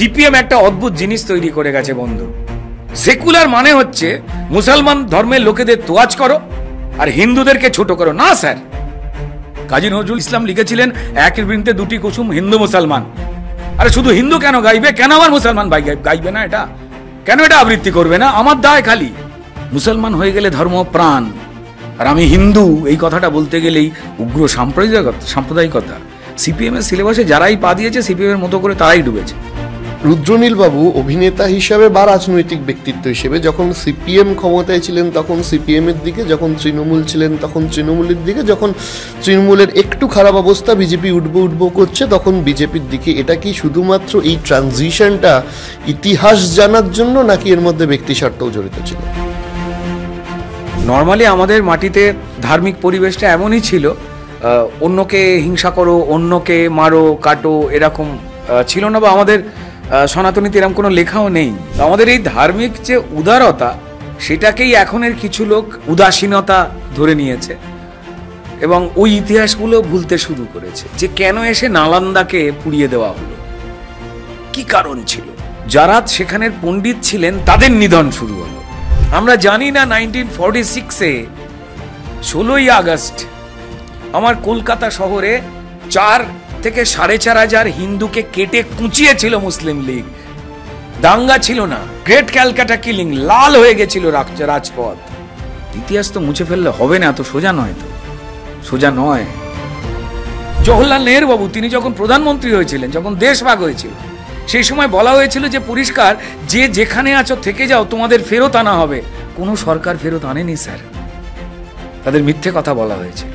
CPM একটা অদ্ভুত জিনিস তৈরি করে গেছে বন্ধু। সেকুলার মানে হচ্ছে মুসলমান ধর্মের লোকেদের তোয়াজ করো আর হিন্দুদেরকে ছোট করো। না স্যার, কাজী নজরুল ইসলাম লিখেছিলেন একের বৃন্তে দুটি কুসুম, হিন্দু মুসলমান। আরে শুধু হিন্দু কেন গাইবে? কেন আমার মুসলমান ভাই গাইবে না? এটা কেন এটা আবৃত্তি করবে না? আমার দায় খালি। মুসলমান হয়ে গেলে ধর্ম প্রাণ, আর আমি হিন্দু এই কথাটা বলতে গেলেই উগ্র সাম্প্রদায়িকতা। সিপিএম এর সিলেবাসে যারাই পা দিয়েছে সিপিএম এর মতো করে তারাই ডুবেছে। রুদ্রনীল বাবু অভিনেতা হিসাবে বা রাজনৈতিক ব্যক্তিত্ব হিসেবে যখন সিপিএম ক্ষমতায় ছিলেন তখন সিপিএম এর দিকে, যখন তৃণমূল ছিলেন তখন তৃণমূলের দিকে, যখন তৃণমূলের একটু খারাপ অবস্থা বিজেপি উঠবো করছে তখন বিজেপির দিকে। এটা কি শুধুমাত্র এই ট্রানজিশনটা ইতিহাস জানার জন্য, নাকি এর মধ্যে ব্যক্তি স্বার্থও জড়িত ছিল? নর্মালি আমাদের মাটিতে ধার্মিক পরিবেশটা এমনই ছিল, অন্যকে হিংসা করো, অন্যকে মারো কাটো, এরকম ছিল না। বা আমাদের সনাতনীতে এরকম কোনো লেখাও নেই। আমাদের এই ধার্মিক যে উদারতা, সেটাকেই এখনের কিছু লোক উদাসীনতা ধরে নিয়েছে এবং ওই ইতিহাসগুলো ভুলতে শুরু করেছে। যে কেন এসে নালন্দাকে পুড়িয়ে দেওয়া হলো, কি কারণ ছিল? যারা সেখানের পণ্ডিত ছিলেন তাদের নিধন শুরু হলো। আমরা জানি না 1946-এ 16ই আগস্ট আমার কলকাতা শহরে 4 থেকে 4,500 হিন্দুকে কেটে কুচিয়েছিল মুসলিম লীগ। দাঙ্গা ছিল না, গ্রেট ক্যালকাটা কিলিং, লাল হয়ে গেছিল রাজপথ। ইতিহাস তো মুছে ফেললে হবে না, এত সোজা নয়। তো সোজা নয়। জওহরলাল নেহরু বাবু তিনি যখন প্রধানমন্ত্রী হয়েছিলেন, যখন দেশ ভাগ হয়েছিল, সেই সময় বলা হয়েছিল যে পরিষ্কার যে যেখানে আছো থেকে যাও, তোমাদের ফেরত আনা হবে। কোনো সরকার ফেরত আনেনি স্যার, তাদের মিথ্যে কথা বলা হয়েছে।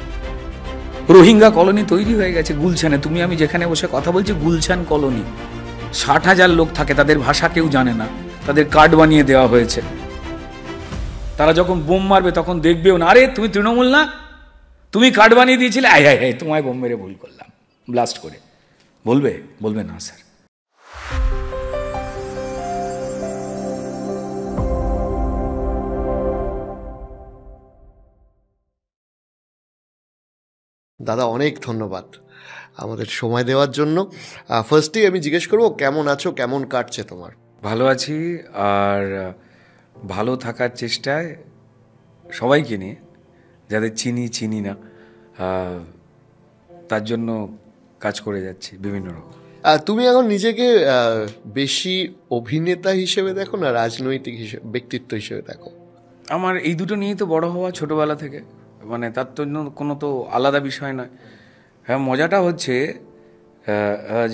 রোহিঙ্গা কলোনি তৈরি হয়ে গেছে গুলশানে। তুমি আমি যেখানে বসে কথা বলছি, গুলশান কলোনি, 60,000 লোক থাকে, তাদের ভাষা কেউ জানে না, তাদের কার্ড বানিয়ে দেওয়া হয়েছে। তারা যখন বোম মারবে তখন দেখবেও না, আরে তুমি তৃণমূল না, তুমি কার্ড বানিয়ে দিয়েছিলে, আয় হায় হায় তোমায় বোম মেরে ভুল করলাম, ব্লাস্ট করে বলবে? বলবে না স্যার। দাদা অনেক ধন্যবাদ আমাদের সময় দেওয়ার জন্য। ফার্স্টেই আমি জিজ্ঞেস করবো, কেমন আছো, কেমন কাটছে তোমার? ভালো আছি, আর ভালো থাকার চেষ্টায় সবাইকে নিয়ে, যাদের চিনি না, তার জন্য কাজ করে যাচ্ছি বিভিন্ন রকম। তুমি এখন নিজেকে বেশি অভিনেতা হিসেবে দেখো না রাজনৈতিক ব্যক্তিত্ব হিসেবে দেখো? আমার এই দুটো নিয়েই তো বড় হওয়া ছোটবেলা থেকে, মানে তার জন্য কোনো তো আলাদা বিষয় নয়। হ্যাঁ, মজাটা হচ্ছে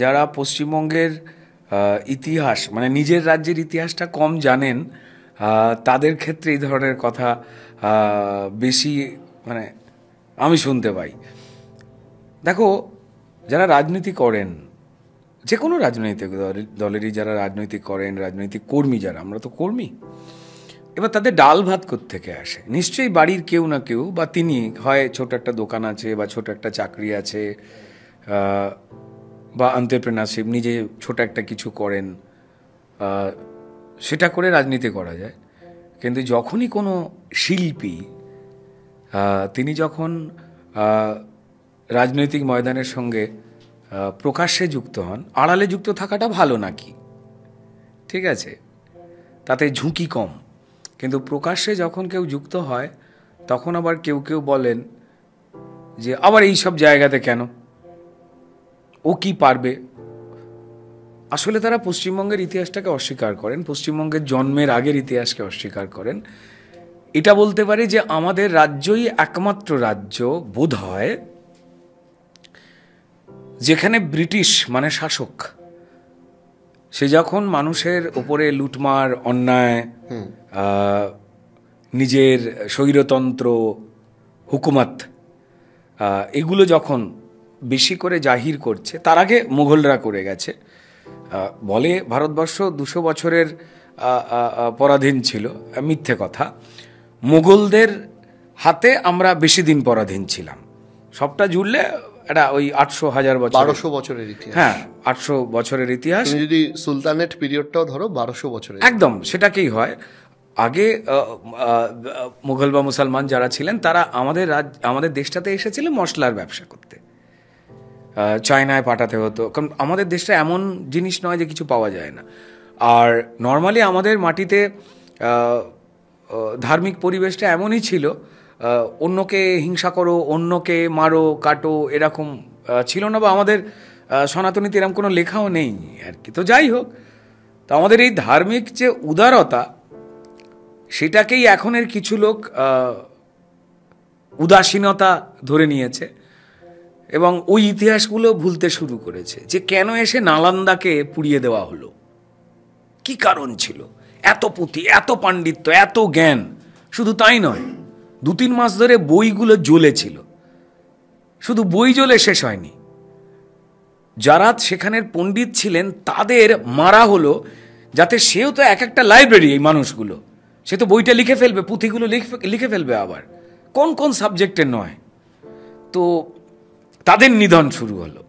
যারা পশ্চিমবঙ্গের ইতিহাস, মানে নিজের রাজ্যের ইতিহাসটা কম জানেন, তাদের ক্ষেত্রে এই ধরনের কথা বেশি মানে আমি শুনতে পাই। দেখো, যারা রাজনীতি করেন, যে কোনো রাজনৈতিক দলেরই যারা রাজনীতি করেন, রাজনৈতিক কর্মী যারা, আমরা তো কর্মী, এবার তাদের ডাল ভাত কোত্থেকে আসে? নিশ্চয়ই বাড়ির কেউ না কেউ, বা তিনি হয় ছোট একটা দোকান আছে, বা ছোট একটা চাকরি আছে, বা এন্টারপ্রেনারশিপ, নিজে ছোট একটা কিছু করেন, সেটা করে রাজনীতি করা যায়। কিন্তু যখনই কোনো শিল্পী তিনি যখন রাজনৈতিক ময়দানের সঙ্গে প্রকাশ্যে যুক্ত হন, আড়ালে যুক্ত থাকাটা ভালো নাকি, ঠিক আছে, তাতে ঝুঁকি কম। কিন্তু প্রকাশ্যে যখন কেউ যুক্ত হয়, তখন আবার কেউ বলেন যে আবার এই সব জায়গাতে কেন, ও কি পারবে? আসলে তারা পশ্চিমবঙ্গের ইতিহাসটাকে অস্বীকার করেন, পশ্চিমবঙ্গের জন্মের আগের ইতিহাসকে অস্বীকার করেন। এটা বলতে পারি যে আমাদের রাজ্যই একমাত্র রাজ্য বোধ হয় যেখানে ব্রিটিশ মানে শাসক, সে যখন মানুষের ওপরে লুটমার, অন্যায়, নিজের স্বৈরতন্ত্র, হুকুমত, এগুলো যখন বেশি করে জাহির করছে, তার আগে মুঘলরা করে গেছে। বলে ভারতবর্ষ 200 বছরের পরাধীন ছিল, মিথ্যে কথা। মুঘলদের হাতে আমরা বেশি দিন পরাধীন ছিলাম, সবটা জুড়লে এটা ওই 800,000 বছর, 1200 বছরের ইতিহাস। হ্যাঁ, 800 বছরের ইতিহাস। তুমি যদি সুলতানেট পিরিয়ডটাও ধরো, 1200 বছরের, একদম সেটাকেই হয়। আগে মুঘল বা মুসলমান যারা ছিলেন, তারা আমাদের দেশটাতে এসেছিলেন মশলার ব্যবসা করতে। চায়নায় পাঠাতে হতো, কারণ আমাদের দেশটা এমন জিনিস নয় যে কিছু পাওয়া যায় না। আর নর্মালি আমাদের মাটিতে ধার্মিক পরিবেশটা এমনই ছিল, অন্যকে হিংসা করো, অন্যকে মারো, কাটো, এরকম ছিল না, বা আমাদের সনাতনীতে এরকম কোনো লেখাও নেই আর কি। তো যাই হোক, তো আমাদের এই ধার্মিক যে উদারতা, সেটাকেই এখনের কিছু লোক উদাসীনতা ধরে নিয়েছে এবং ওই ইতিহাসগুলো ভুলতে শুরু করেছে, যে কেন এসে নালন্দাকে পুড়িয়ে দেওয়া হলো, কি কারণ ছিল, এত পুঁথি, এত পাণ্ডিত্য, এত জ্ঞান। শুধু তাই নয়, 2-3 মাস ধরে বইগুলো জ্বলেছিল, শুধু বই জ্বলে শেষ হয়নি, যারা সেখানের পণ্ডিত ছিলেন তাদের মারা হলো, যাতে সেও তো এক একটা লাইব্রেরি, এই মানুষগুলো, সে তো বইটা লিখে ফেলবে, পুঁথিগুলো লিখে ফেলবে, আবার কোন কোন সাবজেক্টে নয়। তো তাদের নিধন শুরু হলো।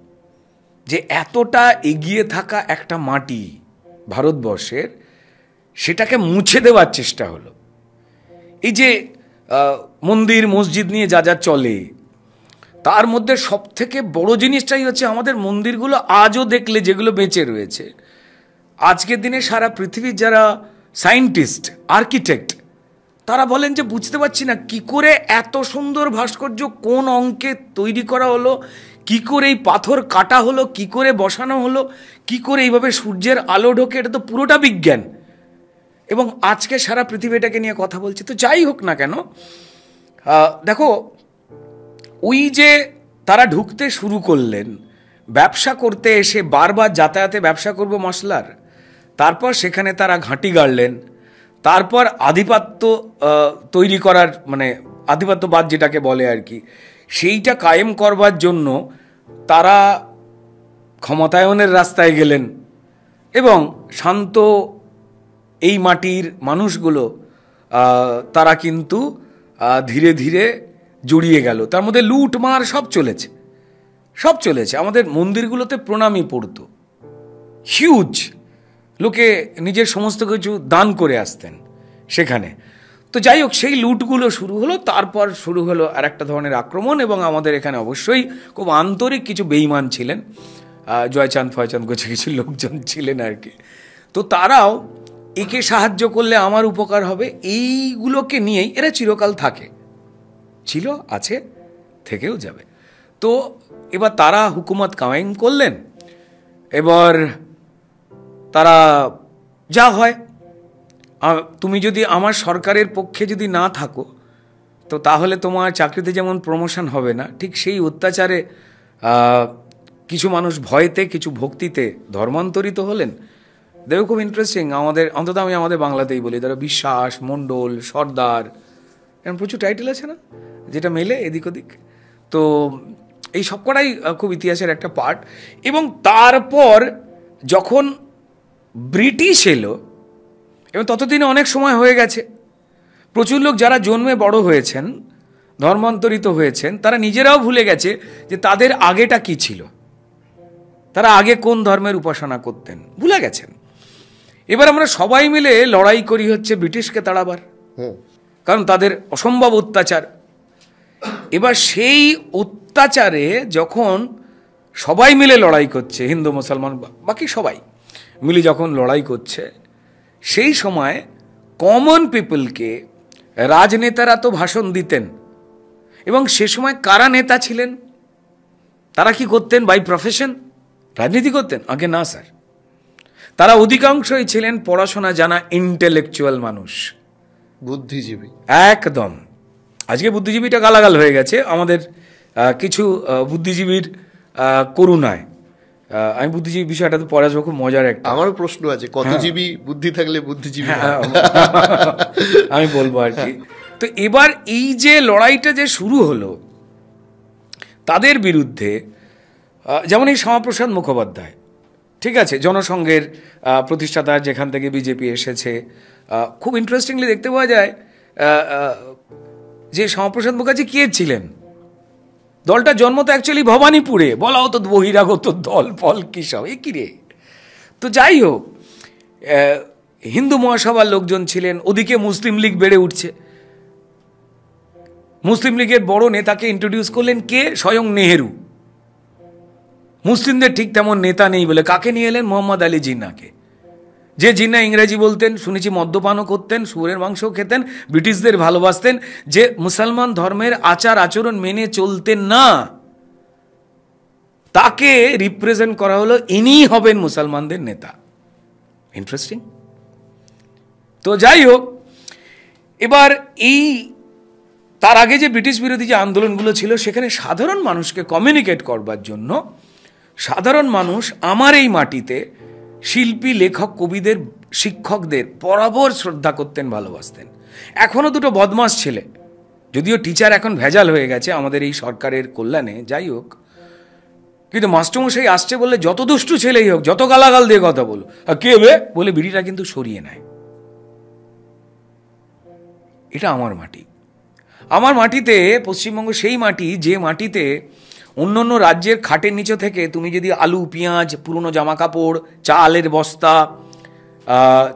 যে এতটা এগিয়ে থাকা একটা মাটি ভারতবর্ষের, সেটাকে মুছে দেওয়ার চেষ্টা হলো। এই যে মন্দির মসজিদ নিয়ে যা যা চলে, তার মধ্যে সব থেকে বড় জিনিসটাই হচ্ছে আমাদের মন্দিরগুলো আজও দেখলে যেগুলো বেঁচে রয়েছে, আজকের দিনে সারা পৃথিবীর যারা সায়েন্টিস্ট, আর্কিটেক্ট, তারা বলেন যে বুঝতে পারছি না কি করে এত সুন্দর ভাস্কর্য কোন অঙ্কে তৈরি করা হলো, কি করে এই পাথর কাটা হলো, কি করে বসানো হলো, কি করে এইভাবে সূর্যের আলো ঢোকে, এটা তো পুরোটা বিজ্ঞান। এবং আজকে সারা পৃথিবী এটাকে নিয়ে কথা বলছে। তো যাই হোক না কেন, দেখো, ওই যে তারা ঢুকতে শুরু করলেন, ব্যবসা করতে এসে বারবার যাতায়াতে ব্যবসা করব মশলার, তারপর সেখানে তারা ঘাঁটি গাড়লেন, তারপর আধিপত্য তৈরি করার, মানে আধিপত্যবাদ যেটাকে বলে আর কি, সেইটা কায়েম করবার জন্য তারা ক্ষমতায়নের রাস্তায় গেলেন এবং শান্ত এই মাটির মানুষগুলো তারা কিন্তু ধীরে ধীরে জড়িয়ে গেল। তার মধ্যে লুটমার সব চলেছে। আমাদের মন্দিরগুলোতে প্রণামী পড়তো, হিউজ, লোকে নিজের সমস্ত কিছু দান করে আসতেন সেখানে। তো যাই হোক, সেই লুটগুলো শুরু হলো, তারপর শুরু হলো আর একটা ধরনের আক্রমণ। এবং আমাদের এখানে অবশ্যই খুব আন্তরিক কিছু বেঈমান ছিলেন, জয়চাঁদ ফয়চাঁদ গোছে কিছু লোকজন ছিলেন আর কি। তো তারাও একে সাহায্য করলে আমার উপকার হবে, এইগুলোকে নিয়েই এরা চিরকাল ছিল, আছে, থেকেও যাবে। তো এবার তারা হুকুমত কায়েম করলেন। এবার তারা যা হয়, তুমি যদি আমার সরকারের পক্ষে যদি না থাকো, তো তাহলে তোমার চাকরিতে যেমন প্রমোশন হবে না, ঠিক সেই অত্যাচারে কিছু মানুষ ভয়েতে, কিছু ভক্তিতে ধর্মান্তরিত হলেন। দেখো, খুব ইন্টারেস্টিং, আমাদের, অন্তত আমি আমাদের বাংলাতেই বলি, তারা বিশ্বাস, মণ্ডল, সর্দার, এরকম প্রচুর টাইটেল আছে না, যেটা মেলে এদিক ওদিক। তো এই সবকটাই খুব ইতিহাসের একটা পার্ট। এবং তারপর যখন ব্রিটিশ এলো, এবং ততদিনে অনেক সময় হয়ে গেছে, প্রচুর লোক যারা জন্মে বড় হয়েছেন, ধর্মান্তরিত হয়েছেন, তারা নিজেরাও ভুলে গেছে যে তাদের আগেটা কি ছিল, তারা আগে কোন ধর্মের উপাসনা করতেন, ভুলে গেছেন। এবার আমরা সবাই মিলে লড়াই করি হচ্ছে ব্রিটিশকে তাড়াবার, কারণ তাদের অসম্ভব অত্যাচার। এবার সেই অত্যাচারে যখন সবাই মিলে লড়াই করছে, হিন্দু মুসলমান বাকি সবাই মিলে যখন লড়াই করছে, সেই সময় কমন পিপলকে রাজনেতারা তো ভাষণ দিতেন। এবং সে সময় কারা নেতা ছিলেন, তারা কি করতেন, বাই প্রফেশন রাজনীতি করতেন? আগে না স্যার, তারা অধিকাংশই ছিলেন পড়াশোনা জানা ইন্টেলেকচুয়াল মানুষ, বুদ্ধিজীবী। একদম। আজকে বুদ্ধিজীবীটা গালাগাল হয়ে গেছে আমাদের কিছু বুদ্ধিজীবীর করুণায়। আমি বুদ্ধিজীবী বিষয়টা তো পড়াশোনা খুব মজার একটা। আমারও প্রশ্ন আছে, কত জীবী বুদ্ধি থাকলে বুদ্ধিজীবী? আমি বলবো আর কি। তো এবার এই যে লড়াইটা যে শুরু হলো তাদের বিরুদ্ধে, যেমন এই শ্যামাপ্রসাদ মুখোপাধ্যায়, ঠিক আছে, জনসংঘের প্রতিষ্ঠাতা, যেখান থেকে বিজেপি এসেছে, খুব ইন্টারেস্টিংলি দেখতে পাওয়া যায় যে শ্যামাপ্রসাদ মুখার্জি কে ছিলেন। দলটার জন্ম তো অ্যাকচুয়ালি ভবানীপুরে, বলা হতো বহিরাগত দল ফল কী সব, এ কী রে। তো যাই হোক, হিন্দু মহাসভার লোকজন ছিলেন, ওদিকে মুসলিম লীগ বেড়ে উঠছে। মুসলিম লীগের বড় নেতাকে ইন্ট্রোডিউস করলেন কে? স্বয়ং নেহেরু। মুসলিমদের ঠিক তেমন নেতা নেই বলে কাকে নিয়ে এলেন? মোহাম্মদ আলী জিন্নাহকে, যে জিন্নাহ ইংরেজি বলতেন, শুনেছি মদ্যপানও করতেন, শুয়োরের মাংসও খেতেন, ব্রিটিশদের ভালোবাসতেন, যে মুসলমান ধর্মের আচার আচরণ মেনে চলতেন না, তাকে রিপ্রেজেন্ট করা হলো ইনিই হবেন মুসলমানদের নেতা। ইন্টারেস্টিং। তো যাই হোক, এবার এই তার আগে যে ব্রিটিশ বিরোধী যে আন্দোলনগুলো ছিল, সেখানে সাধারণ মানুষকে কমিউনিকেট করবার জন্য সাধারণ মানুষ আমার এই মাটিতে শিল্পী, লেখক, কবিদের, শিক্ষকদের বরাবর শ্রদ্ধা করতেন, ভালোবাসতেন। এখনও দুটো বদমাস ছেলে, যদিও টিচার এখন ভেজাল হয়ে গেছে আমাদের এই সরকারের কল্যাণে, যাই হোক, কিন্তু মাস্টারমশাই আসছে বললে যত দুষ্টু ছেলেই হোক, যত গালাগাল দিয়ে কথা বলো, কে বে বলে বিড়িটা কিন্তু সরিয়ে নেয়। এটা আমার মাটি। আমার মাটিতে, পশ্চিমবঙ্গ সেই মাটি যে মাটিতে অন্য অন্য রাজ্যের খাটের নিচে থেকে তুমি যদি আলু, পেঁয়াজ, পুরনো জামা কাপড়, চালের বস্তা,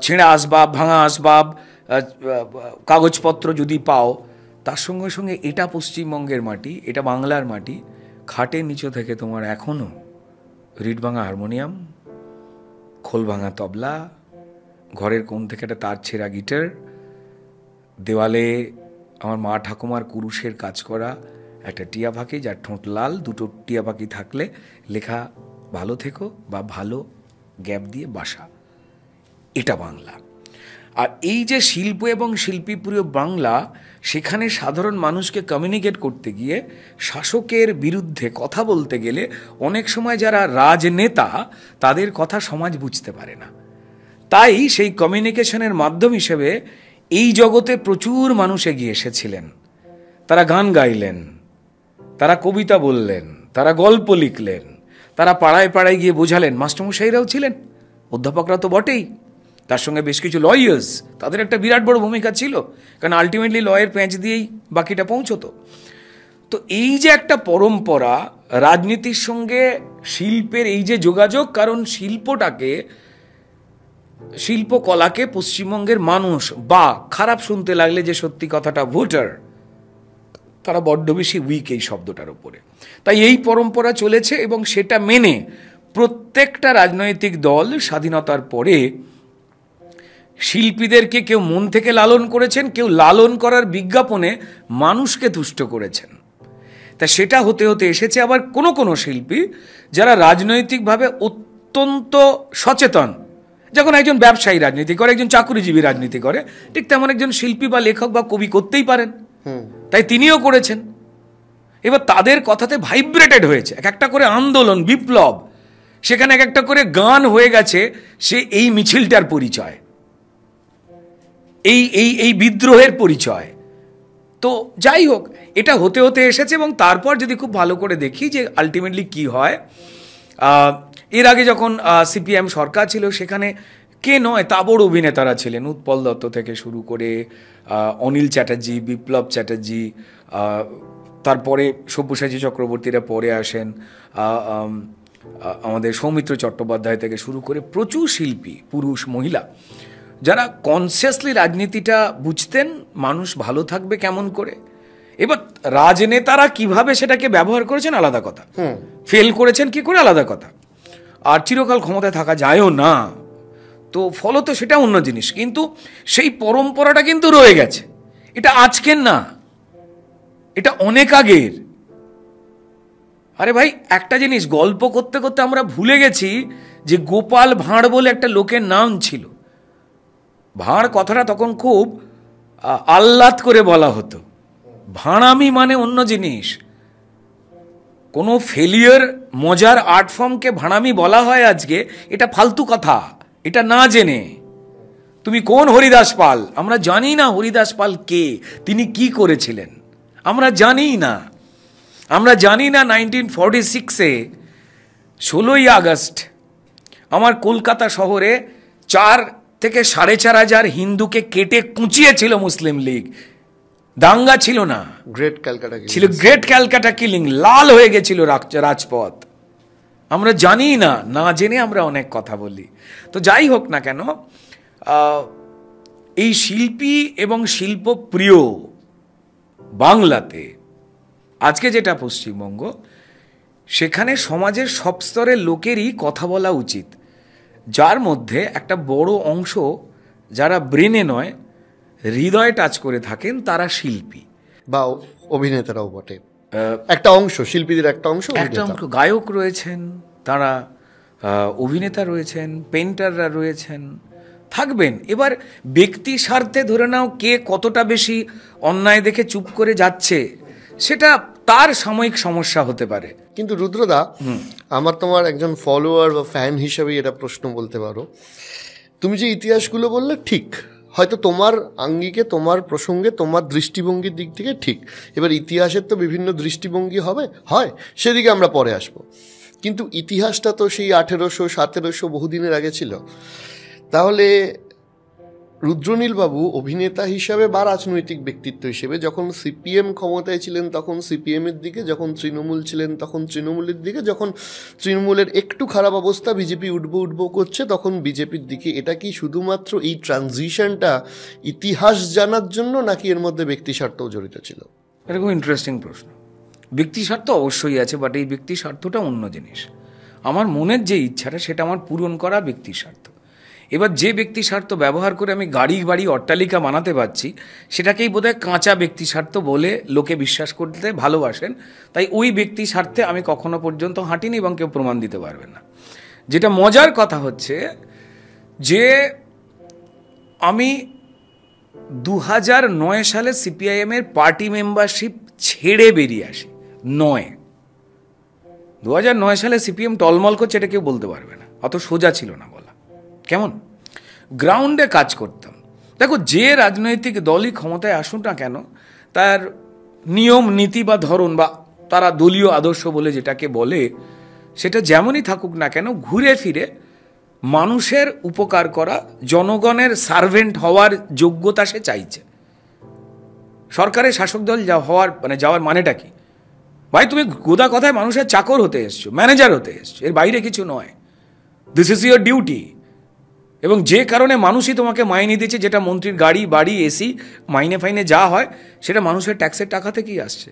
ছেঁড়া আসবাব, ভাঙা আসবাব, কাগজপত্র যদি পাও, তার সঙ্গে সঙ্গে এটা পশ্চিমবঙ্গের মাটি, এটা বাংলার মাটি, খাটের নিচে থেকে তোমার এখনও রিড ভাঙা হারমোনিয়াম, খোল ভাঙা তবলা, ঘরের কোণ থেকে একটা তার ছেঁড়া গিটার, দেওয়ালে আমার মা ঠাকুমার কুরুশের কাজ করা একটা টিয়া পাখি, যার ঠোঁট লাল, দুটো টিয়া পাখি থাকলে লেখা ভালো থেকো বা ভালো গ্যাপ দিয়ে বাসা। এটা বাংলা। আর এই যে শিল্প এবং শিল্পীপ্রিয় বাংলা, সেখানে সাধারণ মানুষকে কমিউনিকেট করতে গিয়ে শাসকের বিরুদ্ধে কথা বলতে গেলে অনেক সময় যারা রাজনেতা, তাদের কথা সমাজ বুঝতে পারে না। তাই সেই কমিউনিকেশনের মাধ্যম হিসেবে এই জগতে প্রচুর মানুষ এগিয়ে এসেছিলেন। তারা গান গাইলেন, তারা কবিতা বললেন, তারা গল্প লিখলেন, তারা পাড়ায় পাড়ায় গিয়ে বোঝালেন। মাস্টারমশাইরাও ছিলেন, অধ্যাপকরা তো বটেই, তার সঙ্গে বেশ কিছু লয়ার্স, তাদের একটা বিরাট বড় ভূমিকা ছিল, কারণ আলটিমেটলি লয়ের প্যাঁচ দিয়েই বাকিটা পৌঁছতো। তো এই যে একটা পরম্পরা, রাজনীতির সঙ্গে শিল্পের এই যে যোগাযোগ, কারণ শিল্পকলাকে পশ্চিমবঙ্গের মানুষ, বা খারাপ শুনতে লাগলে যে সত্যি কথাটা, ভোটার, তারা বড্ড বেশি উইক এই শব্দটার উপরে। তাই এই পরম্পরা চলেছে এবং সেটা মেনে প্রত্যেকটা রাজনৈতিক দল স্বাধীনতার পরে শিল্পীদেরকে কেউ মন থেকে লালন করেছেন, কেউ লালন করার বিজ্ঞাপনে মানুষকে তুষ্ট করেছেন। তা সেটা হতে হতে এসেছে আবার কোনো কোনো শিল্পী যারা রাজনৈতিকভাবে অত্যন্ত সচেতন। যখন একজন ব্যবসায়ী রাজনীতি করে, একজন চাকুরিজীবী রাজনীতি করে, ঠিক তেমন একজন শিল্পী বা লেখক বা কবি করতেই পারেন। তাই তিনিও করেছেন। এবার তাদের কথাতে ভাইব্রেটেড হয়েছে এক একটা করে আন্দোলন, বিপ্লব, সেখানে এক একটা করে গান হয়ে গেছে। সে এই মিছিলটার পরিচয়, এই বিদ্রোহের পরিচয়। তো যাই হোক, এটা হতে হতে এসেছে। এবং তারপর যদি খুব ভালো করে দেখি যে আলটিমেটলি কি হয়, এর আগে যখন সিপিএম সরকার ছিল, সেখানে কে নয় তাবড় অভিনেতারা ছিলেন, উৎপল দত্ত থেকে শুরু করে অনিল চ্যাটার্জি, বিপ্লব চ্যাটার্জি, তারপরে সব্যসাচী চক্রবর্তীরা পরে আসেন, আমাদের সৌমিত্র চট্টোপাধ্যায় থেকে শুরু করে প্রচুর শিল্পী, পুরুষ মহিলা, যারা কনসিয়াসলি রাজনীতিটা বুঝতেন, মানুষ ভালো থাকবে কেমন করে। এবার রাজনেতারা কিভাবে সেটাকে ব্যবহার করেছেন আলাদা কথা, ফেল করেছেন কি করে আলাদা কথা, আর চিরকাল ক্ষমতায় থাকা যায়ও না, তো ফলত সেটা অন্য জিনিস। কিন্তু সেই পরম্পরাটা কিন্তু রয়ে গেছে। এটা আজকের না, এটা অনেক আগের। আরে ভাই, একটা জিনিস গল্প করতে করতে আমরা ভুলে গেছি যে গোপাল ভাঁড় বলে একটা লোকের নাম ছিল। ভাঁড় কথাটা তখন খুব আহ্লাদ করে বলা হতো। ভাঁড়ামি মানে অন্য জিনিস। কোনো ফেলিয়ার, মজার আর্ট ফর্মকে ভাঁড়ামি বলা হয় আজকে, এটা ফালতু কথা। এটা না জেনে, তুমি কোন হরিদাস পাল, আমরা জানি না হরিদাস পাল কে, তিনি কি করেছিলেন, আমরা জানি না। আমরা জানি না 1946-এ 16ই আগস্ট আমার কলকাতা শহরে 4 থেকে 4,500 হিন্দুকে কেটে কুঁচিয়েছিল মুসলিম লীগ। দাঙ্গা ছিল না, ছিল গ্রেট ক্যালকাটা কিলিং। লাল হয়ে গেছিল রাজপথ। আমরা জানি না, না জেনে আমরা অনেক কথা বলি। তো যাই হোক না কেন, এই শিল্পী এবং শিল্পপ্রিয় বাংলাতে আজকে যেটা পশ্চিমবঙ্গ, সেখানে সমাজের সব স্তরের লোকেরই কথা বলা উচিত, যার মধ্যে একটা বড় অংশ যারা ব্রেনে নয় হৃদয়ে টাচ করে থাকেন তারা শিল্পী বা অভিনেতারাও বটে। একটা অংশ, শিল্পীদের একটা অংশ, একটা অংশ গায়ক রয়েছেন, তারা অভিনেতা রয়েছেন, পেন্টাররা রয়েছেন, থাকবেন। এবার ব্যক্তি স্বার্থে ধরে নাও কে কতটা বেশি অন্যায় দেখে চুপ করে যাচ্ছে, সেটা তার সাময়িক সমস্যা হতে পারে। কিন্তু রুদ্রদা, আমার তোমার একজন ফলোয়ার বা ফ্যান হিসেবে এটা প্রশ্ন বলতে পারো, তুমি যে ইতিহাসগুলো বললে ঠিক, হয়তো তোমার আঙ্গিকে, তোমার প্রসঙ্গে, তোমার দৃষ্টিভঙ্গির দিক থেকে ঠিক। এবার ইতিহাসের তো বিভিন্ন দৃষ্টিভঙ্গি হয়, সেদিকে আমরা পরে আসব। কিন্তু ইতিহাসটা তো সেই 1800 1700 বহুদিনের আগে ছিল। তাহলে রুদ্রনীলবাবু অভিনেতা হিসাবে বা রাজনৈতিক ব্যক্তিত্ব হিসেবে যখন সিপিএম ক্ষমতায় ছিলেন তখন সিপিএমের দিকে, যখন তৃণমূল ছিলেন তখন তৃণমূলের দিকে, যখন তৃণমূলের একটু খারাপ অবস্থা, বিজেপি উঠবো করছে, তখন বিজেপির দিকে। এটা কি শুধুমাত্র এই ট্রানজিশনটা ইতিহাস জানার জন্য, নাকি এর মধ্যে ব্যক্তি স্বার্থও জড়িত ছিল? এটা খুব ইন্টারেস্টিং প্রশ্ন। ব্যক্তি স্বার্থ অবশ্যই আছে, বাট এই ব্যক্তি স্বার্থটা অন্য জিনিস। আমার মনের যে ইচ্ছাটা সেটা আমার পূরণ করা ব্যক্তি স্বার্থ। এবার যে ব্যক্তি স্বার্থ ব্যবহার করে আমি গাড়ি বাড়ি অট্টালিকা বানাতে পারছি, সেটাকেই বোধহয় কাঁচা ব্যক্তি স্বার্থ বলে লোকে বিশ্বাস করতে ভালোবাসেন। তাই ওই ব্যক্তি স্বার্থে আমি কখনো পর্যন্ত হাঁটিনি এবং কেউ প্রমাণ দিতে পারবে না। যেটা মজার কথা হচ্ছে যে আমি 2009 সালে সিপিআইএমের পার্টি মেম্বারশিপ ছেড়ে বেরিয়ে আসি। 2009 সালে সিপিএম টলমল করছে এটা কেউ বলতে পারবে না, অত সোজা ছিল না বলা। কেমন গ্রাউন্ডে কাজ করতাম। দেখো, যে রাজনৈতিক দলই ক্ষমতায় আসুন না কেন, তার নিয়ম নীতি বা ধরন বা তারা দলীয় আদর্শ বলে যেটাকে বলে, সেটা যেমনই থাকুক না কেন, ঘুরে ফিরে মানুষের উপকার করা, জনগণের সার্ভেন্ট হওয়ার যোগ্যতা সে চাইছে। সরকারের শাসক দল যাওয়ার মানেটা কি? ভাই, তুমি গোদা কথায় মানুষের চাকর হতে এসছো, ম্যানেজার হতে এসছো, এর বাইরে কিছু নয়। This is your duty. এবং যে কারণে মানুষই তোমাকে মাইনে দিচ্ছে, যেটা মন্ত্রীর গাড়ি বাড়ি এসি মাইনে ফাইনে যা হয়, সেটা মানুষের ট্যাক্সের টাকা থেকেই আসছে।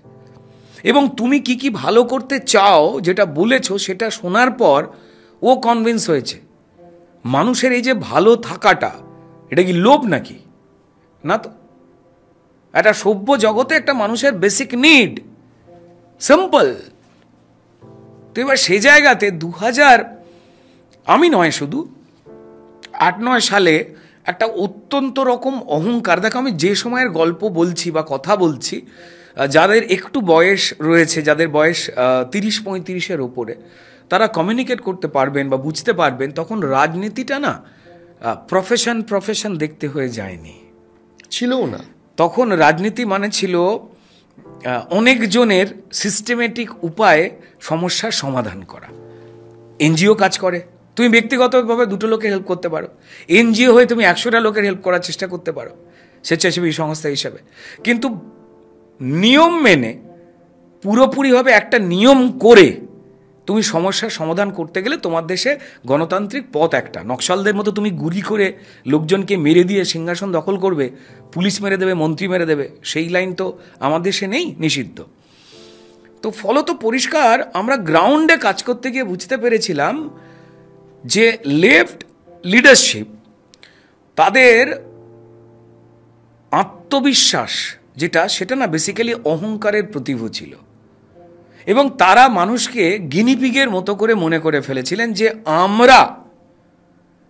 এবং তুমি কি কি ভালো করতে চাও, যেটা বলেছো, সেটা শোনার পর ও কনভিন্স হয়েছে। মানুষের এই যে ভালো থাকাটা, এটা কি লোভ নাকি? না তো। একটা সভ্য জগতে একটা মানুষের বেসিক নিড, সিম্পল। তো এবার সেই জায়গাতে 2000 আমি নয়, শুধু 8-9 সালে একটা অত্যন্ত রকম অহংকার। দেখো, আমি যে সময়ের গল্প বলছি বা কথা বলছি, যাদের একটু বয়স রয়েছে, যাদের বয়স 30-35-এর ওপরে, তারা কমিউনিকেট করতে পারবেন বা বুঝতে পারবেন, তখন রাজনীতিটা না প্রফেশন দেখতে হয়ে যায়নি, ছিলও না। তখন রাজনীতি মানে ছিল অনেকজনের সিস্টেমেটিক উপায়ে সমস্যার সমাধান করা। এনজিও কাজ করে, তুমি ব্যক্তিগতভাবে 2টো লোকের হেল্প করতে পারো। এনজিও হয়ে তুমি 100টা লোকের হেল্প করার চেষ্টা করতে পারো স্বেচ্ছাসেবী সংস্থা হিসাবে। কিন্তু নিয়ম মেনে, পুরোপুরিভাবে একটা নিয়ম করে তুমি সমস্যার সমাধান করতে গেলে তোমার দেশে গণতান্ত্রিক পথ একটা। নকশালদের মতো তুমি গুলি করে লোকজনকে মেরে দিয়ে সিংহাসন দখল করবে, পুলিশ মেরে দেবে, মন্ত্রী মেরে দেবে, সেই লাইন তো আমার দেশে নেই, নিষিদ্ধ। তো ফলত পরিষ্কার আমরা গ্রাউন্ডে কাজ করতে গিয়ে বুঝতে পেরেছিলাম যে লেফট লিডারশিপ, তাদের আত্মবিশ্বাস যেটা, সেটা না বেসিক্যালি অহংকারের প্রতীক ছিল। এবং তারা মানুষকে গিনিপিগের মতো করে মনে করে ফেলেছিলেন যে আমরা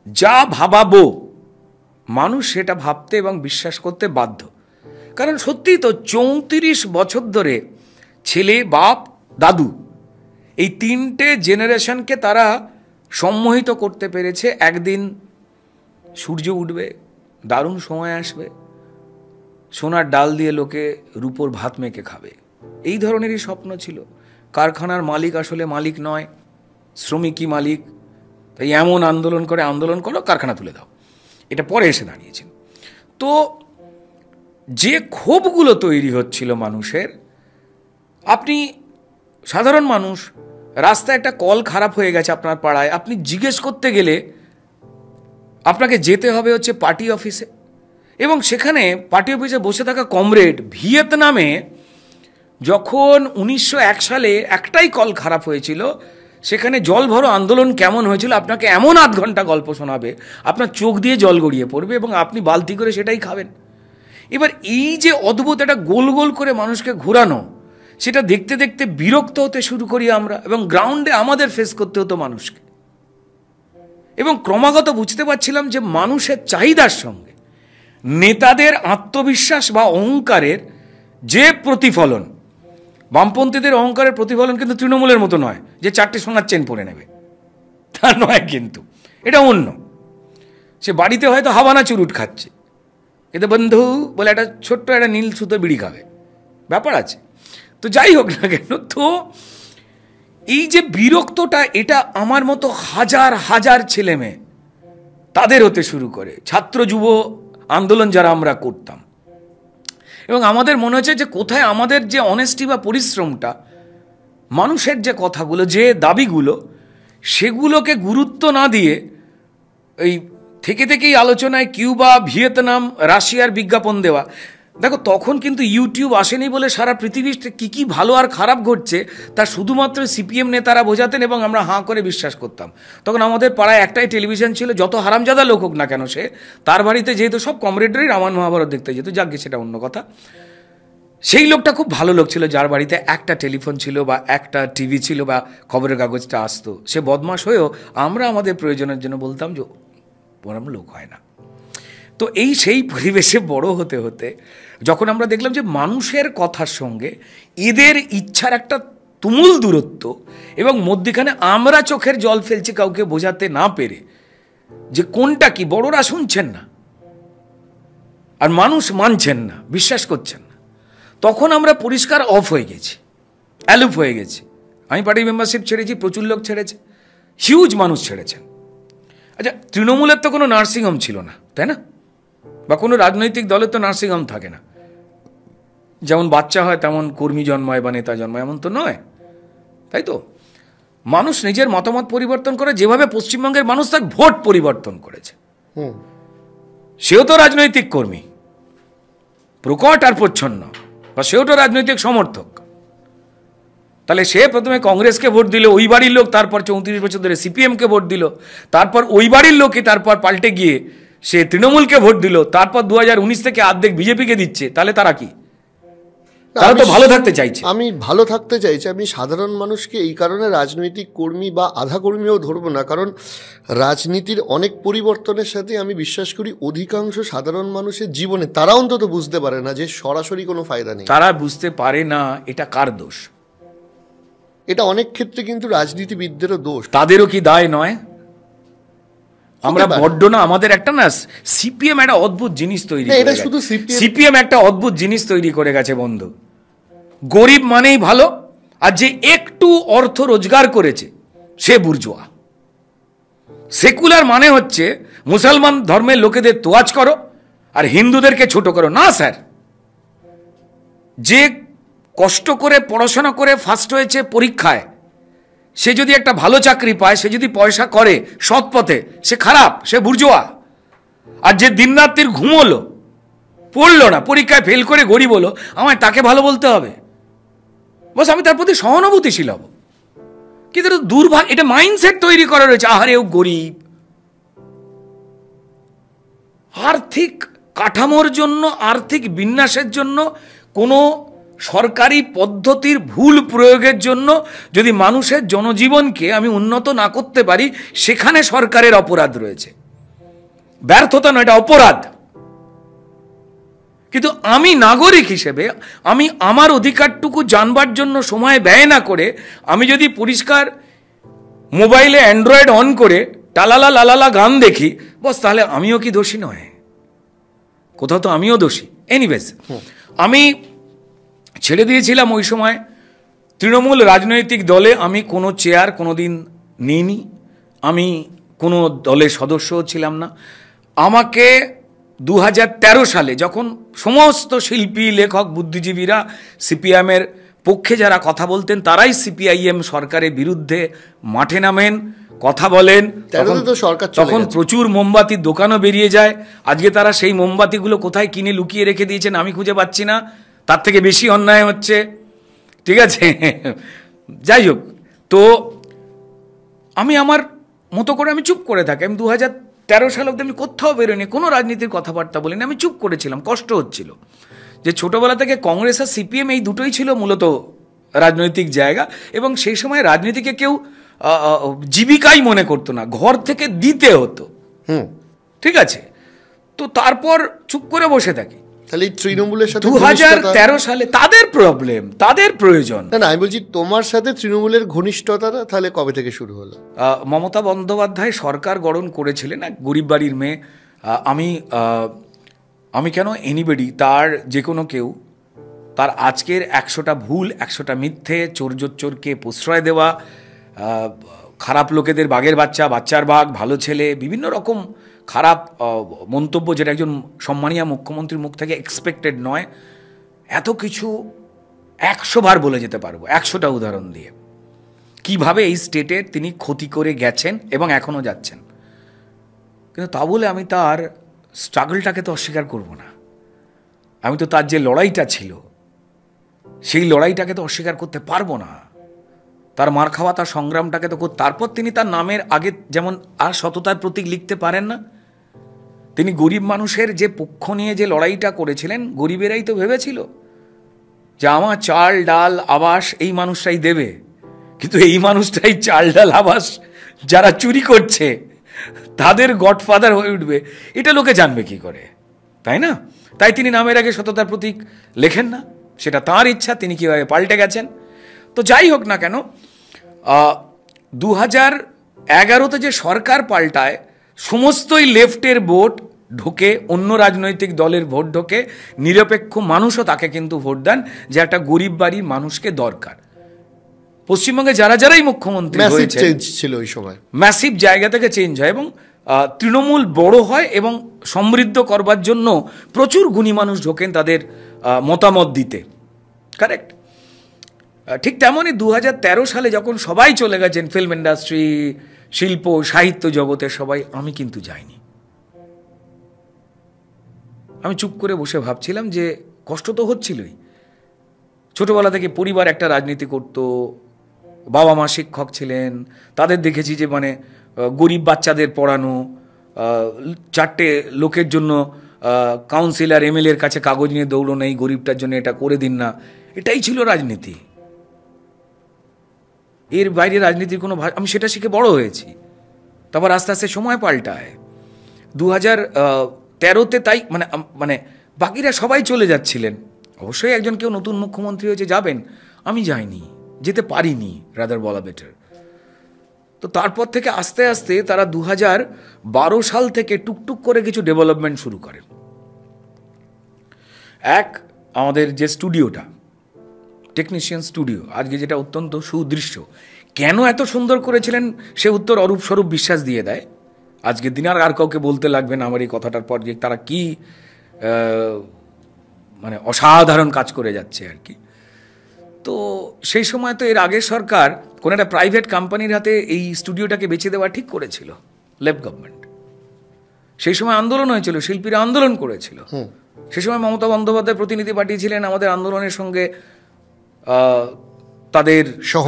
যা ভাবাবো মানুষ সেটা ভাবতে এবং বিশ্বাস করতে বাধ্য। কারণ সত্যিই তো 34 বছর ধরে ছেলে, বাপ, দাদু, এই 3টে জেনারেশনকে তারা সম্মোহিত করতে পেরেছে। একদিন সূর্য উঠবে, দারুণ সময় আসবে, সোনার ডাল দিয়ে লোকে রূপোর ভাত মেখে খাবে, এই ধরনেরই স্বপ্ন ছিল। কারখানার মালিক আসলে মালিক নয়, শ্রমিকই মালিক। তাই এমন আন্দোলন করো, কারখানা তুলে দাও, এটা পরে এসে দাঁড়িয়েছিল। তো যে ক্ষোভগুলো তৈরি হচ্ছিল মানুষের, আপনি সাধারণ মানুষ, রাস্তায় একটা কল খারাপ হয়ে গেছে আপনার পাড়ায়, আপনি জিজ্ঞেস করতে গেলে আপনাকে যেতে হবে হচ্ছে পার্টি অফিসে। এবং সেখানে পার্টি অফিসে বসে থাকা কমরেড ভিয়েতনামে যখন 1901 সালে একটাই কল খারাপ হয়েছিল, সেখানে জল ভরো আন্দোলন কেমন হয়েছিল আপনাকে এমন 8 ঘন্টা গল্প শোনাবে, আপনার চোখ দিয়ে জল গড়িয়ে পড়বে এবং আপনি বালতি করে সেটাই খাবেন। এবার এই যে অদ্ভুত একটা গোল গোল করে মানুষকে ঘোরানো, সেটা দেখতে দেখতে বিরক্ত হতে শুরু করি আমরা, এবং গ্রাউন্ডে আমাদের ফেস করতে হতো মানুষকে। এবং ক্রমাগত বুঝতে পারছিলাম যে মানুষের চাহিদার সঙ্গে নেতাদের আত্মবিশ্বাস বা অহংকারের যে প্রতিফলন, বামপন্থীদের অহংকারের প্রতিফলন কিন্তু তৃণমূলের মতো নয় যে 4টে সোনার চেন পরে নেবে, তা নয়, কিন্তু এটা অন্য। সে বাড়িতে হয়তো হাবানা চুরুট খাচ্ছে, এতে বন্ধু বলে একটা ছোট্ট একটা নীল সুতো বিড়ি খাবে, ব্যাপার আছে। তো যাই হোক না কেন, তো এই যে বিরক্তটা, এটা আমার মতো হাজার হাজার ছেলে মেয়ে তাদের হতে শুরু করে, ছাত্র যুব আন্দোলন যারা আমরা করতাম। এবং আমাদের মনে হচ্ছে যে কোথায় আমাদের যে অনেস্টি বা পরিশ্রমটা, মানুষের যে কথাগুলো, যে দাবিগুলো, সেগুলোকে গুরুত্ব না দিয়ে এই থেকেই আলোচনায় কিউবা, ভিয়েতনাম, রাশিয়ার বিজ্ঞাপন দেওয়া। দেখো, তখন কিন্তু ইউটিউব আসেনি বলে সারা পৃথিবীতে কী ভালো আর খারাপ ঘটছে তা শুধুমাত্র সিপিএম নেতারা বোঝাতেন এবং আমরা হাঁ করে বিশ্বাস করতাম। তখন আমাদের পাড়ায় একটাই টেলিভিশন ছিল, যত হারামজাদা লোক হোক না কেন সে, তার বাড়িতে যেহেতু সব কমরেডরাই রামায়ণ মহাভারত দেখতে যেত, যাকে সেটা অন্য কথা। সেই লোকটা খুব ভালো লোক ছিল, যার বাড়িতে একটা টেলিফোন ছিল বা একটা টিভি ছিল বা খবরের কাগজটা আসতো। সে বদমাশ হয়েও আমরা আমাদের প্রয়োজনের জন্য বলতাম যে ওরম লোক হয় না। তো সেই পরিবেশে বড় হতে হতে যখন আমরা দেখলাম যে মানুষের কথার সঙ্গে এদের ইচ্ছার একটা তুমুল দূরত্ব, এবং মধ্যখানে আমরা চোখের জল ফেলছি কাউকে বোঝাতে না পেরে যে কোনটা কি, বড়রা শুনছেন না আর মানুষ মানছেন না, বিশ্বাস করছেন না, তখন আমরা পরিষ্কার অফ হয়ে গেছি, অ্যালুপ হয়ে গেছি। আমি পার্টি মেম্বারশিপ ছেড়েছি, প্রচুর লোক ছেড়েছে, হিউজ মানুষ ছেড়েছেন। আচ্ছা, তৃণমূলের তো কোনো নার্সিংহোম ছিল না, তাই না? বা কোনো রাজনৈতিক দলের তো নার্সিংহোম থাকে না, যেমন বাচ্চা হয় তেমন কর্মী জন্মায় বা নেতা জন্মায়, এমন তো নয়, তাই তো? মানুষ নিজের মতামত পরিবর্তন করে, যেভাবে পশ্চিমবঙ্গের মানুষ তার ভোট পরিবর্তন করেছে। সেও তো রাজনৈতিক কর্মী, প্রকট আর প্রচ্ছন্ন, বা সেও তো রাজনৈতিক সমর্থক। তাহলে সে প্রথমে কংগ্রেসকে ভোট দিল, ওই বাড়ির লোক, তারপর 34 বছর ধরে সিপিএমকে ভোট দিল, তারপর ওই বাড়ির লোকই তারপর পাল্টে গিয়ে সে তৃণমূলকে ভোট দিল, তারপর 2019 থেকে অর্ধেক বিজেপিকে দিচ্ছে। তাহলে তারা কি? তারা তো ভালো থাকতে চাইছে। আমি ভালো থাকতে চাইছি। আমি সাধারণ মানুষকে এই কারণে রাজনৈতিক কর্মী বা আধা কর্মীও ধরবো না, কারণ রাজনীতির অনেক পরিবর্তনের সাথে আমি বিশ্বাস করি অধিকাংশ সাধারণ মানুষের জীবনে তারা অন্তত বুঝতে পারে না যে সরাসরি কোনো ফায়দা নেই। তারা বুঝতে পারে না, এটা কার দোষ? এটা অনেক ক্ষেত্রে কিন্তু রাজনীতিবিদদেরও দোষ। তাদেরও কি দায় নয়? আমরা বড্ড না, আমাদের একটা না সিপিএম একটা অদ্ভুত জিনিস তৈরি করে গেছে। শুধু সিপিএম একটা অদ্ভুত জিনিস তৈরি করে গেছে বন্ধু। গরিব মানেই ভালো, আর যে একটু অর্থ রোজগার করেছে সে বুর্জোয়া। সেকুলার মানে হচ্ছে মুসলমান ধর্মের লোকেদের তোয়াজ করো আর হিন্দুদেরকে ছোট করো। না স্যার, যে কষ্ট করে পড়াশোনা করে ফার্স্ট হয়েছে পরীক্ষায়, সে যদি একটা ভালো চাকরি পায়, সে যদি পয়সা করে সৎ পথে, সে খারাপ, সে বুর্জোয়া। আর যে দিনরাত্রির ঘুমোলো, পড়লো না, পরীক্ষায় ফেল করে গরিব হলো, আমায় তাকে ভালো বলতে হবে? বস, আমি তার প্রতি সহানুভূতিশীল হব। কিন্তু দুর্ভাগ্য, এটা মাইন্ডসেট তৈরি করা রয়েছে, আহারে ও গরিব। আর্থিক কাঠামোর জন্য, আর্থিক বিন্যাসের জন্য, কোনো সরকারি পদ্ধতির ভুল প্রয়োগের জন্য যদি মানুষের জনজীবনকে আমি উন্নত না করতে পারি, সেখানে সরকারের অপরাধ রয়েছে। ব্যর্থতা নয়, এটা অপরাধ। কিন্তু আমি নাগরিক হিসেবে আমি আমার অধিকারটুকু জানবার জন্য সময় ব্যয় না করে আমি যদি পরিষ্কার মোবাইলে অ্যান্ড্রয়েড অন করে টালালা লালালা গান দেখি, বস, তাহলে আমিও কি দোষী নয়? কোথাও তো আমিও দোষী। এনিওয়েজ, আমি ছেড়ে দিয়েছিলাম ওই সময় তৃণমূল রাজনৈতিক দলে। আমি কোনো চেয়ার কোনোদিন নিইনি, আমি কোনো দলের সদস্যও ছিলাম না। আমাকে 2013 সালে যখন সমস্ত শিল্পী, লেখক, বুদ্ধিজীবীরা সিপিএমের পক্ষে যারা কথা বলতেন, তারাই সিপিআইএম সরকারের বিরুদ্ধে মাঠে নামেন, কথা বলেন, তখন প্রচুর মোমবাতির দোকানও বেরিয়ে যায়। আজকে তারা সেই মোমবাতিগুলো কোথায় কিনে লুকিয়ে রেখে দিয়েছেন আমি খুঁজে পাচ্ছি না। তার থেকে বেশি অন্যায় হচ্ছে। ঠিক আছে, যাই হোক, তো আমি আমার মতো করে আমি চুপ করে থাকি। আমি 2013 সাল অব্দি আমি কোথাও বেরোয়নি, কোনো রাজনীতির কথাবার্তা বলিনি, আমি চুপ করেছিলাম। কষ্ট হচ্ছিল যে ছোটোবেলা থেকে কংগ্রেস আর সিপিএম এই দুটোই ছিল মূলত রাজনৈতিক জায়গা, এবং সেই সময় রাজনীতিকে কেউ জীবিকাই মনে করতো না, ঘর থেকে দিতে হতো। ঠিক আছে, তো তারপর চুপ করে বসে থাকি। তাহলে তৃণমূলের সাথে 2013 সালে তাদের প্রবলেম, তাদের প্রয়োজন। না, আমি বলছি তোমার সাথে তৃণমূলের ঘনিষ্ঠতাটা তাহলে কবে থেকে শুরু হলো? মমতা বন্দ্যোপাধ্যায় সরকার গঠন করেছিলেন, এক গরিব বাড়ির মেয়ে। আমি কেন, এনিবডি, তার যে কোনো কেউ, তার আজকের 100টা ভুল, 100টা মিথ্যে, চোরকে প্রশ্রয় দেওয়া, খারাপ লোকেদের বাঘের বাচ্চার বাঘ, ভালো ছেলে, বিভিন্ন রকম খারাপ মন্তব্য যেটা একজন সম্মানীয় মুখ্যমন্ত্রীর মুখ থেকে এক্সপেক্টেড নয়, এত কিছু 100 বার বলে যেতে পারবো, 100টা উদাহরণ দিয়ে কিভাবে এই স্টেটে তিনি ক্ষতি করে গেছেন এবং এখনও যাচ্ছেন। কিন্তু তা বলে আমি তার স্ট্রাগলটাকে তো অস্বীকার করব না। আমি তো তার যে লড়াইটা ছিল সেই লড়াইটাকে তো অস্বীকার করতে পারবো না। তার মার খাওয়া, তার সংগ্রামটাকে তো, তারপর তিনি তার নামের আগে যেমন আর সততার প্রতীক লিখতে পারেন না, তিনি গরিব মানুষের যে পক্ষ নিয়ে যে লড়াইটা করেছিলেন, গরিবেরাই তো ভেবেছিল যে আমার চাল ডাল আবাস এই মানুষটাই দেবে, কিন্তু এই মানুষটাই চাল ডাল আবাস যারা চুরি করছে তাদের গডফাদার হয়ে উঠবে, এটা লোকে জানবে কি করে, তাই না? তাই তিনি নামের আগে সততার প্রতীক লেখেন না, সেটা তাঁর ইচ্ছা, তিনি কীভাবে পাল্টে গেছেন। তো যাই হোক না কেন, 2011-তে যে সরকার পাল্টায়, সমস্তই লেফটের ভোট ঢোকে, অন্য রাজনৈতিক দলের ভোট ঢোকে, নিরপেক্ষ মানুষও তাকে কিন্তু ভোট দেন, যে একটা গরিব বাড়ির মানুষকে দরকার। পশ্চিমবঙ্গে যারাই মুখ্যমন্ত্রী হয়েছে, ছিল ওই সময় ম্যাসিভ জায়গা থেকে চেঞ্জ হয়, এবং তৃণমূল বড় হয় এবং সমৃদ্ধ করবার জন্য প্রচুর গুণী মানুষ ঢোকেন তাদের মতামত দিতে। কারেক্ট। ঠিক তেমনই 2013 সালে যখন সবাই চলে গেছেন, ফিল্ম ইন্ডাস্ট্রি, শিল্প সাহিত্য জগতের সবাই, আমি কিন্তু যাইনি। আমি চুপ করে বসে ভাবছিলাম যে কষ্ট তো হচ্ছিলই। ছোটবেলা থেকে পরিবার একটা রাজনীতি করত, বাবা মা শিক্ষক ছিলেন, তাদের দেখেছি যে মানে গরিব বাচ্চাদের পড়ানো, 4টে লোকের জন্য কাউন্সিলর এমএলএর কাছে কাগজ নিয়ে দৌড়নো, এই গরিবটার জন্য এটা করে দিন না, এটাই ছিল রাজনীতি। এর বাইরে রাজনীতির কোনো আমি সেটা শিখে বড় হয়েছি। তারপর আস্তে আস্তে সময় পাল্টায়। 2013-তে তাই মানে বাকিরা সবাই চলে যাচ্ছিলেন, অবশ্যই একজন কেউ নতুন মুখ্যমন্ত্রী হয়েছে, যাবেন, আমি যাইনি, যেতে পারিনি, রাদার বলা বেটার। তো তারপর থেকে আস্তে আস্তে তারা 2012 সাল থেকে টুকটুক করে কিছু ডেভেলপমেন্ট শুরু করেন। আমাদের যে স্টুডিওটা, টেকনিশিয়ান স্টুডিও, আজকে যেটা অত্যন্ত সুদৃশ্য, কেন এত সুন্দর করেছিলেন সে উত্তর অরূপ স্বরূপ বিশ্বাস দিয়ে দেয়। আজকের দিন আর কাউকে বলতে লাগবে না আমার এই কথাটার পর যে তারা কি মানে অসাধারণ কাজ করে যাচ্ছে আর কি। তো সেই সময় তো এর আগের সরকার কোনো একটা প্রাইভেট কোম্পানির হাতে এই স্টুডিওটাকে বেছে দেওয়া ঠিক করেছিল, লেফট গভর্নমেন্ট। সেই সময় আন্দোলন হয়েছিল, শিল্পীরা আন্দোলন করেছিল। সেই সময় মমতা বন্দ্যোপাধ্যায় প্রতিনিধি পাঠিয়েছিলেন, আমাদের আন্দোলনের সঙ্গে তাদের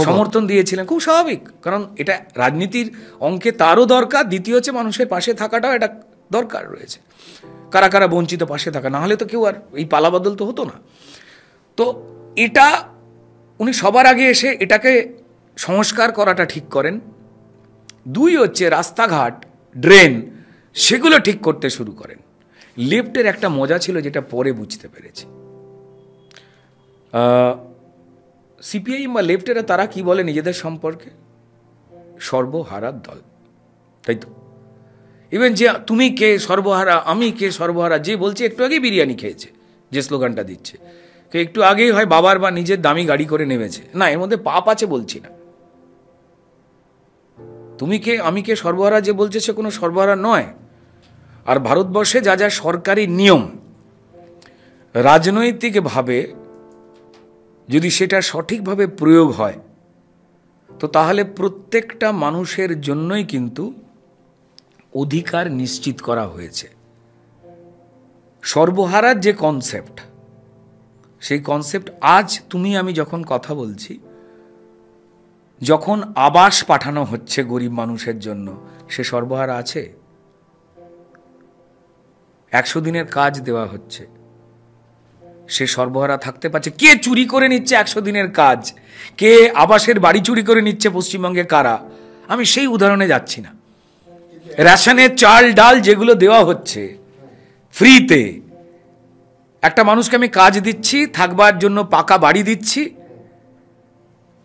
সমর্থন দিয়েছিলেন, খুব স্বাভাবিক, কারণ এটা রাজনীতির অঙ্কে তারও দরকার, দ্বিতীয় হচ্ছে মানুষের পাশে থাকাটাও এটা দরকার রয়েছে, কারা কারা বঞ্চিত পাশে থাকা, না হলে তো কেউ আর এই পালাবদল তো হতো না। তো এটা উনি সবার আগে এসে এটাকে সংস্কার করাটা ঠিক করেন। 2 হচ্ছে রাস্তাঘাট, ড্রেন, সেগুলো ঠিক করতে শুরু করেন। লেফটের একটা মজা ছিল যেটা পরে বুঝতে পেরেছি, সিপিআইএম বা লেফটেরা তারা কি বলে নিজেদের সম্পর্কে, সর্বহারার দল, তাই তো? ইভেন যে তুমি কে সর্বহারা, আমি কে সর্বহারা, যে বলছে একটু আগেই বিরিয়ানি খেয়েছে, যে স্লোগানটা দিচ্ছে, কে একটু আগেই হয় বাবার বা নিজের দামি গাড়ি করে নেমেছে, না এর মধ্যে পাপ আছে বলছি না। তুমি কে আমি কে সর্বহারা যে বলছে সে কোনো সর্বহারা নয়। আর ভারতবর্ষে যা যা সরকারি নিয়ম, রাজনৈতিকভাবে যদি সেটা সঠিকভাবে প্রয়োগ হয় তো তাহলে প্রত্যেকটা মানুষের জন্যই কিন্তু অধিকার নিশ্চিত করা হয়েছে। সর্বহারার যে কনসেপ্ট, সেই কনসেপ্ট আজ তুমি আমি যখন কথা বলছি, যখন আবাস পাঠানো হচ্ছে গরিব মানুষের জন্য, সে সর্বহারা আছে? 100 দিনের কাজ দেওয়া হচ্ছে, সে সর্বহারা থাকতে পারছে? কে চুরি করে নিচ্ছে 100 দিনের কাজ? কে আবাসের বাড়ি চুরি করে নিচ্ছে পশ্চিমবঙ্গে? কারা? আমি সেই উদাহরণে যাচ্ছি না। রেশনের চাল ডাল যেগুলো দেওয়া হচ্ছে ফ্রিতে, একটা মানুষকে আমি কাজ দিচ্ছি, থাকবার জন্য পাকা বাড়ি দিচ্ছি,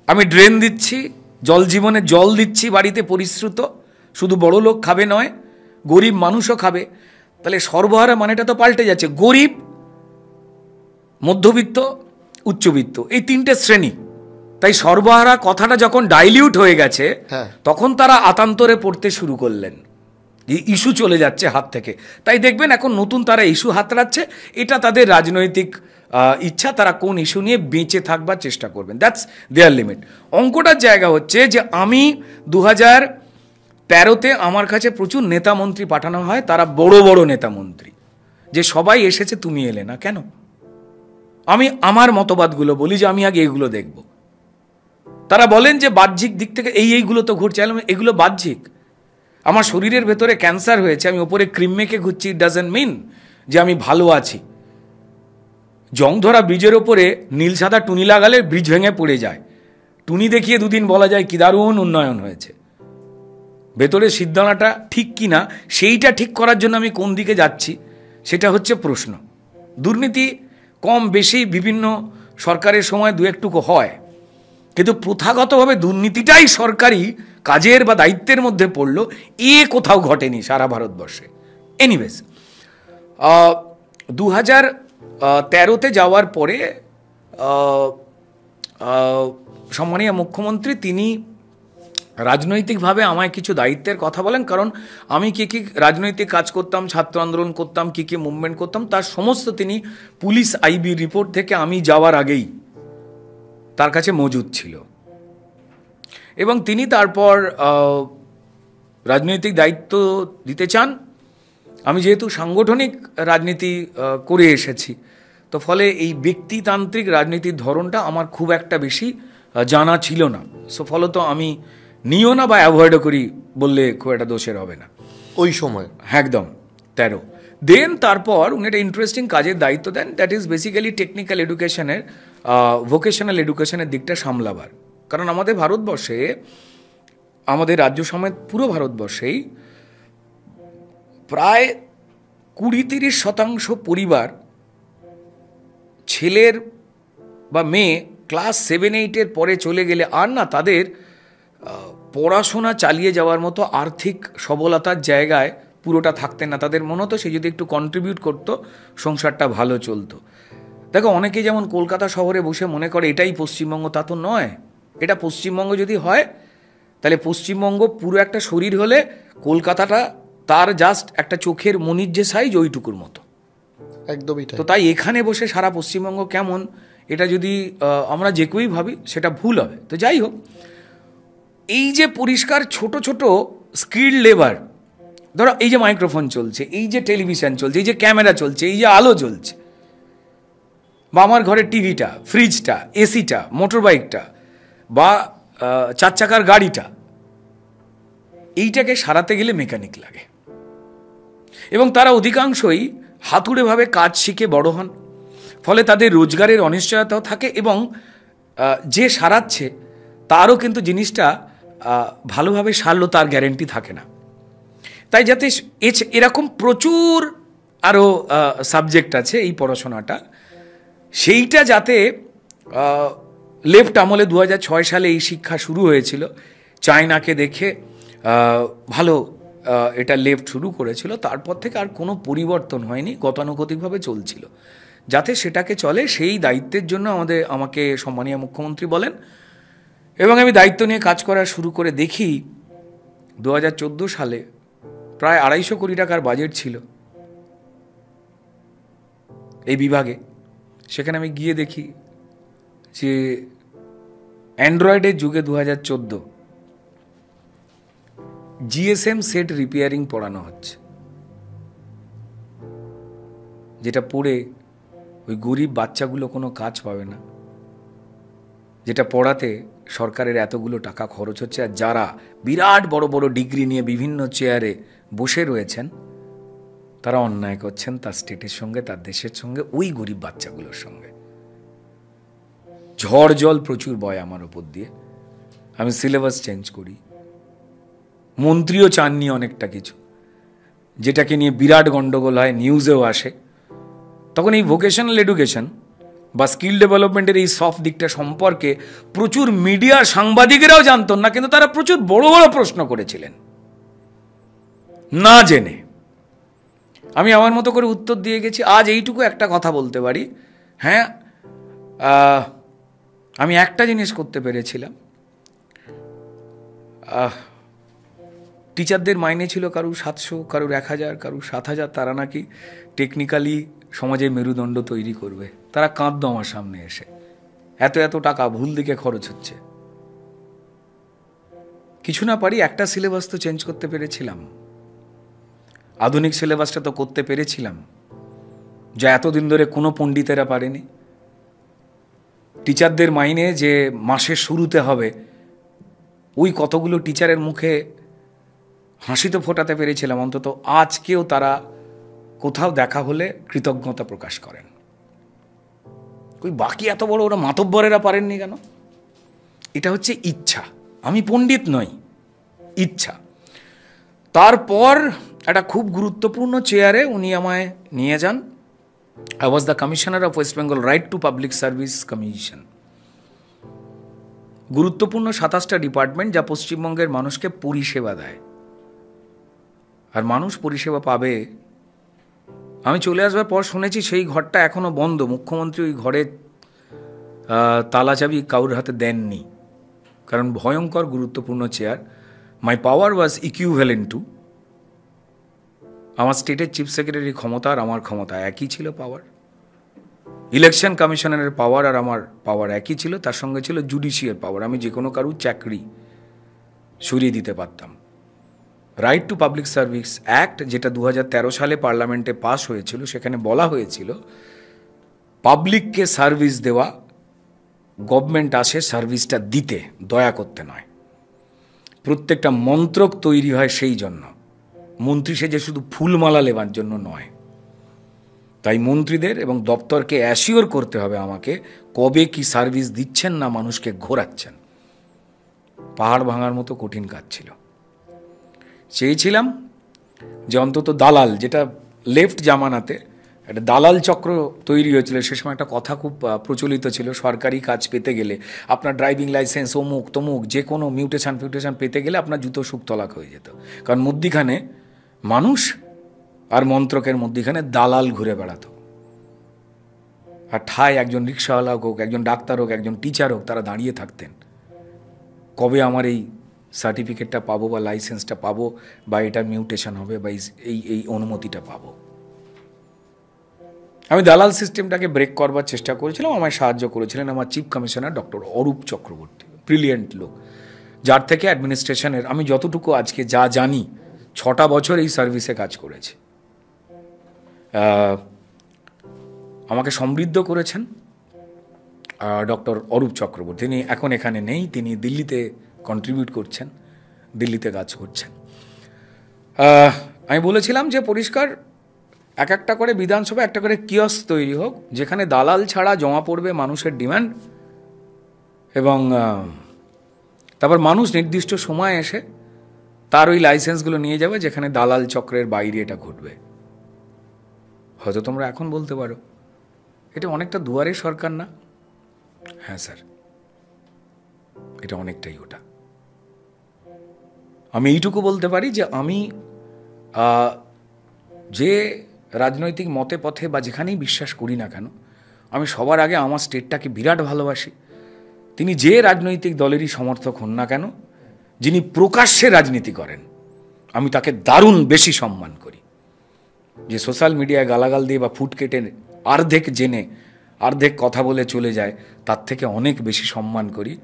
আমি ড্রেন দিচ্ছি, জল জীবনে জল দিচ্ছি বাড়িতে পরিশ্রুত, শুধু বড় লোক খাবে নয়, গরিব মানুষও খাবে। তাহলে সর্বহারা মানেটা তো পাল্টে যাচ্ছে। গরিব, মধ্যবিত্ত, উচ্চবিত্ত, এই 3টে শ্রেণী। তাই সর্বহারা কথাটা যখন ডাইলিউট হয়ে গেছে, তখন তারা আতান্তরে পড়তে শুরু করলেন, ইস্যু চলে যাচ্ছে হাত থেকে। তাই দেখবেন এখন নতুন তারা ইস্যু হাতড়াচ্ছে, এটা তাদের রাজনৈতিক ইচ্ছা, তারা কোন ইস্যু নিয়ে বেঁচে থাকবার চেষ্টা করবেন, দ্যাটস দেয়ার লিমিট। অঙ্কটার জায়গা হচ্ছে যে আমি 2013-তে আমার কাছে প্রচুর নেতা মন্ত্রী পাঠানো হয়, তারা বড় বড় নেতা মন্ত্রী, যে সবাই এসেছে তুমি এলে না কেন? আমি আমার মতবাদগুলো বলি যে আমি আগে এগুলো দেখব। তারা বলেন যে বাহ্যিক দিক থেকে এইগুলো তো ঘুরছে, এগুলো বাহ্যিক। আমার শরীরের ভেতরে ক্যান্সার হয়েছে, আমি ওপরে ক্রিম মেখে ঘুরছি, ইট ডাজন্ট মিন যে আমি ভালো আছি। জংধরা ব্রিজের ওপরে নীল সাদা টুনি লাগালে ব্রিজ ভেঙে পড়ে যায়, টুনি দেখিয়ে 2 দিন বলা যায় কি দারুণ উন্নয়ন হয়েছে। ভেতরে সিদ্ধানাটা ঠিক কি না, সেইটা ঠিক করার জন্য আমি কোন দিকে যাচ্ছি, সেটা হচ্ছে প্রশ্ন। দুর্নীতি কম বেশি বিভিন্ন সরকারের সময় 2-একটুকু হয়, কিন্তু প্রথাগতভাবে দুর্নীতিটাই সরকারি কাজের বা দায়িত্বের মধ্যে পড়লো, কোথাও ঘটেনি সারা ভারতবর্ষে। এনিওয়েজ, 2013-তে যাওয়ার পরে সম্মানীয় মুখ্যমন্ত্রী তিনি রাজনৈতিকভাবে আমায় কিছু দায়িত্বের কথা বলেন, কারণ আমি কী কী রাজনৈতিক কাজ করতাম, ছাত্র আন্দোলন করতাম, কী কী মুভমেন্ট করতাম, তার সমস্ত তিনি পুলিশ আইবি রিপোর্ট থেকে আমি যাওয়ার আগেই তার কাছে মজুদ ছিল। এবং তিনি তারপর রাজনৈতিক দায়িত্ব দিতে চান। আমি যেহেতু সাংগঠনিক রাজনীতি করে এসেছি, তো ফলে এই ব্যক্তিতান্ত্রিক রাজনীতির ধরনটা আমার খুব একটা বেশি জানা ছিল না। সো ফলত আমি নিও না বা অ্যাভয়েডও করি বললে খুব একটা দোষের হবে না ওই সময়। একদম 13 দেন তারপর উনি একটা ইন্টারেস্টিং কাজের দায়িত্ব দেন, দ্যাট ইজ বেসিক্যালি টেকনিক্যাল এডুকেশনের, ভোকেশনাল এডুকেশনের দিকটা সামলাবার। কারণ আমাদের ভারতবর্ষে, আমাদের রাজ্য সমেত পুরো ভারতবর্ষেই প্রায় 20-30% পরিবার ছেলের বা মেয়ে ক্লাস 7-8-এর পরে চলে গেলে আর না তাদের পড়াশোনা চালিয়ে যাওয়ার মতো আর্থিক সবলতার জায়গায় পুরোটা থাকতেন না। তাদের মনে হতো সে যদি একটু কন্ট্রিবিউট করতো সংসারটা ভালো চলতো। দেখো, অনেকে যেমন কলকাতা শহরে বসে মনে করে এটাই পশ্চিমবঙ্গ, তা তো নয়। এটা পশ্চিমবঙ্গ যদি হয় তাহলে পশ্চিমবঙ্গ পুরো একটা শরীর হলে কলকাতাটা তার জাস্ট একটা চোখের মনির যে সাইজ ওইটুকুর মতো, একদমই। তো তাই এখানে বসে সারা পশ্চিমবঙ্গ কেমন, এটা যদি আমরা যে কেউই ভাবি সেটা ভুল হবে। তো যাই হোক, এই যে পরিষ্কার ছোট ছোট স্কিল্ড লেবার, ধরো এই যে মাইক্রোফোন চলছে, এই যে টেলিভিশন চলছে, এই যে ক্যামেরা চলছে, এই যে আলো জ্বলছে, বা আমার ঘরের টিভিটা, ফ্রিজটা, এসিটা, মোটর বাইকটা বা 4 চাকার গাড়িটা, এইটাকে সারাতে গেলে মেকানিক লাগে। এবং তারা অধিকাংশই হাতুড়েভাবে কাজ শিখে বড় হন, ফলে তাদের রোজগারের অনিশ্চয়তাও থাকে এবং যে সারাচ্ছে তারও কিন্তু জিনিসটা ভালোভাবে সারলো তার গ্যারেন্টি থাকে না। তাই যাতে এরকম প্রচুর আরও সাবজেক্ট আছে এই পড়াশোনাটা, সেইটা যাতে লেফট আমলে 2006 সালে এই শিক্ষা শুরু হয়েছিল, চায়নাকে দেখে ভালো এটা লেফট শুরু করেছিল, তারপর থেকে আর কোনো পরিবর্তন হয়নি, গতানুগতিকভাবে চলছিল। যাতে সেটাকে চলে সেই দায়িত্বের জন্য আমাকে সম্মানীয় মুখ্যমন্ত্রী বলেন, এবং আমি দায়িত্ব নিয়ে কাজ করা শুরু করে দেখি 2014 সালে প্রায় 250 কোটি টাকার বাজেট ছিল এই বিভাগে। সেখানে আমি গিয়ে দেখি যে অ্যান্ড্রয়েডের যুগে 2014 জিএসএম সেট রিপেয়ারিং পড়ানো হচ্ছে, যেটা পড়ে ওই গরিব বাচ্চাগুলো কোনো কাজ পাবে না, যেটা পড়াতে সরকারের এতগুলো টাকা খরচ হচ্ছে। আর যারা বিরাট বড় বড় ডিগ্রি নিয়ে বিভিন্ন চেয়ারে বসে রয়েছেন, তারা অন্যায় করছেন তার স্টেটের সঙ্গে, তার দেশের সঙ্গে, ওই গরিব বাচ্চাগুলোর সঙ্গে। ঝড় জল প্রচুর বয় আমার ওপর দিয়ে। আমি সিলেবাস চেঞ্জ করি, মন্ত্রীও চাননি অনেকটা কিছু, যেটাকে নিয়ে বিরাট গন্ডগোল হয়, নিউজেও আসে। তখন এই ভোকেশনাল এডুকেশন বা স্কিল ডেভেলপমেন্টের এই সফট দিকটা সম্পর্কে প্রচুর মিডিয়া সাংবাদিকেরাও জানতেন না, কিন্তু তারা প্রচুর বড় বড় প্রশ্ন করেছিলেন না জেনে। আমি আমার মতো করে উত্তর দিয়ে গেছি। আজ এইটুকু একটা কথা বলতে পারি, হ্যাঁ, আমি একটা জিনিস করতে পেরেছিলাম। টিচারদের মাইনে ছিল কারুর 700, কারুর 1000, কারুর 7000। তারা নাকি টেকনিক্যালি সমাজে মেরুদণ্ড তৈরি করবে। তারা কাঁদতো আমার সামনে এসে, এত এত টাকা ভুল দিকে খরচ হচ্ছে। কিছু না পারি, একটা সিলেবাস তো চেঞ্জ করতে পেরেছিলাম, আধুনিক সিলেবাসটা তো করতে পেরেছিলাম, যা এতদিন ধরে কোনো পণ্ডিতেরা পারেনি। টিচারদের মাইনে যে মাসের শুরুতে হবে, ওই কতগুলো টিচারের মুখে হাসি তো ফোটাতে পেরেছিলাম। অন্তত আজকেও তারা কোথাও দেখা হলে কৃতজ্ঞতা প্রকাশ করেন। ওই বাকি এত বড় ওরা মাতব্বরেরা পারেননি কেন? এটা হচ্ছে ইচ্ছা। আমি পণ্ডিত নই, ইচ্ছা। তারপর একটা খুব গুরুত্বপূর্ণ চেয়ারে উনি আমায় নিয়ে যান। I was the Commissioner of West Bengal Right to Public Service Commission। গুরুত্বপূর্ণ 27টা ডিপার্টমেন্ট যা পশ্চিমবঙ্গের মানুষকে পরিষেবা দেয়, আর মানুষ পরিষেবা পাবে। আমি চলে আসবার পর শুনেছি সেই ঘরটা এখনো বন্ধ। মুখ্যমন্ত্রী ওই ঘরে তালা চাবি কারোর হাতে দেননি, কারণ ভয়ঙ্কর গুরুত্বপূর্ণ chair. My power was equivalent to, আমার স্টেটের চিফ সেক্রেটারির ক্ষমতা আর আমার ক্ষমতা একই ছিল পাওয়ার। ইলেকশন কমিশনারের পাওয়ার আর আমার পাওয়ার একই ছিল, তার সঙ্গে ছিল জুডিশিয়াল পাওয়ার। আমি যে কোনো কারুর চাকরি সরিয়ে দিতে পারতাম। Right to public service act, যেটা 2013 সালে পার্লামেন্টে পাস হয়েছিল, সেখানে বলা হয়েছিল পাবলিককে সার্ভিস দেওয়া, গভর্নমেন্ট আসে সার্ভিসটা দিতে, দয়া করতে নয়। প্রত্যেকটা মন্ত্রক তৈরি হয় সেই জন্য, মন্ত্রী সেজে শুধু ফুলমালা লেবার জন্য নয়। তাই মন্ত্রীদের এবং দপ্তরকে অ্যাসিওর করতে হবে আমাকে কবে কি সার্ভিস দিচ্ছেন, না মানুষকে ঘোরাচ্ছেন। পাহাড় ভাঙার মতো কঠিন কাজ ছিল। চেয়েছিলাম যে অন্তত দালাল, যেটা লেফট জামানাতে একটা দালাল চক্র তৈরি হয়েছিল, সে সময় একটা কথা খুব প্রচলিত ছিল, সরকারি কাজ পেতে গেলে আপনার ড্রাইভিং লাইসেন্স অমুক তমুক যে কোনো মিউটেশন পেতে গেলে আপনার জুতো শুকতলাক হয়ে যেত, কারণ মধ্যিখানে মানুষ আর মন্ত্রকের মধ্যিখানে দালাল ঘুরে বেড়াতো। আর ঠায় একজন রিক্সাওয়ালা হোক, একজন ডাক্তার হোক, একজন টিচার হোক, তারা দাঁড়িয়ে থাকতেন কবে আমার এই সার্টিফিকেটটা পাবো বা লাইসেন্সটা পাবো বা এটা মিউটেশন হবে বা এই অনুমতিটা পাবো। আমি দালাল সিস্টেমটাকে ব্রেক করবার চেষ্টা করেছিলাম। আমায় সাহায্য করেছিলেন আমার chief commissioner doctor Arup Chakraborty, brilliant লোক, যার থেকে অ্যাডমিনিস্ট্রেশনের আমি যতটুকু আজকে যা জানি, 6টা বছর এই সার্ভিসে কাজ করেছে। আমাকে সমৃদ্ধ করেছেন ডক্টর অরূপ চক্রবর্তী। তিনি এখন এখানে নেই, তিনি দিল্লিতে কন্ট্রিবিউট করছেন, দিল্লিতে কাজ করছেন। আমি বলেছিলাম যে পরিষ্কার একটা করে বিধানসভা একটা করে কিয়স্ক তৈরি হোক, যেখানে দালাল ছাড়া জমা পড়বে মানুষের ডিমান্ড, এবং তারপর মানুষ নির্দিষ্ট সময় এসে তার ওই লাইসেন্সগুলো নিয়ে যাবে, যেখানে দালাল চক্রের বাইরে এটা ঘটবে। হয়তো তোমরা এখন বলতে পারো এটা অনেকটা দুয়ারে সরকার না? হ্যাঁ স্যার, এটা অনেকটাই ওটা। আমি এইটুকু বলতে পারি যে আমি যে রাজনৈতিক মতে পথে বা যেখানেই বিশ্বাস করি না কেন, আমি সবার আগে আমার স্টেটটাকে বিরাট ভালোবাসি। তিনি যে রাজনৈতিক দলেরই সমর্থক হন না কেন, যিনি প্রকাশ্যে রাজনীতি করেন, আমি তাকে দারুণ বেশি সম্মান করি। যে সোশ্যাল মিডিয়ায় গালাগাল দিয়ে বা ফুট কেটে অর্ধেক জেনে অর্ধেক কথা বলে চলে যায়, তার থেকে অনেক বেশি সম্মান করি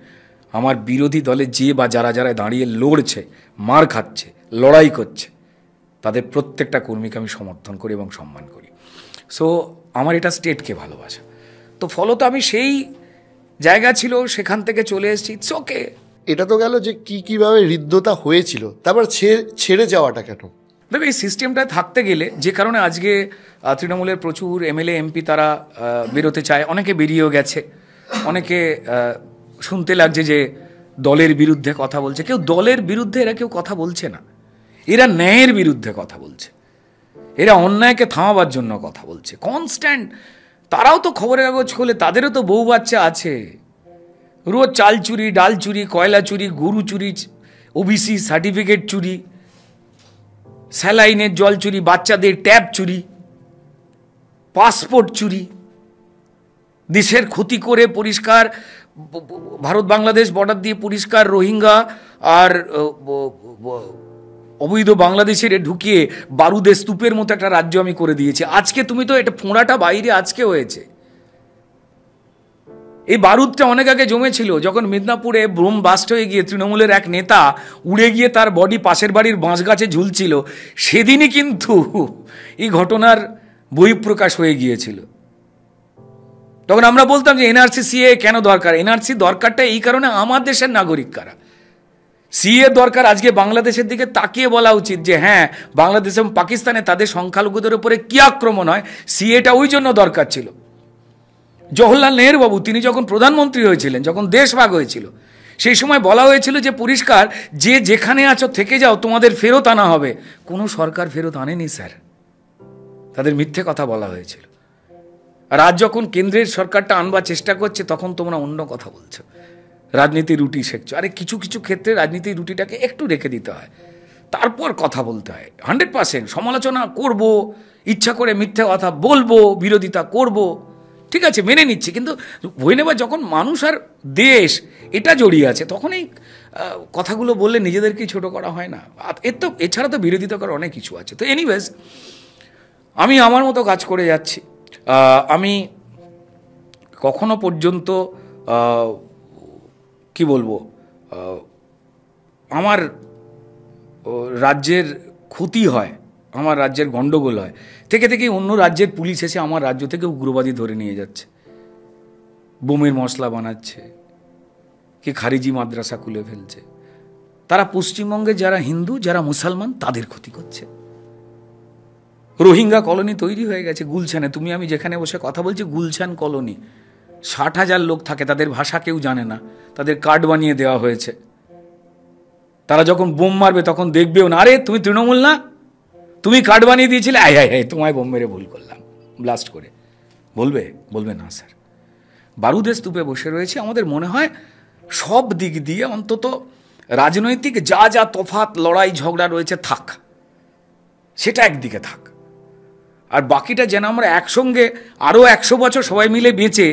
আমার বিরোধী দলে যে বা যারা যারা দাঁড়িয়ে লড়ছে, মার খাচ্ছে, লড়াই করছে, তাদের প্রত্যেকটা কর্মীকে আমি সমর্থন করি এবং সম্মান করি। সো আমার এটা স্টেটকে ভালোবাসা। তো ফলত আমি সেই জায়গা ছিল, সেখান থেকে চলে এসেছি, ইটস ওকে। এটা তো গেল যে কিভাবে হৃদ্যতা হয়েছিল, তারপর ছেড়ে যাওয়াটা কেন? দেখো, এই সিস্টেমটায় থাকতে গেলে যে কারণে আজকে তৃণমূলের প্রচুর এমএলএ এমপি তারা বেরোতে চায়, অনেকে বেরিয়েও গেছে, অনেকে শুনতে লাগছে যে দলের বিরুদ্ধে কথা বলছে। কেউ দলের বিরুদ্ধে এরা কেউ কথা বলছে না, এরা ন্যায়ের বিরুদ্ধে কথা বলছে, এরা অন্যায়কে থামাবার জন্য কথা বলছে কনস্ট্যান্ট। তারাও তো খবরের কাগজ খোলে, তাদেরও তো বউ বাচ্চা আছে, রোজ চাল চুরি, ডাল চুরি, কয়লা চুরি, গরু চুরি, ওবিসি সার্টিফিকেট চুরি, স্যালাইনের জল চুরি, বাচ্চাদের ট্যাব চুরি, পাসপোর্ট চুরি, দেশের ক্ষতি করে পরিষ্কার ভারত বাংলাদেশ বর্ডার দিয়ে পরিষ্কার রোহিঙ্গা আর অবৈধ বাংলাদেশের ঢুকিয়ে বারুদের স্তূপের মতো একটা রাজ্য আমি করে দিয়েছি। আজকে তুমি তো এটা ফোঁড়াটা বাইরে আজকে হয়েছে, এই বারুদটা অনেক আগে জমেছিল, যখন মিদনাপুরে বোম বাস্ট হয়ে গিয়ে তৃণমূলের এক নেতা উড়ে গিয়ে তার বডি পাশের বাড়ির বাঁশগাছে ঝুলছিল, সেদিনই কিন্তু এই ঘটনার বহিঃপ্রকাশ হয়ে গিয়েছিল। তখন আমরা বলতাম যে এনআরসি সিএ কেন দরকার? এনআরসি দরকারটা এই কারণে আমার দেশের নাগরিক কারা, সিএ দরকার আজকে বাংলাদেশের দিকে তাকিয়ে বলা উচিত যে হ্যাঁ, বাংলাদেশ এবং পাকিস্তানে তাদের সংখ্যালঘুদের উপরে কি আক্রমণ হয়, সিএটা ওই জন্য দরকার ছিল। জওহরলাল নেহরু বাবু তিনি যখন প্রধানমন্ত্রী হয়েছিলেন, যখন দেশ ভাগ হয়েছিল, সেই সময় বলা হয়েছিল যে পরিষ্কার যে যেখানে আছো থেকে যাও, তোমাদের ফেরত আনা হবে। কোনো সরকার ফেরত আনেনি স্যার, তাদের মিথ্যে কথা বলা হয়েছিল। আর আজ যখন কেন্দ্রের সরকারটা আনবার চেষ্টা করছে, তখন তোমরা অন্য কথা বলছো, রাজনীতির রুটি শেখছো। আরে কিছু কিছু ক্ষেত্রে রাজনীতির রুটিটাকে একটু রেখে দিতে হয়, তারপর কথা বলতে হয়। 100% সমালোচনা করব, ইচ্ছা করে মিথ্যে কথা বলবো, বিরোধিতা করব, ঠিক আছে, মেনে নিচ্ছি, কিন্তু হয়ে নেবার যখন মানুষ আর দেশ এটা জড়িয়ে আছে, তখন এই কথাগুলো বললে নিজেদেরকেই ছোট করা হয় না? এর তো এছাড়া তো বিরোধিতা করার অনেক কিছু আছে। তো এনিওয়েজ, আমি আমার মতো কাজ করে যাচ্ছি। আমি কখনো পর্যন্ত কি বলবো, আমার রাজ্যের ক্ষতি হয়, আমার রাজ্যের গণ্ডগোল হয় থেকে অন্য রাজ্যের পুলিশ এসে আমার রাজ্য থেকে উগ্রবাদী ধরে নিয়ে যাচ্ছে, বোমের মশলা বানাচ্ছে, কি খারিজি মাদ্রাসা খুলে ফেলছে। তারা পশ্চিমবঙ্গে যারা হিন্দু, যারা মুসলমান, তাদের ক্ষতি করছে। রোহিঙ্গা কলোনি তৈরি হয়ে গেছে গুলশানে, তুমি আমি যেখানে বসে কথা বলছি, গুলশান কলোনি, 60,000 লোক থাকে, তাদের ভাষা কেউ জানে না, তাদের কার্ড বানিয়ে দেওয়া হয়েছে। তারা যখন বোম মারবে তখন দেখবেও না, আরে তুমি তৃণমূল না, তুমি কার্ড বানিয়ে দিয়েছিলে, আয় আয় আয় তোমায় বোম মেরে ভুল করলাম, ব্লাস্ট করে বলবে? বলবে না স্যার। বারুদের স্তূপে বসে রয়েছে। আমাদের মনে হয় সব দিক দিয়ে অন্তত রাজনৈতিক যা যা তফাৎ, লড়াই ঝগড়া রয়েছে থাক, সেটা একদিকে থাক, আর বাকিটা যেন আমরা একসঙ্গে আরও 100 বছর সবাই মিলে বেঁচে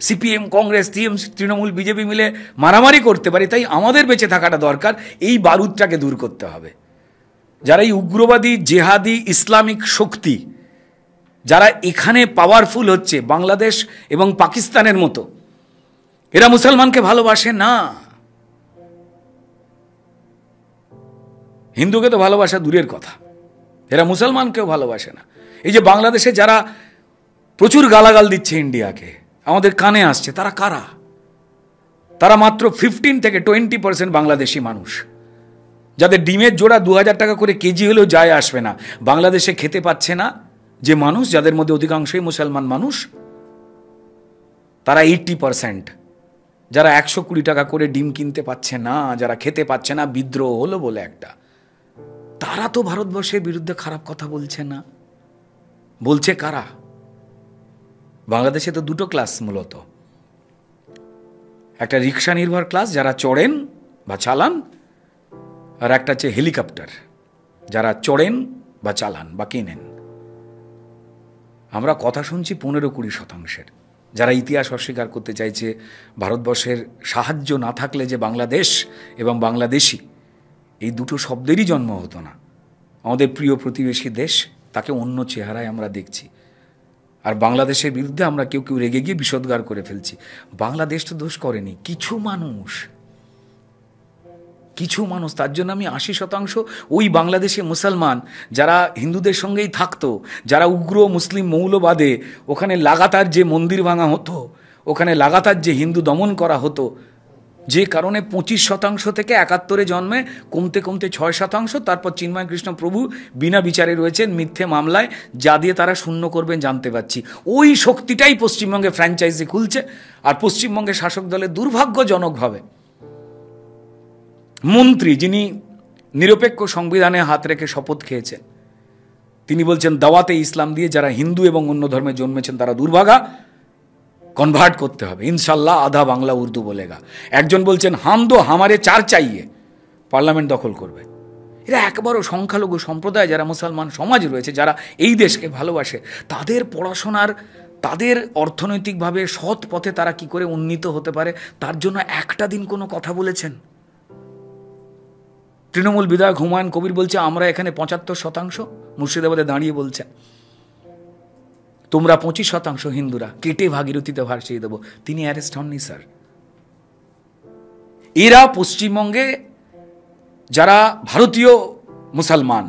CPM, Congress, TMC, Trinamool, BJP মিলে মারামারি করতে পারি। তাই আমাদের বেঁচে থাকাটা দরকার, এই বারুদটাকে দূর করতে হবে। যারা এই উগ্রবাদী, জেহাদি, ইসলামিক শক্তি যারা এখানে পাওয়ারফুল হচ্ছে, বাংলাদেশ এবং পাকিস্তানের মতো, এরা মুসলমানকে ভালোবাসে না। হিন্দুকে তো ভালোবাসা দূরের কথা, এরা মুসলমানকেও ভালোবাসে না। এই যে বাংলাদেশে যারা প্রচুর গালাগাল দিচ্ছে ইন্ডিয়াকে, আমাদের কানে আসছে, তারা কারা? তারা মাত্র 15 থেকে 20% বাংলাদেশি মানুষ, যাদের ডিমের জোড়া 2000 টাকা করে কেজি হলেও যায় আসবে না। বাংলাদেশে খেতে পাচ্ছে না যে মানুষ, যাদের মধ্যে অধিকাংশই মুসলমান মানুষ, তারা 80%। যারা 120 টাকা করে ডিম কিনতে পাচ্ছে না, যারা খেতে পাচ্ছে না, বিদ্রোহ হলো বলে একটা, তারা তো ভারতবর্ষের বিরুদ্ধে খারাপ কথা বলছে না। বলছে কারা? বাংলাদেশে তো দুটো ক্লাস মূলত, একটা রিক্সা নির্ভর ক্লাস যারা চড়েন বা চালান, আর একটা হচ্ছে হেলিকপ্টার যারা চড়েন বা চালান বা কিনেন। আমরা কথা শুনছি 15-20%, যারা ইতিহাস অস্বীকার করতে চাইছে। ভারতবর্ষের সাহায্য না থাকলে যে বাংলাদেশ এবং বাংলাদেশি এই দুটো শব্দেরই জন্ম হতো না। আমাদের প্রিয় প্রতিবেশী দেশ, তাকে অন্য চেহারায় আমরা দেখছি। আর বাংলাদেশের বিরুদ্ধে আমরা কেউ কেউ রেগে গিয়ে বিষোদ্গার করে ফেলছি। বাংলাদেশ তো দোষ করেনি, কিছু মানুষ কিছু মানুষ, তার জন্য আমি 80% ওই বাংলাদেশে মুসলমান যারা হিন্দুদের সঙ্গেই থাকতো, যারা উগ্র মুসলিম মৌলবাদে ওখানে লাগাতার যে মন্দির ভাঙা হতো, ওখানে লাগাতার যে হিন্দু দমন করা হতো, যে কারণে 25% থেকে 71-এ জন্মে কমতে কমতে 6%, তারপর চিন্ময় কৃষ্ণ প্রভু বিনা বিচারে রয়েছেন মিথ্যে মামলায়, যা দিয়ে তারা শূন্য করবেন জানতে পারছি। ওই শক্তিটাই পশ্চিমবঙ্গে ফ্র্যাঞ্চাইজি খুলছে। আর পশ্চিমবঙ্গের শাসক দলের দুর্ভাগ্যজনকভাবে মন্ত্রী, যিনি নিরপেক্ষ সংবিধানে হাত রেখে শপথ খেয়েছেন, তিনি বলছেন দাওয়াতে ইসলাম দিয়ে যারা হিন্দু এবং অন্য ধর্মে জন্মেছেন তারা দুর্ভাগা, কনভার্ট করতে হবে, ইনশাল্লাহ আধা বাংলা উর্দু বলেগা। একজন বলছেন হাম দো হামারে চার চাইয়ে, পার্লামেন্ট দখল করবে। এরা একবারও সংখ্যালঘু সম্প্রদায় যারা মুসলমান সমাজ রয়েছে, যারা এই দেশকে ভালোবাসে, তাদের পড়াশোনার, তাদের অর্থনৈতিকভাবে সৎ পথে তারা কি করে উন্নীত হতে পারে, তার জন্য একটা দিন কোনো কথা বলেছেন? তৃণমূল বিধায়ক হুমায়ুন কবির বলছে আমরা এখানে 75%, মুর্শিদাবাদে দাঁড়িয়ে বলছেন তোমরা 25% হিন্দুরা, কেটে ভাগীরথীতে ভাসিয়ে দেবো। তিনি অ্যারেস্ট হননি স্যার। এরা পশ্চিমবঙ্গে যারা ভারতীয় মুসলমান,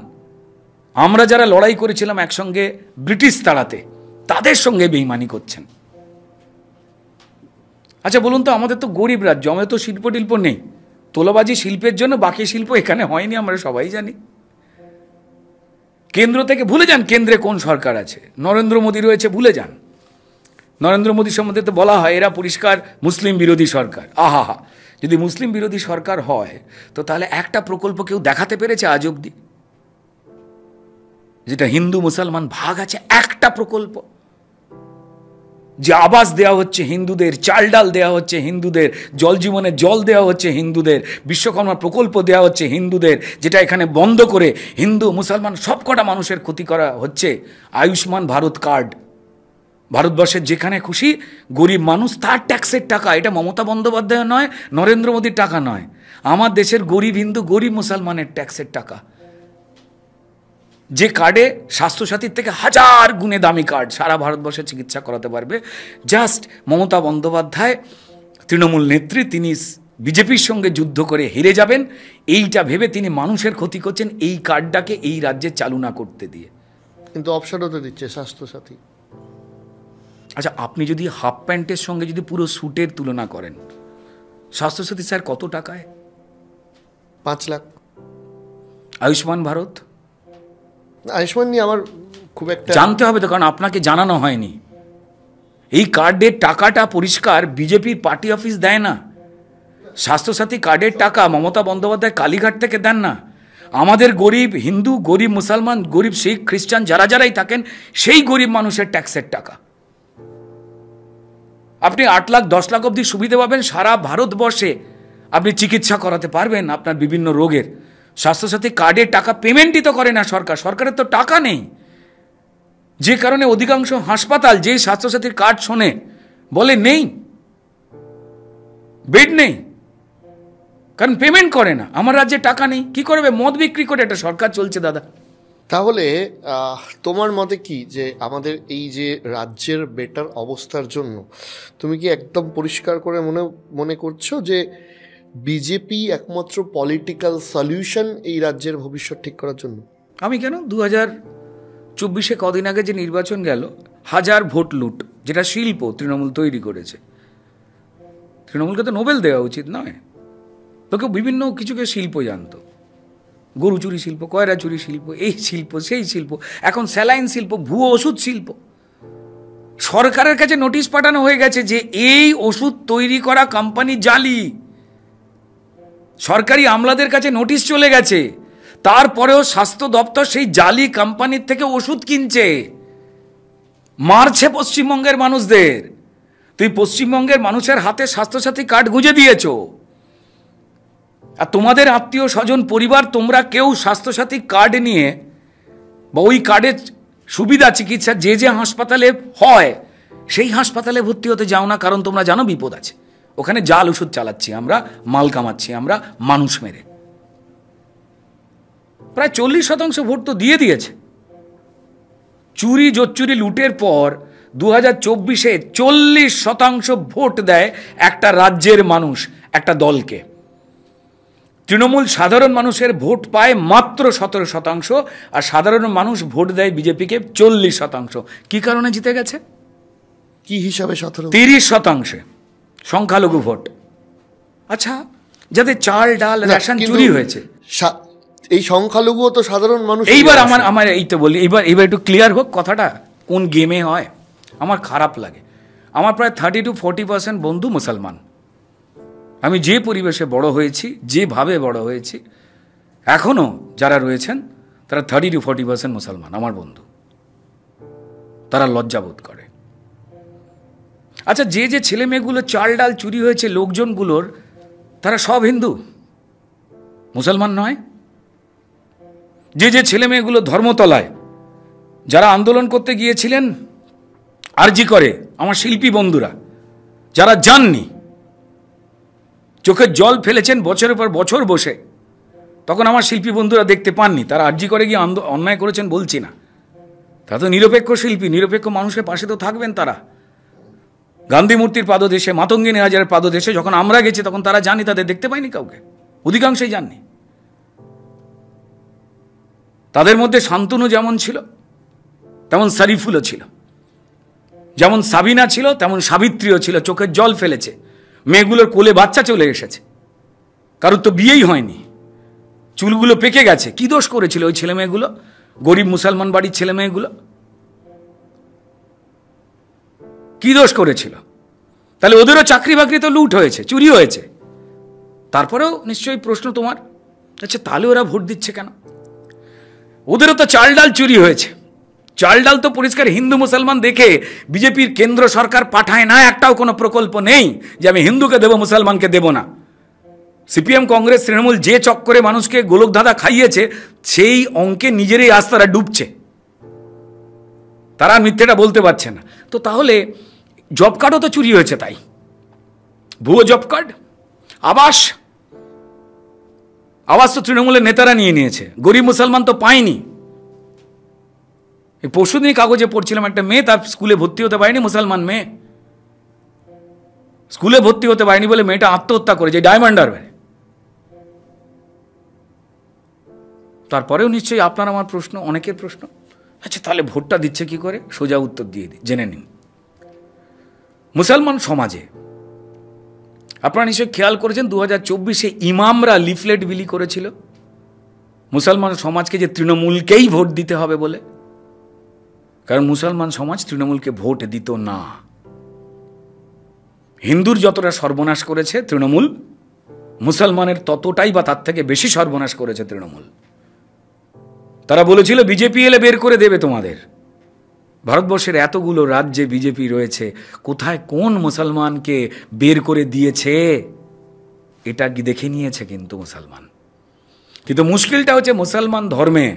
আমরা যারা লড়াই করেছিলাম একসঙ্গে ব্রিটিশ তাড়াতে, তাদের সঙ্গে বেইমানি করছেন। আচ্ছা বলুন তো, আমাদের তো গরিব রাজ্য, আমাদের তো শিল্প টিল্প নেই। তোলাবাজি শিল্পের জন্য বাকি শিল্প এখানে হয়নি, আমরা সবাই জানি। কেন্দ্র থেকে ভুলে যান কেন্দ্রে কোন সরকার আছে, নরেন্দ্র মোদী রয়েছে, ভুলে যান। নরেন্দ্র মোদী সম্বন্ধে তো বলা হয় এরা পরিষ্কার মুসলিম বিরোধী সরকার। আহা, যদি মুসলিম বিরোধী সরকার হয় তো তাহলে একটা প্রকল্প কেউ দেখাতে পেরেছে আজ অব্দি, যেটা হিন্দু মুসলমান ভাগ আছে? একটা প্রকল্প যে আবাস দেওয়া হচ্ছে হিন্দুদের, চাল ডাল দেওয়া হচ্ছে হিন্দুদের, জল জীবনের জল দেওয়া হচ্ছে হিন্দুদের, বিশ্বকর্মা প্রকল্প দেওয়া হচ্ছে হিন্দুদের, যেটা এখানে বন্ধ করে হিন্দু মুসলমান সবকটা মানুষের ক্ষতি করা হচ্ছে। আয়ুষ্মান ভারত কার্ড, ভারতবর্ষের যেখানে খুশি গরিব মানুষ তার ট্যাক্সের টাকা, এটা মমতা বন্দ্যোপাধ্যায় নয়, নরেন্দ্র মোদীর টাকা নয়, আমার দেশের গরিব হিন্দু গরিব মুসলমানের ট্যাক্সের টাকা। যে কার্ডে স্বাস্থ্যসাথীর থেকে 1000 গুণে দামি কার্ড, সারা ভারতবর্ষে চিকিৎসা করাতে পারবে। জাস্ট মমতা বন্দ্যোপাধ্যায় তৃণমূল নেত্রী, তিনি বিজেপির সঙ্গে যুদ্ধ করে হেরে যাবেন এইটা ভেবে তিনি মানুষের ক্ষতি করছেন এই কার্ডটাকে এই রাজ্যে চালু না করতে দিয়ে। কিন্তু অপশনও তো দিচ্ছে স্বাস্থ্যসাথী। আচ্ছা, আপনি যদি হাফ প্যান্টের সঙ্গে যদি পুরো স্যুটের তুলনা করেন, স্বাস্থ্যসাথী স্যার কত টাকায়? 5 লাখ। আয়ুষ্মান ভারত? আয়ুষ্মান নিয়ে আমার খুব একটা জানতে হবে তো, কারণ আপনাকে জানানো হয়নি। এই কার্ডের টাকাটা পরিষ্কার বিজেপির পার্টি অফিস দেয় না। স্বাস্থ্যসাথী কার্ডের টাকা মমতা বন্দ্যোপাধ্যায় কালীঘাট থেকে দেন না। আমাদের গরিব হিন্দু, গরিব মুসলমান, গরিব শিখ খ্রিস্টান যারা যারাই থাকেন, সেই গরিব মানুষের ট্যাক্সের টাকা। আপনি 8 লাখ 10 লাখ অবধি সুবিধা পাবেন, সারা ভারতবর্ষে আপনি চিকিৎসা করাতে পারবেন আপনার বিভিন্ন রোগের। স্বাস্থ্যসাথী কার্ডের টাকা পেমেন্টই তো করে না সরকার, সরকারের তো টাকা নেই। যে কারণে অধিকাংশ হাসপাতাল যে স্বাস্থ্যসাথীর কার্ড শোনে বলে নেই, বেড নেই, কারণ পেমেন্ট করে না। আমার রাজ্যে টাকা নেই, কি করবে? মদ বিক্রি করে একটা সরকার চলছে দাদা। তাহলে তোমার মতে কি যে আমাদের এই যে রাজ্যের বেটার অবস্থার জন্য তুমি কি একদম পরিষ্কার করে মনে করছো যে বিজেপি একমাত্র পলিটিক্যাল সলিউশন এই রাজ্যের ভবিষ্যৎ ঠিক করার জন্য? আমি কেন, 2024 কদিন আগে যে নির্বাচন গেল, 1000 ভোট লুট, যেটা শিল্প তৃণমূল তৈরি করেছে। তৃণমূলকে তো নোবেল দেওয়া উচিত নয়, লোকে বিভিন্ন কিছুকে শিল্প জানতো, গরু চুরি শিল্প, কয়রা চুরি শিল্প, এই শিল্প সেই শিল্প, এখন স্যালাইন শিল্প, ভুয়ো ওষুধ শিল্প। সরকারের কাছে নোটিশ পাঠানো হয়ে গেছে যে এই ওষুধ তৈরি করা কোম্পানি জালি। সরকারি আমলাদের কাছে নোটিশ চলে গেছে, তারপরেও স্বাস্থ্য দপ্তর সেই জালি কোম্পানির থেকে ওষুধ কিনছে, মারছে পশ্চিমবঙ্গের মানুষদের। তুই পশ্চিমবঙ্গের মানুষের হাতে স্বাস্থ্যসাথী কার্ড গুঁজে দিয়েছ, আর তোমাদের আত্মীয় স্বজন পরিবার তোমরা কেউ স্বাস্থ্যসাথী কার্ড নিয়ে বা ওই কার্ডের সুবিধা চিকিৎসা যে যে হাসপাতালে হয় সেই হাসপাতালে ভর্তি হতে যাও না, কারণ তোমরা জানো বিপদ আছে। ওখানে জাল ওষুধ চালাচ্ছি আমরা, মাল কামাচ্ছি আমরা মানুষ মেরে। প্রায় 40% ভোট তো দিয়ে দিয়েছে। চুরি জোচ্চুরি লুটের পর 2024-এ 40% ভোট দেয় একটা রাজ্যের মানুষ একটা দলকে। তৃণমূল সাধারণ মানুষের ভোট পায় মাত্র 17%, আর সাধারণ মানুষ ভোট দেয় বিজেপিকে 40%। কি কারণে জিতে গেছে? কি হিসাবে 17? 30% সংখ্যালঘু ভোট। আচ্ছা, যাদের চাল ডাল রেশন চুরি হয়েছে, এই সংখ্যালঘুও তো সাধারণ মানুষ। এইবার আমার এই তো বলি, এইবার একটু ক্লিয়ার হোক কথাটা, কোন গেমে হয়। আমার খারাপ লাগে, আমার প্রায় 30 to 40% বন্ধু মুসলমান। আমি যে পরিবেশে বড় হয়েছি, যেভাবে বড় হয়েছি, এখনও যারা রয়েছেন তারা 30 to 40% মুসলমান আমার বন্ধু। তারা লজ্জাবোধ করে। আচ্ছা, যে ছেলে মেয়েগুলো চাল ডাল চুরি হয়েছে লোকজনগুলোর, তারা সব হিন্দু, মুসলমান নয়? যে ছেলে মেয়েগুলো ধর্মতলায় যারা আন্দোলন করতে গিয়েছিলেন আরজি করে, আমার শিল্পী বন্ধুরা যারা যাননি, চোখের জল ফেলেছেন বছরের পর বছর বসে, তখন আমার শিল্পী বন্ধুরা দেখতে পাননি, তারা আরজি করে গিয়ে অন্যায় করেছেন বলছি না, তারা তো নিরপেক্ষ শিল্পী, নিরপেক্ষ মানুষের পাশে তো থাকবেন। তারা গান্ধী মূর্তির পাদদেশে, মাতঙ্গিনী হাজারের পাদদেশে যখন আমরা গেছি তখন তারা জানি, তাদের দেখতে পাইনি কাউকে, অধিকাংশই জাননি। তাদের মধ্যে শান্তনু যেমন ছিল তেমন শরীফুলও ছিল, যেমন সাবিনা ছিল তেমন সাবিত্রীও ছিল। চোখের জল ফেলেছে, মেয়েগুলোর কোলে বাচ্চা চলে এসেছে, কারোর তো বিয়েই হয়নি, চুলগুলো পেকে গেছে। কি দোষ করেছিল ওই ছেলে মেয়েগুলো, গরিব মুসলমান বাড়ির ছেলে মেয়েগুলো? কি দোষ করেছিল? তাহলে ওদেরও চাকরি বাকরি তো লুট হয়েছে, চুরি হয়েছে। তারপরেও নিশ্চয়ই প্রশ্ন তোমার, আচ্ছা তাহলে ওরা ভোট দিচ্ছে কেন? ওদেরও তো চাল ডাল চুরি হয়েছে। চাল ডাল তো পরিষ্কার হিন্দু মুসলমান দেখে বিজেপির কেন্দ্র সরকার পাঠায় না, একটাও কোনো প্রকল্প নেই যে আমি হিন্দুকে দেব মুসলমানকে দেব না। সিপিএম কংগ্রেস তৃণমূল যে চক্করে মানুষকে গোলকধাঁধা খাইয়েছে, সেই অঙ্কে নিজেরই আজ তারা ডুবছে, তারা মিথ্যেটা বলতে পারছে না। তো তাহলে জব কার্ডও তো চুরি হয়েছে, তাই ভুয়ো জব কার্ড। আবাস তো তৃণমূলের নেতারা নিয়ে নিয়েছে, গরিব মুসলমান তো পায়নি। এই পরশুদিনই কাগজে পড়ছিলাম, একটা মেয়ে তার স্কুলে ভর্তি হতে পারেনি, মুসলমান মেয়ে, স্কুলে ভর্তি হতে পারেনি বলে মেয়েটা আত্মহত্যা করেছে ডায়মন্ড হারবারে। তারপরেও নিশ্চয়ই আপনার আমার প্রশ্ন, অনেকের প্রশ্ন, আচ্ছা তাহলে ভোটটা দিচ্ছে কি করে? সোজা উত্তর দিয়ে দিই, জেনে নিন। মুসলমান সমাজে আপনারা নিশ্চয়ই খেয়াল করেছেন 2024-এ ইমামরা লিফলেট বিলি করেছিল মুসলমান সমাজকে যে তৃণমূলকেই ভোট দিতে হবে বলে, কারণ মুসলমান সমাজ তৃণমূলকে ভোট দিত না। হিন্দুর যতটা সর্বনাশ করেছে তৃণমূল, মুসলমানের ততটাই বা তার থেকে বেশি সর্বনাশ করেছে তৃণমূল। তারা বলেছিল বিজেপি এলে বের করে দেবে তোমাদের। ভারতবর্ষের এতগুলো রাজ্যে বিজেপি রয়েছে, কোথায় কোন মুসলমানকে বের করে দিয়েছে এটা দেখে নিয়েছে কিন্তু মুসলমান। কিন্তু মুশকিলটা হচ্ছে মুসলমান ধর্মে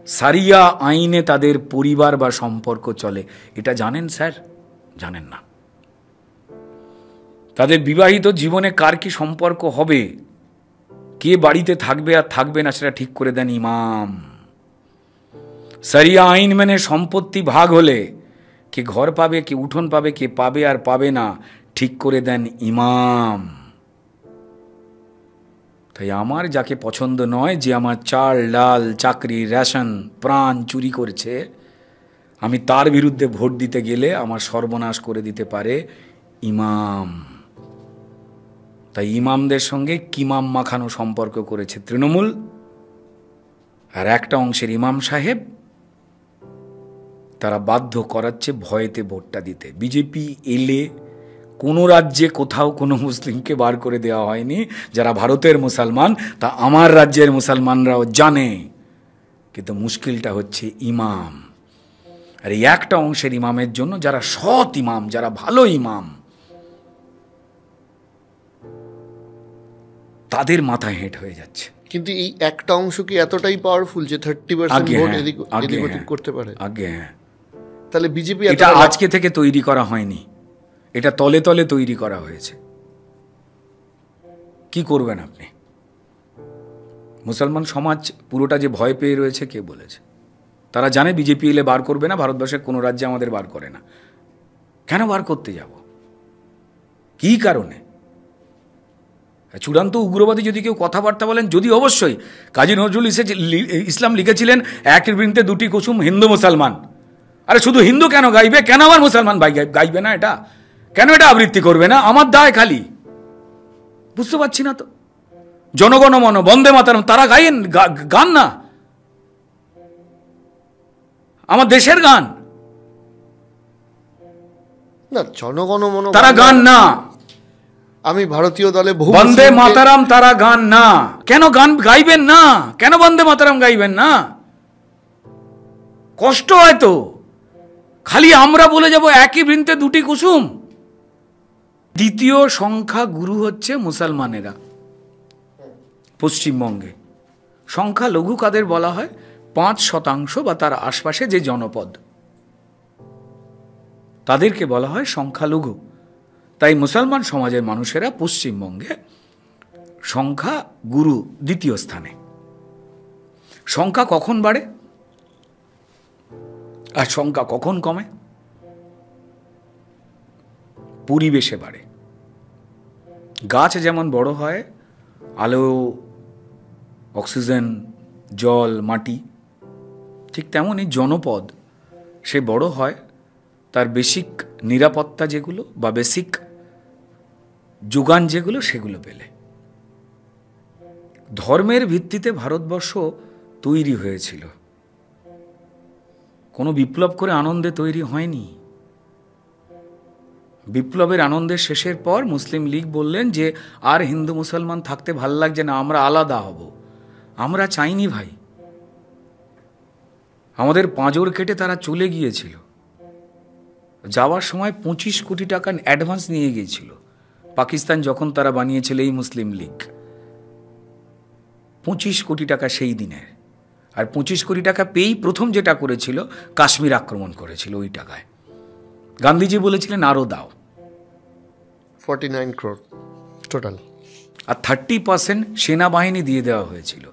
সারিয়া আইনে তাদের পরিবার বা সম্পর্ক চলে, এটা জানেন স্যার? জানেন না। তাদের বিবাহিত জীবনে কার কি সম্পর্ক হবে, কে বাড়িতে থাকবে আর থাকবে না, সেটা ঠিক করে দেন ইমাম। সারিয়া আইন মেনে সম্পত্তি ভাগ হলে কে ঘর পাবে, কে উঠোন পাবে, কে পাবে আর পাবে না, ঠিক করে দেন ইমাম। তাই আমার যাকে পছন্দ নয়, যে আমার চাল ডাল চাকরি রেশন প্রাণ চুরি করছে, আমি তার বিরুদ্ধে ভোট দিতে গেলে আমার সর্বনাশ করে দিতে পারে ইমাম। তাই ইমামদের সঙ্গে কিমাম মাখানো সম্পর্ক করেছে তৃণমূল, আর একটা অংশের ইমাম সাহেব তারা বাধ্য করাচ্ছে ভয়েতে ভোটটা দিতে। বিজেপি এলে কোনো রাজ্যে কোথাও কোনো মুসলিমকে বার করে দেওয়া হয়নি, যারা ভারতের মুসলমান তা আমার রাজ্যের মুসলমানরাও জানে। কিন্তু মুশকিলটা হচ্ছে ইমাম, আর এই একটা অংশের ইমামের জন্য, যারা সৎ ইমাম, যারা ভালো ইমাম, তাদের মাথা হেঁট হয়ে যাচ্ছে। কিন্তু এই একটা অংশ কি এতটাই পাওয়ারফুল যে 30% ভোট এদিক ওদিক করতে পারে? আগে হ্যাঁ। তাহলে বিজেপি এটা আজকে থেকে তৈরি করা হয়নি, এটা তলে তলে তৈরি করা হয়েছে। কি করবেন আপনি? মুসলমান সমাজ পুরোটা যে ভয় পেয়ে রয়েছে, কে বলেছে? তারা জানে বিজেপি এলে বার করবে না, ভারতবর্ষের কোনো রাজ্যে আমাদের বার করে না। কেন বার করতে যাব? কি কারণে? চূড়ান্ত উগ্রবাদী যদি কেউ কথাবার্তা বলেন, যদি অবশ্যই কাজী নজরুল ইসলাম লিখেছিলেন একের বৃন্তে দুটি কুসুম, হিন্দু মুসলমান। আরে শুধু হিন্দু কেন গাইবে, কেন আমার মুসলমান ভাই গাইবে না? এটা কেন এটা আবৃত্তি করবে না? আমার দায় খালি, বুঝতে পারছি না তো। জনগণ মন, বন্দে মাতরম তারা গাইন, গান না, আমার দেশের গান, না জনগণ মন তারা গান না। আমি ভারতীয় দলে বহু বন্দে মাতারাম তারা গান না। কেন গান গাইবেন না? কেন বন্দে মাতারাম গাইবেন না? কষ্ট হয় তো। খালি আমরা বলে যাব একই বৃন্তে দুটি কুসুম। দ্বিতীয় সংখ্যা গুরু হচ্ছে মুসলমানেরা পশ্চিমবঙ্গে। সংখ্যা লঘু কাদের বলা হয়? 5% বা তার আশপাশে যে জনপদ, তাদেরকে বলা হয় সংখ্যালঘু। তাই মুসলমান সমাজের মানুষেরা পশ্চিমবঙ্গে সংখ্যা গুরু দ্বিতীয় স্থানে। সংখ্যা কখন বাড়ে আর সংখ্যা কখন কমে? পরিবেশে বাড়ে। গাছ যেমন বড় হয়, আলো, অক্সিজেন, জল, মাটি, ঠিক তেমনই জনপদ সে বড় হয় তার বেসিক নিরাপত্তা যেগুলো বা বেসিক যোগান যেগুলো সেগুলো পেলে। ধর্মের ভিত্তিতে ভারতবর্ষ তৈরি হয়েছিল, কোনো বিপ্লব করে আনন্দে তৈরি হয়নি। বিপ্লবের আনন্দের শেষের পর মুসলিম লীগ বললেন যে আর হিন্দু মুসলমান থাকতে ভাল লাগছে না, আমরা আলাদা হব। আমরা চাইনি ভাই, আমাদের পাঁজর কেটে তারা চলে গিয়েছিল। যাওয়ার সময় 25 কোটি টাকা অ্যাডভান্স নিয়ে গিয়েছিল পাকিস্তান, যখন তারা বানিয়েছিল এই মুসলিম লীগ। 25 কোটি টাকা সেই দিনের। আর 25 কোটি টাকা পেয়েই প্রথম যেটা করেছিল কাশ্মীর আক্রমণ করেছিল ওই টাকায়। গান্ধীজি বলেছিলেন আরও দাও। 49 crore টোটাল। আর 30% সেনাবাহিনী দিয়ে দেওয়া হয়েছিল।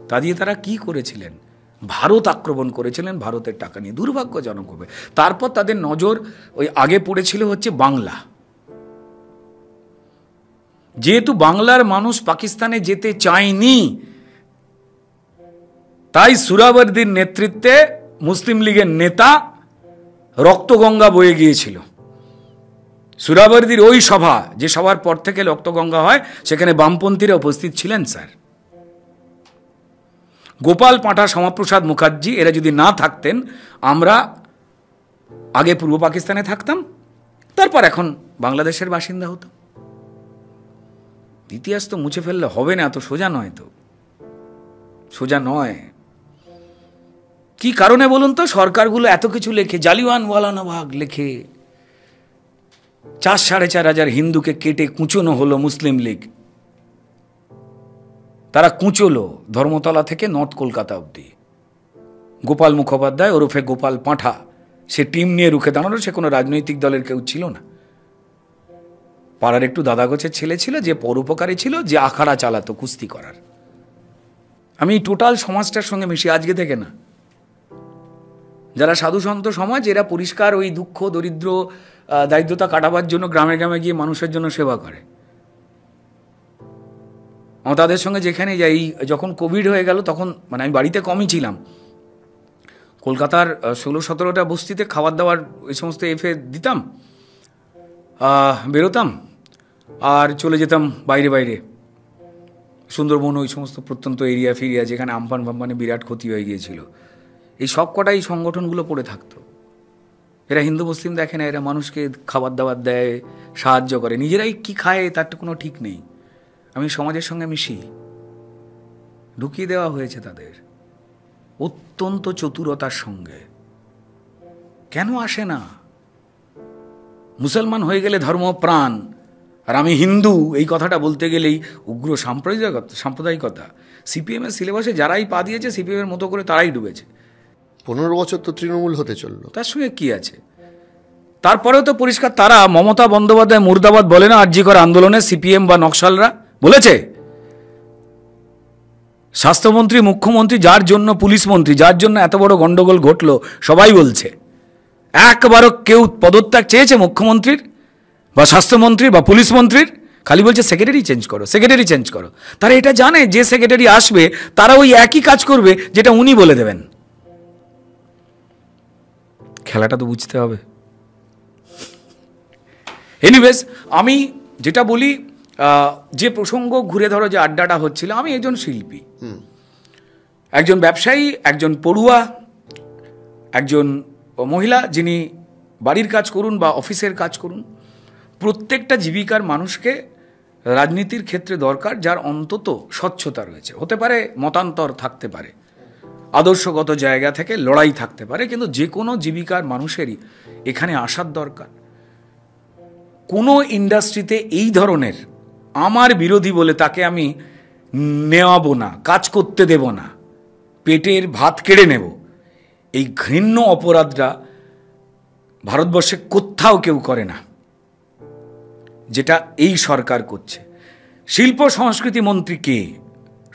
তা দিয়ে তারা কি করেছিলেন? ভারত আক্রমণ করেছিলেন ভারতের টাকা নিয়ে, দুর্ভাগ্যজনকভাবে। তারপর তাদের নজর ওই আগে পড়েছিল হচ্ছে বাংলা। যেহেতু বাংলার মানুষ পাকিস্তানে যেতে চায়নি, তাই সুহরাওয়ার্দীর নেতৃত্বে মুসলিম লীগের নেতা রক্তগঙ্গা বয়ে গিয়েছিল। সুহরাওয়ার্দীর ওই সভা, যে সভার পর থেকে রক্তগঙ্গা হয়, সেখানে বামপন্থীরা উপস্থিত ছিলেন স্যার। গোপাল পাঁঠা, শ্যামাপ্রসাদ মুখার্জি এরা যদি না থাকতেন, আমরা আগে পূর্ব পাকিস্তানে থাকতাম, তারপর এখন বাংলাদেশের বাসিন্দা হতাম। ইতিহাস তো মুছে ফেললে হবে না, এত সোজা নয় তো, সোজা নয়। কি কারণে বলুন তো? সরকারগুলো এত কিছু লেখে, জালিয়ানওয়ালাবাগ লেখে, 4,500 হিন্দুকে কেটে কুঁচোনো হলো মুসলিম লীগ। তারা কুঁচলো ধর্মতলা থেকে নর্থ কলকাতা অবধি। গোপাল মুখোপাধ্যায় ওরফে গোপাল পাঁঠা সে টিম নিয়ে রুখে দাঁড়ানো। সে কোনো রাজনৈতিক দলের কেউ ছিল না, পাড়ার একটু দাদাগোছের ছেলে ছিল, যে পরোপকারী ছিল, যে আখাড়া চালাতো কুস্তি করার। আমি টোটাল সমাজটার সঙ্গে মিশি, আজকে থেকে না। যারা সাধু সন্ত সমাজ, এরা পরিষ্কার ওই দুঃখ দরিদ্র দারিদ্রতা কাটাবার জন্য গ্রামে গ্রামে গিয়ে মানুষের জন্য সেবা করে। আমার তাদের সঙ্গে যেখানে যাই, যখন কোভিড হয়ে গেল তখন মানে আমি বাড়িতে কমই ছিলাম। কলকাতার 16-17টা বস্তিতে খাবার দাবার ওই সমস্ত দিতাম, বেরোতাম আর চলে যেতাম বাইরে বাইরে, সুন্দরবন, ওই সমস্ত প্রত্যন্ত এরিয়া ফিরিয়া যেখানে আমফান ফাম্পানে বিরাট ক্ষতি হয়ে গিয়েছিল। এই সব কটাই সংগঠনগুলো পড়ে থাকতো। এরা হিন্দু মুসলিম দেখে না, এরা মানুষকে খাবার দাবার দেয়, সাহায্য করে। নিজেরাই কি খায় তার তো কোনো ঠিক নেই। আমি সমাজের সঙ্গে মিশি, ঢুকিয়ে দেওয়া হয়েছে তাদের অত্যন্ত চতুরতার সঙ্গে। কেন আসে না? মুসলমান হয়ে গেলে ধর্মপ্রাণ, আর আমি হিন্দু এই কথাটা বলতে গেলেই উগ্র সাম্প্রদায়িকতা। সিপিএমের সিলেবাসে যারাই পা দিয়েছে সিপিএমের মতো করে তারাই ডুবেছে। 15 বছর তো তৃণমূল হতে চললো, তার সঙ্গে কি আছে? তারপরেও তো পরিষ্কার তারা মমতা বন্দ্যোপাধ্যায় মুর্দাবাদ বলে না আরজি কর আন্দোলনে সিপিএম বা নকশালরা বলেছে। স্বাস্থ্যমন্ত্রী, মুখ্যমন্ত্রী, যার জন্য পুলিশ মন্ত্রী, যার জন্য এত বড় গন্ডগোল ঘটলো, সবাই বলছে। একবারও কেউ পদত্যাগ চেয়েছে মুখ্যমন্ত্রীর বা স্বাস্থ্যমন্ত্রীর বা পুলিশ মন্ত্রীর? খালি বলছে সেক্রেটারি চেঞ্জ করো, সেক্রেটারি চেঞ্জ করো। তারা এটা জানে যে সেক্রেটারি আসবে তারা ওই একই কাজ করবে যেটা উনি বলে দেবেন। খেলাটা তো বুঝতে হবে। এনিওয়েজ, আমি যেটা বলি, যে প্রসঙ্গ ঘুরে ধরো যে আড্ডাটা হচ্ছিল, আমি একজন শিল্পী, একজন ব্যবসায়ী, একজন পড়ুয়া, একজন মহিলা যিনি বাড়ির কাজ করুন বা অফিসের কাজ করুন, প্রত্যেকটা জীবিকার মানুষকে রাজনীতির ক্ষেত্রে দরকার যার অন্তত স্বচ্ছতা রয়েছে। হতে পারে মতান্তর থাকতে পারে, আদর্শগত জায়গা থেকে লড়াই থাকতে পারে, কিন্তু যে কোনো জীবিকার মানুষেরই এখানে আসার দরকার। কোনো ইন্ডাস্ট্রিতে এই ধরনের আমার বিরোধী বলে তাকে আমি নেওয়াবো না, কাজ করতে দেব না, পেটের ভাত কেড়ে নেব, এই ঘৃণ্য অপরাধটা ভারতবর্ষে কোথাও কেউ করে না, যেটা এই সরকার করছে। শিল্প সংস্কৃতি মন্ত্রী কে?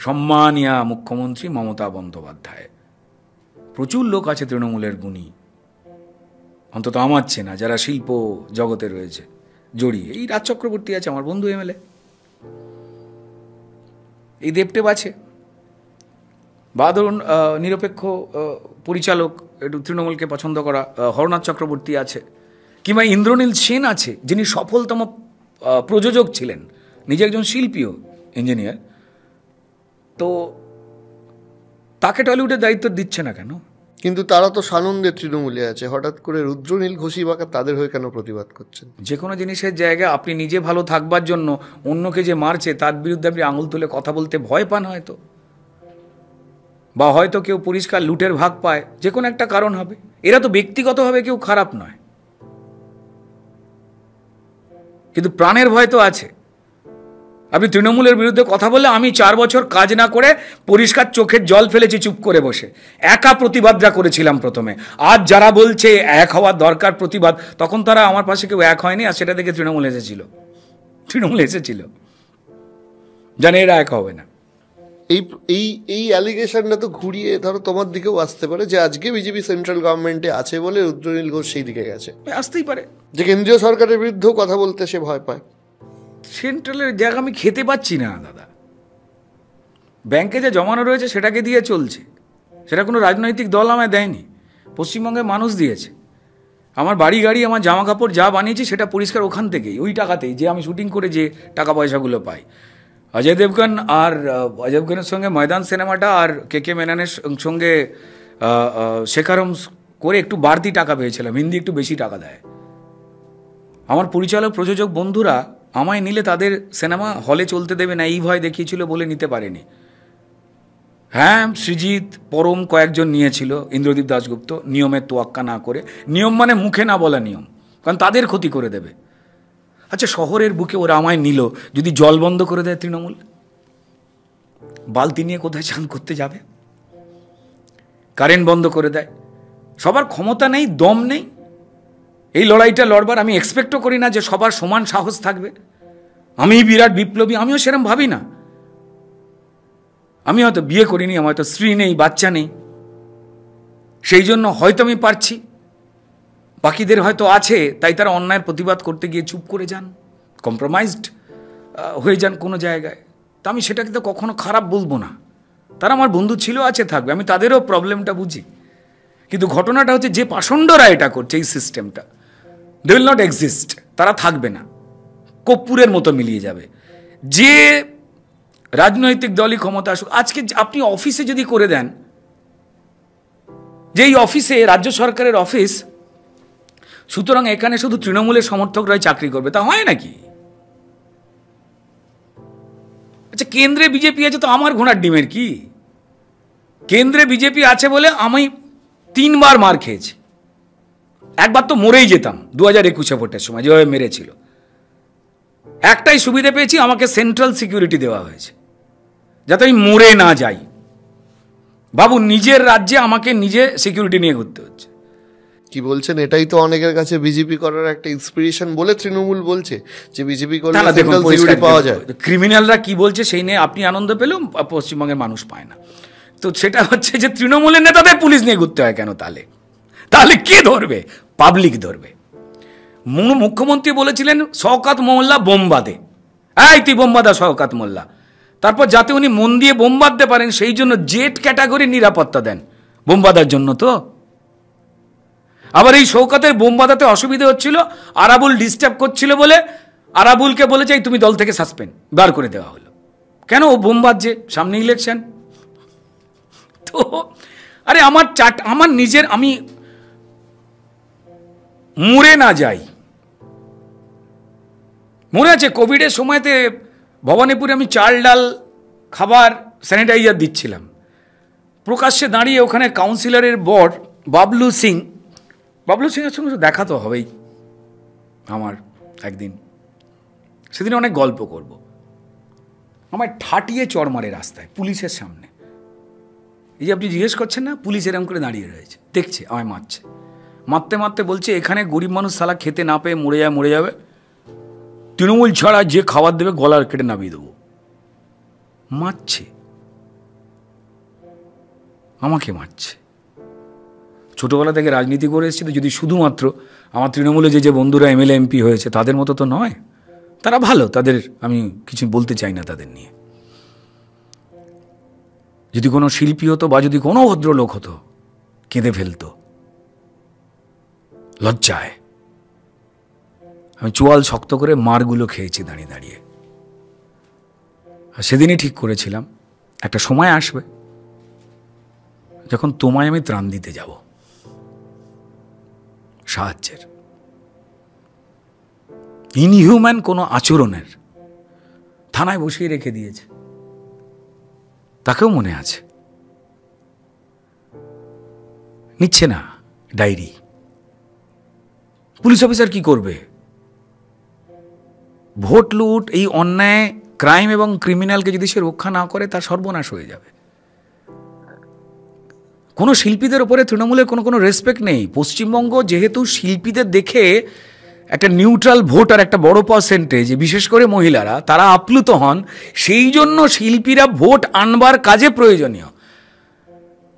সম্মানীয়া মুখ্যমন্ত্রী মমতা বন্দ্যোপাধ্যায়। প্রচুর লোক আছে তৃণমূলের গুণী, অন্তত আমার চেনা, যারা শিল্প জগতে রয়েছে জড়িয়ে। এই রাজ চক্রবর্তী আছে, আমার বন্ধু এমএলএ, এই দেবটেব আছে, বা ধরুন নিরপেক্ষ পরিচালক, একটু তৃণমূলকে পছন্দ করা হরনাথ চক্রবর্তী আছে, কিংবা ইন্দ্রনীল সেন আছে যিনি সফলতম প্রযোজক ছিলেন, নিজে একজন শিল্পীও, ইঞ্জিনিয়ার। তো তাকে টলিউডের দায়িত্ব দিচ্ছে না কেন? কিন্তু তারা তো সানন্দে তৃণমূলে আছে, হঠাৎ করে রুদ্রনীল ঘোষী বাঁকা তাদের হয়ে কেন প্রতিবাদ করছেন? যে কোনো জিনিসের জায়গায় আপনি নিজে ভালো থাকবার জন্য অন্যকে যে মারছে তার বিরুদ্ধে আপনি আঙুল তুলে কথা বলতে ভয় পান হয়তো, বা হয়তো কেউ পরিষ্কার লুটের ভাগ পায়, যে কোনো একটা কারণ হবে। এরা তো ব্যক্তিগতভাবে কেউ খারাপ নয়, কিন্তু প্রাণের ভয় তো আছে। আপনি তৃণমূলের বিরুদ্ধে কথা বললে, আমি 4 বছর কাজ না করে পরিষ্কার চোখের জল ফেলেছি চুপ করে বসে, একা প্রতিবাদটা করেছিলাম প্রথমে। আজ যারা বলছে এক হওয়ার দরকার প্রতিবাদ, তখন তারা আমার পাশে কেউ এক হয়নি, আর সেটা দেখে তৃণমূল এসেছিল, জানে এরা এক হবে না। এই অ্যালিগেশনটা তো ঘুরিয়ে ধরো তোমার দিকেও আসতে পারে, যে আজকে বিজেপি সেন্ট্রাল গভর্নমেন্টে আছে বলে রুদ্রনীল ঘোষ সেই দিকে গেছে। আসতেই পারে যে কেন্দ্রীয় সরকারের বিরুদ্ধেও কথা বলতে সে ভয় পায়। সেন্ট্রালের জায়গা আমি খেতে পাচ্ছি না দাদা। ব্যাংকে যে জমানো রয়েছে সেটাকে দিয়ে চলছে, সেটা কোনো রাজনৈতিক দল আমায় দেয়নি, পশ্চিমবঙ্গের মানুষ দিয়েছে। আমার বাড়ি গাড়ি, আমার জামা কাপড় যা বানিয়েছি সেটা পরিষ্কার ওখান থেকেই, ওই টাকাতেই, যে আমি শুটিং করে যে টাকা পয়সাগুলো পাই। অজয় দেবগন আর অজয় দেবগনের সঙ্গে ময়দান সিনেমাটা আর কে মেননের সঙ্গে শেখারম করে একটু বাড়তি টাকা পেয়েছিলাম, হিন্দি একটু বেশি টাকা দেয়। আমার পরিচালক প্রযোজক বন্ধুরা আমায় নিলে তাদের সিনেমা হলে চলতে দেবে না এই ভয় দেখিয়েছিল বলে নিতে পারেনি। হ্যাঁ, সৃজিত, পরম কয়েকজন নিয়েছিল, ইন্দ্রদীপ দাশগুপ্ত, নিয়মের তোয়াক্কা না করে। নিয়ম মানে মুখে না বলা নিয়ম, কারণ তাদের ক্ষতি করে দেবে। আচ্ছা, শহরের বুকে ওরা আমায় নিল, যদি জল বন্ধ করে দেয় তৃণমূল, বালতি নিয়ে কোথায় চান করতে যাবে? কারেন্ট বন্ধ করে দেয়, সবার ক্ষমতা নেই, দম নেই এই লড়াইটা লড়বার। আমি এক্সপেক্টও করি না যে সবার সমান সাহস থাকবে। আমি বিরাট বিপ্লবী, আমিও সেরকম ভাবি না। আমি হয়তো বিয়ে করিনি, আমার হয়তো স্ত্রী নেই, বাচ্চা নেই, সেই জন্য হয়তো আমি পারছি, বাকিদের হয়তো আছে, তাই তারা অন্যায়ের প্রতিবাদ করতে গিয়ে চুপ করে যান, কম্প্রোমাইজড হয়ে যান কোনো জায়গায়। তা আমি সেটাকে তো কখনো খারাপ বলবো না, তারা আমার বন্ধু ছিল, আছে, থাকবে, আমি তাদেরও প্রবলেমটা বুঝি। কিন্তু ঘটনাটা হচ্ছে, যে পাষণ্ডরা এটা করছে, এই সিস্টেমটা, দে উইল নট এক্সিস্ট, তারা থাকবে না, কর্পূরের মতো মিলিয়ে যাবে। যে রাজনৈতিক দলই ক্ষমতা আসুক, আজকে আপনি অফিসে যদি করে দেন, যে এই অফিসে রাজ্য সরকারের অফিস, সুতরাং এখানে শুধু তৃণমূলের সমর্থকরাই চাকরি করবে, তা হয় নাকি? আচ্ছা, কেন্দ্রে বিজেপি আছে তো আমার ঘোড়ার ডিমের কি? কেন্দ্রে বিজেপি আছে বলে আমি 3 বার মার খেয়েছি, একবার তো মরেই যেতাম 2021 ভোটের সময়, যেভাবে মেরেছিল। একটাই সুবিধা পেয়েছি, আমাকে সেন্ট্রাল সিকিউরিটি দেওয়া হয়েছে যাতে আমি মরে না যাই। বাবু, নিজের রাজ্যে আমাকে নিজে সিকিউরিটি নিয়ে ঘুরতে হচ্ছে। কি বলছেন, এটাই তো অনেকের কাছে বিজেপি করার একটা ইন্সপিরেশন বলে তৃণমূল বলছে, যে বিজেপি করলে সেন্ট্রাল সিকিউরিটি পাওয়া যায়। ক্রিমিনালরা কি বলছে সেই নিয়ে আপনি আনন্দ পেলেও পশ্চিমবঙ্গের মানুষ পায় না। তো সেটা হচ্ছে যে তৃণমূলের নেতাদের পুলিশ নিয়ে ঘুরতে হয় কেন? তাহলে কে ধরবে? পাবলিক ধরবে। মুখ্যমন্ত্রী বলেছিলেন শওকত মোল্লা বোম বাঁধে, এই তুই বোমবাদা শওকত মোল্লা, তারপর যাতে উনি মন দিয়ে বোম বাঁধতে পারেন সেই জন্য জেট ক্যাটাগরির নিরাপত্তা দেন বোম বাঁধার জন্য। তো আবার এই শওকতের বোম বাঁধাতে অসুবিধা হচ্ছিল, আরাবুল ডিস্টার্ব করছিল বলে আরাবুলকে বলেছে তুমি দল থেকে সাসপেন্ড, বার করে দেওয়া হলো। কেন? ও বোম বাঁধছে, সামনে ইলেকশন। তো আরে আমার নিজের, আমি মরে না যাই। মনে আছে কোভিডের সময়তে ভবানীপুরে আমি চাল ডাল খাবার স্যানিটাইজার দিচ্ছিলাম, প্রকাশ্যে দাঁড়িয়ে ওখানে কাউন্সিলরের বর বাবলু সিংয়ের সঙ্গে দেখা তো হবেই আমার একদিন, সেদিন অনেক গল্প করব। আমায় ঠাটিয়ে চড় মারে রাস্তায় পুলিশের সামনে। এই যে আপনি জিজ্ঞেস করছেন না, পুলিশ এরকম করে দাঁড়িয়ে রয়েছে, দেখছে আমায় মারছে, মারতে মারতে বলছে এখানে গরিব মানুষ সালা খেতে না পেয়ে মরে যাবে, তৃণমূল ছাড়া যে খাবার দেবে গলার কেটে নামিয়ে দেবো। মারছে, আমাকে মারছে। ছোটবেলা থেকে রাজনীতি করে এসেছি তো, যদি শুধুমাত্র আমার তৃণমূলে যে বন্ধুরা এমএলএ এমপি হয়েছে তাদের মতো তো নয়, তারা ভালো, তাদের আমি কিছু বলতে চাই না তাদের নিয়ে। যদি কোনো শিল্পী হতো বা যদি কোনো ভদ্রলোক হতো, কেঁদে ফেলতো লজ্জায়। আমি চোয়াল শক্ত করে মারগুলো খেয়েছি দাঁড়িয়ে দাঁড়িয়ে। আর সেদিনই ঠিক করেছিলাম একটা সময় আসবে যখন তোমায় আমি ত্রাণ দিতে যাব, সাহায্যের। ইনহিউম্যান কোনো আচরণের থানায় বসিয়ে রেখে দিয়েছে, তাকেও মনে আছে, নিচ্ছে না ডায়েরি। পুলিশ অফিসার কি করবে? ভোট লুট, এই অন্যায়, ক্রাইম এবং ক্রিমিনালকে যদি সে রক্ষা না করে তার সর্বনাশ হয়ে যাবে। কোনো শিল্পীদের ওপরে তৃণমূলের কোনো রেসপেক্ট নেই। পশ্চিমবঙ্গ যেহেতু শিল্পীদের দেখে একটা নিউট্রাল ভোট আর একটা বড় পার্সেন্টেজ, বিশেষ করে মহিলারা, তারা আপ্লুত হন, সেই জন্য শিল্পীরা ভোট আনবার কাজে প্রয়োজনীয়।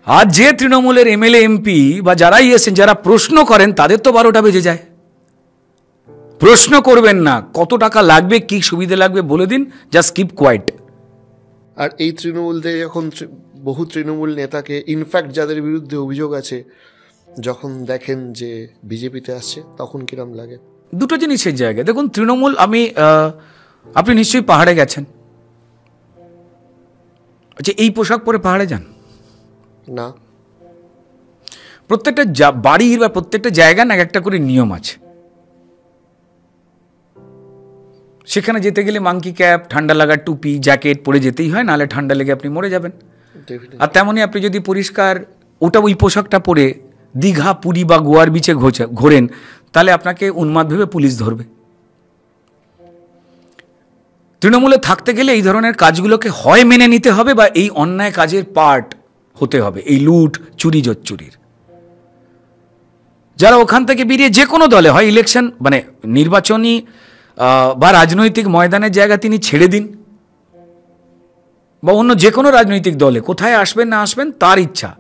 আর যে তৃণমূলের এমএলএ এমপি বা যারাই এসেছেন, যারা প্রশ্ন করেন, তাদের তো 12টা বেজে যায়। প্রশ্ন করবেন না, কত টাকা লাগবে, কি সুবিধা লাগবে বলে দিন, জাস্ট কিপ কোয়াইট। আর এই তৃণমূল থেকে যখন বহু তৃণমূল নেতাকে, ইনফ্যাক্ট যাদের বিরুদ্ধে অভিযোগ আছে, যখন দেখেন যে বিজেপিতে আসছে, তখন কিরম লাগে? দুটো জিনিসের জায়গায় দেখুন, তৃণমূল, আপনি নিশ্চয়ই পাহাড়ে গেছেন। আচ্ছা, এই পোশাক পরে পাহাড়ে যান না? প্রত্যেকটা বাড়ির বা প্রত্যেকটা জায়গায় না একটা করে নিয়ম আছে। সেখানে যেতে গেলে মাঙ্কি ক্যাপ, ঠান্ডা লাগার টুপি, জ্যাকেট পরে যেতেই হয়, নাহলে ঠান্ডা লেগে আপনি মরে যাবেন। আর তেমনই আপনি যদি পরিষ্কার ওই পোশাকটা পরে দীঘা, পুরী বা গোয়ার বিচে ঘোরেন, তাহলে আপনাকে উন্মাদ ভেবে পুলিশ ধরবে। তৃণমূলে থাকতে গেলে এই ধরনের কাজগুলোকে হয় মেনে নিতে হবে বা এই অন্যায় কাজের পার্ট হতে হবে, এই লুট, চুরি, জোচ্চুরির। যারা ওখান থেকে বেরিয়ে যে কোনো দলে, হয় ইলেকশন মানে নির্বাচনী বা রাজনৈতিক ময়দানের জায়গা তিনি ছেড়ে দিন, বা অন্য যে কোনো রাজনৈতিক দলে কোথায় আসবেন না আসবেন তার ইচ্ছা,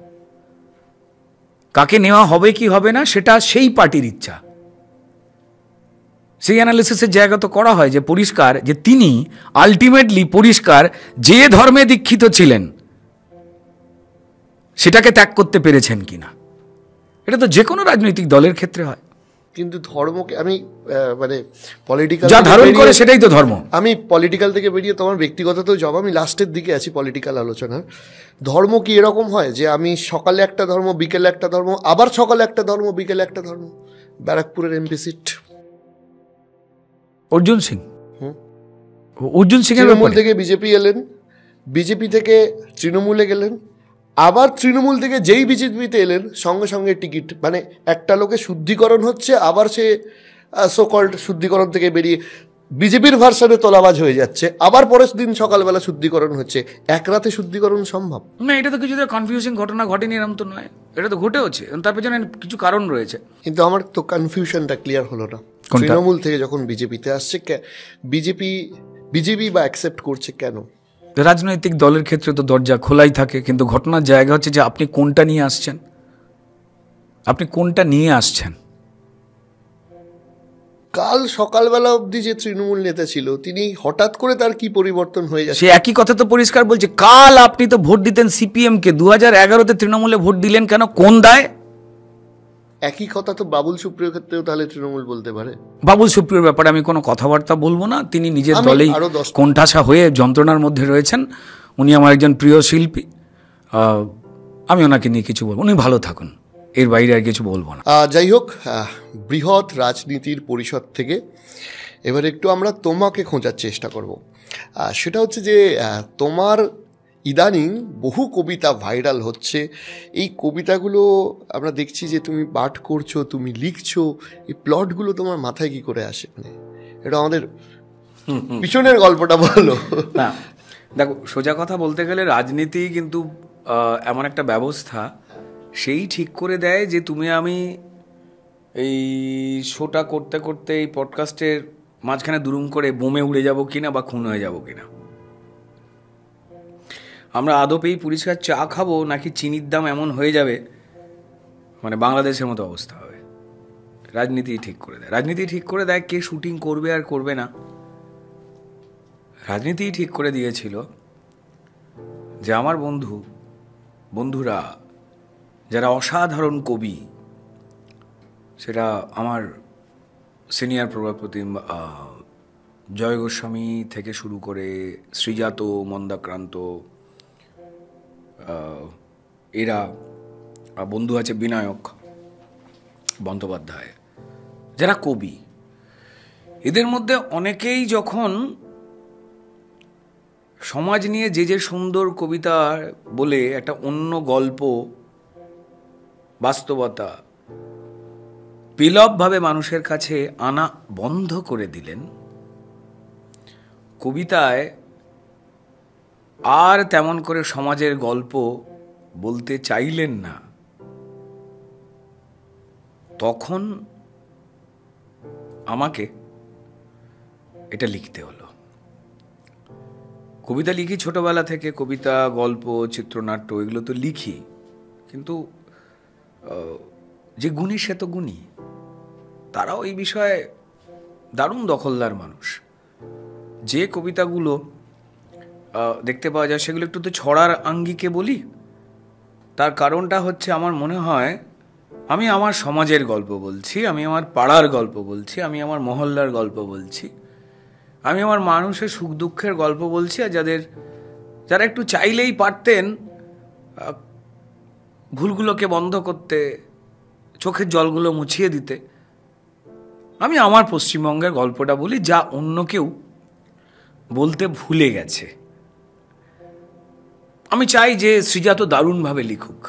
কাকে নেওয়া হবে কি হবে না সেটা সেই পার্টির ইচ্ছা। সেই অ্যানালিসিসের জায়গা তো করা হয় যে পরিষ্কার যে তিনি আলটিমেটলি পরিষ্কার যে ধর্মে দীক্ষিত ছিলেন সেটাকে ত্যাগ করতে পেরেছেন কিনা। এটা তো যে কোনো রাজনৈতিক দলের ক্ষেত্রে হয়। কিন্তু ধর্মকে আমি মানে পলিটিক্যাল যা ধারণ করে সেটাই তো ধর্ম। আমি পলিটিক্যাল থেকে বেরিয়ে তোমার ব্যক্তিগত জব, আমি লাস্টের দিকে আছি পলিটিক্যাল আলোচনার। ধর্ম কি এরকম হয় যে আমি সকালে একটা ধর্ম, বিকেলে একটা ধর্ম, আবার সকালে একটা ধর্ম, বিকেলে একটা ধর্ম? ব্যারাকপুরের এমপি সিট অর্জুন সিং, অর্জুন সিং তৃণমূল থেকে বিজেপি এলেন, বিজেপি থেকে তৃণমূলে গেলেন, আবার তৃণমূল থেকে যেই বিজেপিতে এলেন সঙ্গে সঙ্গে টিকিট, মানে একটা লোকে শুদ্ধিকরণ হচ্ছে, আবার সে সোকল্ড শুদ্ধিকরণ থেকে বেরিয়ে বিজেপির ভার্সানে তোলাবাজ হয়ে যাচ্ছে, আবার পরের দিন সকালবেলা শুদ্ধিকরণ হচ্ছে। এক রাতে শুদ্ধিকরণ সম্ভব না? এটা তো কিছু কনফিউজিং ঘটনা ঘটেনি এরকম তো নয়, এটা তো ঘটেওছে, তার পেছনে কিছু কারণ রয়েছে। কিন্তু আমার তো কনফিউশনটা ক্লিয়ার হলো না, তৃণমূল থেকে যখন বিজেপিতে আসছে বিজেপি বা অ্যাকসেপ্ট করছে কেন? রাজনৈতিক দলের ক্ষেত্রে তো দরজা খোলাই থাকে, কিন্তু ঘটনার জায়গা হচ্ছে যে আপনি কোনটা নিয়ে আসছেন, আপনি কোনটা নিয়ে আসছেন। কাল সকালবেলা অবধি যে তৃণমূল নেতা ছিল তিনি হঠাৎ করে তার কি পরিবর্তন হয়ে যাচ্ছে? সে একই কথা তো পরিষ্কার বলছে, কাল আপনি তো ভোট দিতেন সিপিএম কে, 2011-তে তৃণমূলে ভোট দিলেন কেন, কোন দায়? একই কথা তো বাবুল সুপ্রিয়র ক্ষেত্রেও তাহলে তৃণমূল বলতে পারে। বাবুল সুপ্রিয়র ব্যাপারে আমি কোনো কথাবার্তা বলবো না, তিনি নিজের আমি দলেই আরো 10 কোণঠাসা হয়ে যন্ত্রণার মধ্যে রয়েছেন। উনি আমার একজন প্রিয় শিল্পী, আমি ওনাকে নিয়ে কিছু বলবো, উনি ভালো থাকুন, এর বাইরে আর কিছু বলবো না। যাই হোক, বৃহৎ রাজনীতির পরিষদ থেকে এবার একটু আমরা তোমাকে খোঁজার চেষ্টা করব। সেটা হচ্ছে যে তোমার ইদানিং বহু কবিতা ভাইরাল হচ্ছে। এই কবিতাগুলো আমরা দেখছি যে তুমি পাঠ করছো, তুমি লিখছো, এই প্লটগুলো তোমার মাথায় কি করে আসে? মানে এটা আমাদের পিছনের গল্পটা বলো না। দেখো, সোজা কথা বলতে গেলে রাজনীতি কিন্তু এমন একটা ব্যবস্থা, সেই ঠিক করে দেয় যে তুমি আমি এই শোটা করতে করতে এই পডকাস্টের মাঝখানে দুরুম করে বোমে উড়ে যাব কিনা বা খুন হয়ে যাব কিনা, আমরা আদৌ এই পরিষ্কার চা খাবো নাকি চিনির দাম এমন হয়ে যাবে মানে বাংলাদেশের মতো অবস্থা হবে। রাজনীতি ঠিক করে দেয়, রাজনীতি ঠিক করে দেয় কে শুটিং করবে আর করবে না। রাজনীতি ঠিক করে দিয়েছিল যে আমার বন্ধুরা যারা অসাধারণ কবি, সেটা আমার সিনিয়র প্রভাবপ্রতিম জয় গোস্বামী থেকে শুরু করে শ্রীজাত, মন্দাক্রান্ত, এরা বন্ধু আছে বিনায়ক বন্দ্যোপাধ্যায়, যারা কবি, এদের মধ্যে অনেকেই যখন সমাজ নিয়ে যে সুন্দর কবিতা বলে একটা অন্য গল্প, বাস্তবতা বিলবভাবে মানুষের কাছে আনা বন্ধ করে দিলেন, কবিতায় আর তেমন করে সমাজের গল্প বলতে চাইলেন না, তখন আমাকে এটা লিখতে হলো। কবিতা লিখি ছোটবেলা থেকে, কবিতা, গল্প, চিত্রনাট্য এগুলো তো লিখি, কিন্তু যে গুণী সে তো গুণী, তারাও এই বিষয়ে দারুণ দখলদার মানুষ। যে কবিতাগুলো দেখতে পাওয়া যায় সেগুলো একটু তো ছড়ার আঙ্গিকে বলি। তার কারণটা হচ্ছে আমার মনে হয় আমি আমার সমাজের গল্প বলছি, আমি আমার পাড়ার গল্প বলছি, আমি আমার মহল্লার গল্প বলছি, আমি আমার মানুষের সুখ দুঃখের গল্প বলছি। আর যারা একটু চাইলেই পারতেন ভুলগুলোকে বন্ধ করতে, চোখের জলগুলো মুছিয়ে দিতে, আমি আমার পশ্চিমবঙ্গের গল্পটা বলি, যা অন্য কেউ বলতে ভুলে গেছে। আমি চাই যে শ্রীজাত দারুণভাবে লিখুক,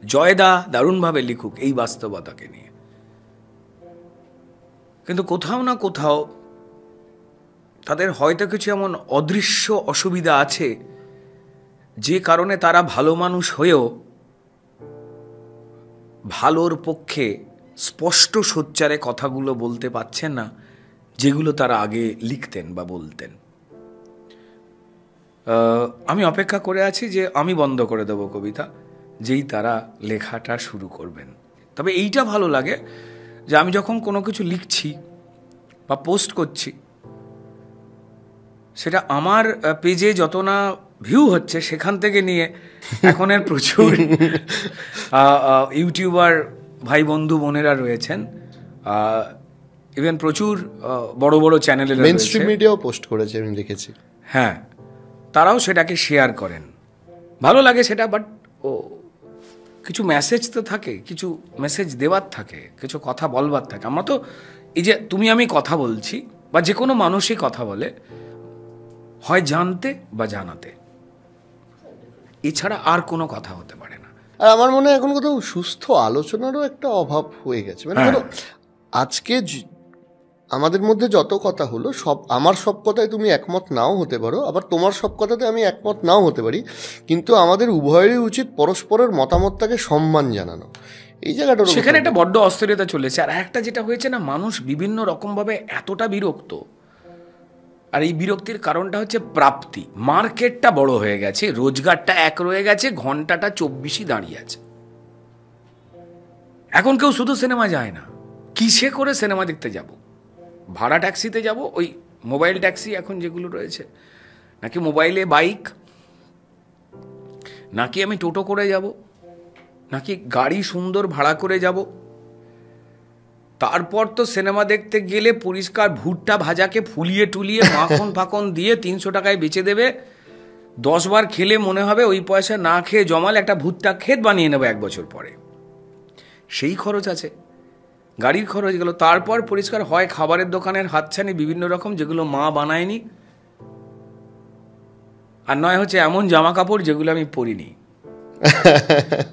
জয়দা দারুণভাবে লিখুক এই বাস্তবতাকে নিয়ে, কিন্তু কোথাও না কোথাও তাদের হয়তো কিছু এমন অদৃশ্য অসুবিধা আছে যে কারণে তারা ভালো মানুষ হয়েও ভালোর পক্ষে স্পষ্ট সোচ্চারে কথাগুলো বলতে পারছেন না, যেগুলো তারা আগে লিখতেন বা বলতেন। আমি অপেক্ষা করে আছি যে আমি বন্ধ করে দেব কবিতা যেই তারা লেখাটা শুরু করবেন। তবে এইটা ভালো লাগে যে আমি যখন কোনো কিছু লিখছি বা পোস্ট করছি, সেটা আমার পেজে যত না ভিউ হচ্ছে সেখান থেকে নিয়ে এখনের প্রচুর ইউটিউবার ভাই বন্ধু বোনেরা রয়েছেন, ইভেন প্রচুর বড় বড় চ্যানেলের মেইনস্ট্রিম মিডিয়াও পোস্ট করেছে, আমি দেখেছি। হ্যাঁ, তারাও সেটাকে শেয়ার করেন, ভালো লাগে সেটা। বাট কিছু মেসেজ তো থাকে, কিছু মেসেজ দেওয়ার থাকে, কিছু কথা বলবার থাকে। আমরা তো এই যে তুমি আমি কথা বলছি বা যে কোনো মানুষই কথা বলে হয় জানতে বা জানাতে, এছাড়া আর কোনো কথা হতে পারে না। আর আমার মনে হয় এখন কোথাও সুস্থ আলোচনারও একটা অভাব হয়ে গেছে। মানে ধরো আজকে আমাদের মধ্যে যত কথা হলো, আমার সব কথায় তুমি একমত নাও হতে পারো, আবার তোমার সব কথাতে আমি একমত নাও হতে পারি, কিন্তু আমাদের উভয়েরই উচিত পরস্পরের মতামতটাকে সম্মান জানানো। এই জায়গাটা সেখানে একটা বড্ড অস্থিরতা চলেছে। আর একটা যেটা হয়েছে না, মানুষ বিভিন্ন রকমভাবে এতটা বিরক্ত, আর এই বিরক্তির কারণটা হচ্ছে প্রাপ্তি। মার্কেটটা বড় হয়ে গেছে, রোজগারটা এক রয়ে গেছে, ঘন্টাটা 24ই দাঁড়িয়ে আছে। এখন কেউ শুধু সিনেমা যায় না, কিসে করে সিনেমা দেখতে যাব? ভাড়া ট্যাক্সিতে যাব, ওই মোবাইল ট্যাক্সি এখন যেগুলো রয়েছে, নাকি মোবাইলে বাইক, নাকি আমি টোটো করে যাব, নাকি গাড়ি সুন্দর ভাড়া করে যাব? তারপর তো সিনেমা দেখতে গেলে পরিষ্কার ভুট্টা ভাজাকে ফুলিয়ে টুলিয়ে মাখন ফাখন দিয়ে 300 টাকায় বেচে দেবে। 10 বার খেলে মনে হবে ওই পয়সা না খেয়ে জমালে একটা ভুট্টা ক্ষেত বানিয়ে নেবো 1 বছর পরে। সেই খরচ আছে, গাড়ির খরচ গেল। তারপর পরিষ্কার হয় খাবারের দোকানের হাতছানি বিভিন্ন রকম, যেগুলো মা বানায়নি, আর নয় হচ্ছে এমন জামা কাপড় যেগুলো আমি পরিনি।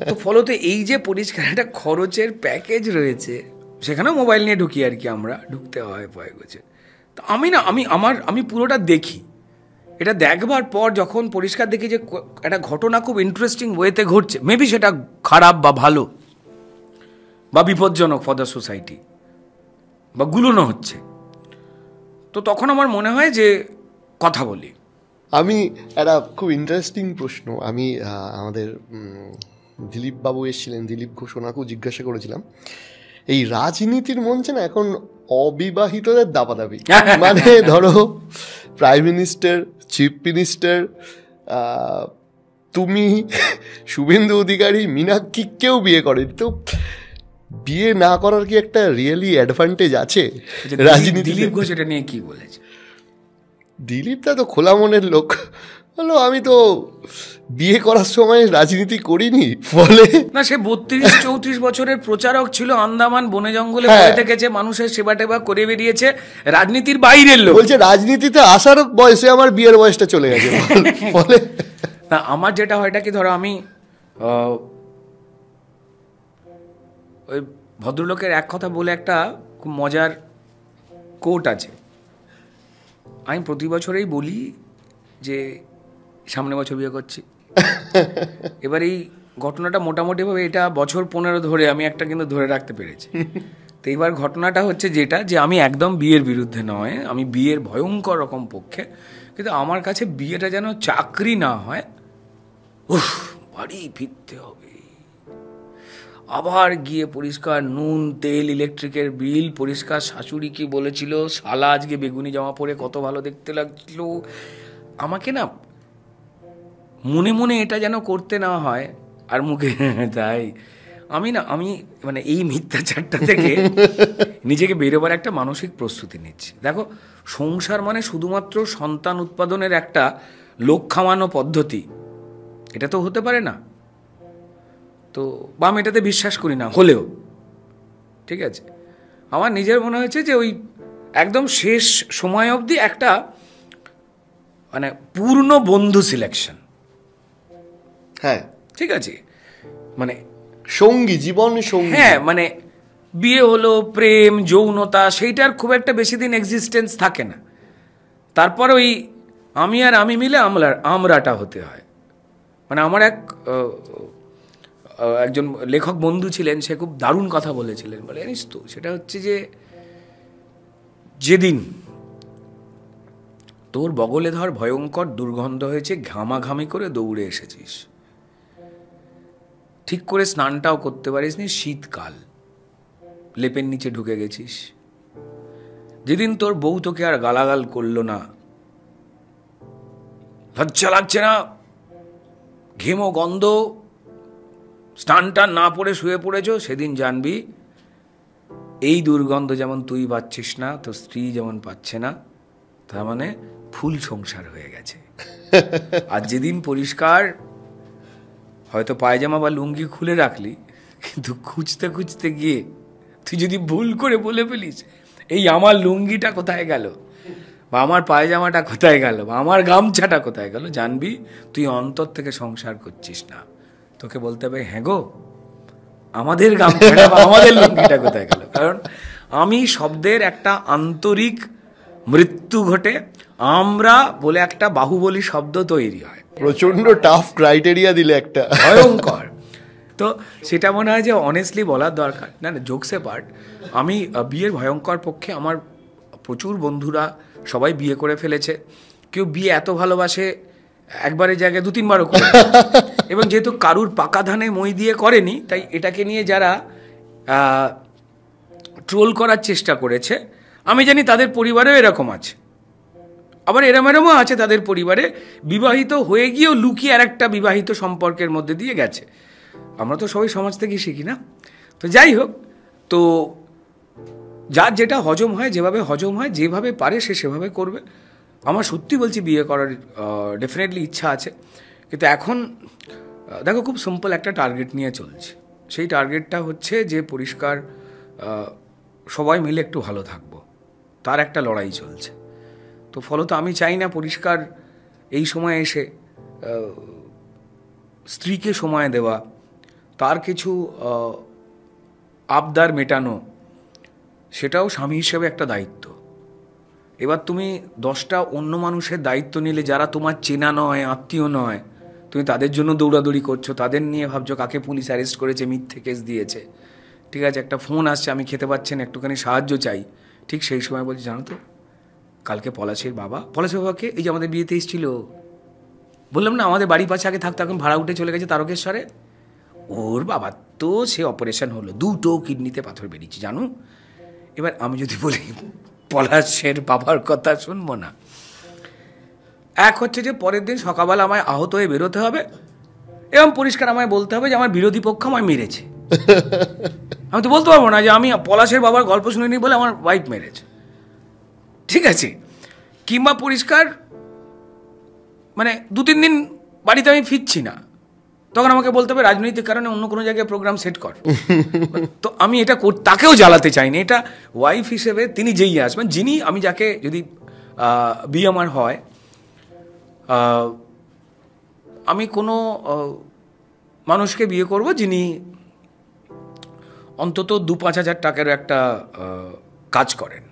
তো ফলত এই যে পরিষ্কার একটা খরচের প্যাকেজ রয়েছে, সেখানেও মোবাইল নিয়ে ঢুকি আর কি, আমরা ঢুকতে হয় ভয় করছে। তো আমি পুরোটা দেখি। এটা দেখবার পর যখন পরিষ্কার দেখি যে একটা ঘটনা খুব ইন্টারেস্টিং ওয়েতে ঘটছে, মেবি সেটা খারাপ বা ভালো বা বিপজ্জনক ফর দ্য সোসাইটি বা গুলোনো হচ্ছে, তো তখন আমার মনে হয় যে কথা বলি। আমি একটা খুব ইন্টারেস্টিং প্রশ্ন, আমি আমাদের দিলীপ বাবু এসেছিলেন, দিলীপ ঘোষ, ওনাকেও জিজ্ঞাসা করেছিলাম, এই রাজনীতির মঞ্চে না এখন অবিবাহিতদের দাপাদাপি, মানে ধরো প্রাইম মিনিস্টার, চিফ মিনিস্টার, তুমি, শুভেন্দু অধিকারী, মীনাক্ষী, কেউ বিয়ে করেনি। তো বিয়ে না করার কি একটা রিয়েলি অ্যাডভান্টেজ আছে রাজনীতি? দিলীপ ঘোষ এটা নিয়ে কি বলেছে? দিলীপটা তো খোলা মনের লোক, বলো আমি তো বিয়ে করার সময় রাজনীতি করিনি, ফলে না, সে 32-34 বছরের প্রচারক ছিল, আন্দামান বনে জঙ্গলে পড়ে থেকেছে, মানুষের সেবা টেবা করে বেরিয়েছে, রাজনীতির বাইরের লোক। বলছে রাজনীতিতে আসার বয়সে আমার বিয়ের বয়সটা চলে গেছে, ফলে না, আমার যেটা হয়টা কি, ধরো আমি ওই ভদ্রলোকের এক কথা বলে একটা খুব মজার কোট আছে, আমি প্রতি বছরেই বলি যে সামনে বছর বিয়ে করছি। এবার এই ঘটনাটা মোটামুটিভাবে এটা বছর 15 ধরে আমি একটা কিন্তু ধরে রাখতে পেরেছি। তো এইবার ঘটনাটা হচ্ছে যেটা, যে আমি একদম বিয়ের বিরুদ্ধে নয়, আমি বিয়ের ভয়ঙ্কর রকম পক্ষে, কিন্তু আমার কাছে বিয়েটা যেন চাকরি না হয়। বাড়ি ফিরতে হবে, আবার গিয়ে পরিষ্কার নুন তেল ইলেকট্রিকের বিল, পরিষ্কার শাশুড়ি কি বলেছিল, শালা আজকে বেগুনি জামা পরে কত ভালো দেখতে লাগছিল, আমাকে না মনে মনে এটা যেন করতে না হয় আর মুখে তাই আমি মানে এই মিথ্যাচারটা থেকে নিজেকে বেরোবার একটা মানসিক প্রস্তুতি নিচ্ছি। দেখো, সংসার মানে শুধুমাত্র সন্তান উৎপাদনের একটা লোক খাওয়ানো পদ্ধতি, এটা তো হতে পারে না। তো বা আমি এটাতে বিশ্বাস করি না হলেও, ঠিক আছে, আমার নিজের মনে হয়েছে যে ওই একদম শেষ সময় অবধি একটা মানে পূর্ণ বন্ধু সিলেকশন, হ্যাঁ ঠিক আছে, মানে সঙ্গী, জীবন সঙ্গী, হ্যাঁ, মানে বিয়ে হলো, প্রেম যৌনতা সেইটার খুব একটা বেশি দিন এক্সিস্টেন্স থাকে না, তারপর ওই আমি আর আমি মিলে আমরাটা হতে হয়। মানে আমার একজন লেখক বন্ধু ছিলেন, সে খুব দারুণ কথা বলেছিলেন, বলে জানিস তো, সেটা হচ্ছে যে যেদিন তোর বগলে ধর ভয়ঙ্কর দুর্গন্ধ হয়েছে, ঘামাঘামি করে দৌড়ে এসেছিস, ঠিক করে স্নানটাও করতে পারিসনি, শীতকাল, লেপের নিচে ঢুকে গেছিস, যেদিন তোর বউ তোকে আর গালাগাল করলো না, লজ্জা লাগছে না, ঘেমো গন্ধ, স্নানটা না পড়ে শুয়ে পড়েছ, সেদিন জানবি এই দুর্গন্ধ যেমন তুই পাচ্ছিস না, তোর স্ত্রী যেমন পাচ্ছে না, তার মানে ফুল সংসার হয়ে গেছে। আর যেদিন পরিষ্কার হয়তো পায়জামা বা লুঙ্গি খুলে রাখলি, কিন্তু খুঁজতে খুঁজতে গিয়ে তুই যদি ভুল করে বলে ফেলিস এই আমার লুঙ্গিটা কোথায় গেল, বা আমার পায়জামাটা কোথায় গেল, বা আমার গামছাটা কোথায় গেল, জানবি তুই অন্তর থেকে সংসার করছিস না। তোকে বলতে হবে, হ্যাঁ গো, আমাদের গামছাটা বা আমাদের লুঙ্গিটা কোথায় গেল। কারণ আমি শব্দের একটা আন্তরিক মৃত্যু ঘটে, আমরা বলে একটা বাহুবলী শব্দ তৈরি হয়, প্রচন্ড টাফ ক্রাইটেরিয়া দিলে একটা ভয়ঙ্কর। তো সেটা মনে হয় যে অনেস্টলি বলার দরকার। না না, জোকসে পার্ট, আমি বিয়ের ভয়ঙ্কর পক্ষে। আমার প্রচুর বন্ধুরা সবাই বিয়ে করে ফেলেছে, কেউ বিয়ে এত ভালোবাসে একবারের জায়গায় 2-3 বারও করে, এবং যেহেতু কারুর পাকা ধানে মই দিয়ে করেনি, তাই এটাকে নিয়ে যারা ট্রোল করার চেষ্টা করেছে, আমি জানি তাদের পরিবারেও এরকম আছে, আবার এরমও আছে তাদের পরিবারে বিবাহিত হয়ে গিয়েও লুকিয়ে আর একটা বিবাহিত সম্পর্কের মধ্যে দিয়ে গেছে। আমরা তো সবাই সমাজ থেকে শিখি না। তো যাই হোক, তো যার যেটা হজম হয়, যেভাবে হজম হয়, যেভাবে পারে সে সেভাবে করবে। আমার সত্যি বলছি বিয়ে করার ডেফিনেটলি ইচ্ছা আছে, কিন্তু এখন দেখো খুব সিম্পল একটা টার্গেট নিয়ে চলছে। সেই টার্গেটটা হচ্ছে যে পরিষ্কার সবাই মিলে একটু ভালো থাকবো, তার একটা লড়াই চলছে। তো ফলত আমি চাই না পরিষ্কার এই সময় এসে স্ত্রীকে সময় দেওয়া, তার কিছু আবদার মেটানো, সেটাও স্বামী হিসেবে একটা দায়িত্ব। এবার তুমি 10টা অন্য মানুষের দায়িত্ব নিলে যারা তোমার চেনা নয়, আত্মীয় নয়, তুমি তাদের জন্য দৌড়াদৌড়ি করছো, তাদের নিয়ে ভাবছো কাকে পুলিশ অ্যারেস্ট করেছে, মিথ্যে কেস দিয়েছে। ঠিক আছে, একটা ফোন আসছে, আমি খেতে পাচ্ছি না, একটুখানি সাহায্য চাই। ঠিক সেই সময় বলছি, জানো তো কালকে পলাশের বাবাকে এই যে আমাদের বিয়েতে এসেছিল, বললাম না আমাদের বাড়ির পাশে আগে থাকতো, এখন ভাড়া উঠে চলে গেছে তারকেশ্বরে, ওর বাবার তো সে অপারেশন হলো, 2টো কিডনিতে পাথর বেরিয়েছে জানো। এবার আমি যদি বলি পলাশের বাবার কথা শুনবো না। এক হচ্ছে যে পরের দিন সকালবেলা আমায় আহত হয়ে বেরোতে হবে এবং পরিষ্কার আমায় বলতে হবে যে আমার বিরোধী পক্ষ আমায় মেরেছে। আমি তো বলতে পারবো না যে আমি পলাশের বাবার গল্প শুনিনি বলে আমার ওয়াইফ মেরেছে, ঠিক আছে। কিংবা পরিষ্কার মানে 2-3 দিন বাড়িতে আমি ফিরছি না, তখন আমাকে বলতে হবে রাজনৈতিক কারণে অন্য কোনো জায়গায় প্রোগ্রাম সেট কর। তো আমি এটা তাকেও জ্বালাতে চাইনি। এটা ওয়াইফ হিসেবে তিনি যেই আসবেন, যিনি আমি যাকে যদি বিয়ে আমার হয়, আমি কোনো মানুষকে বিয়ে করব যিনি অন্তত 2-5 হাজার টাকার একটা কাজ করেন,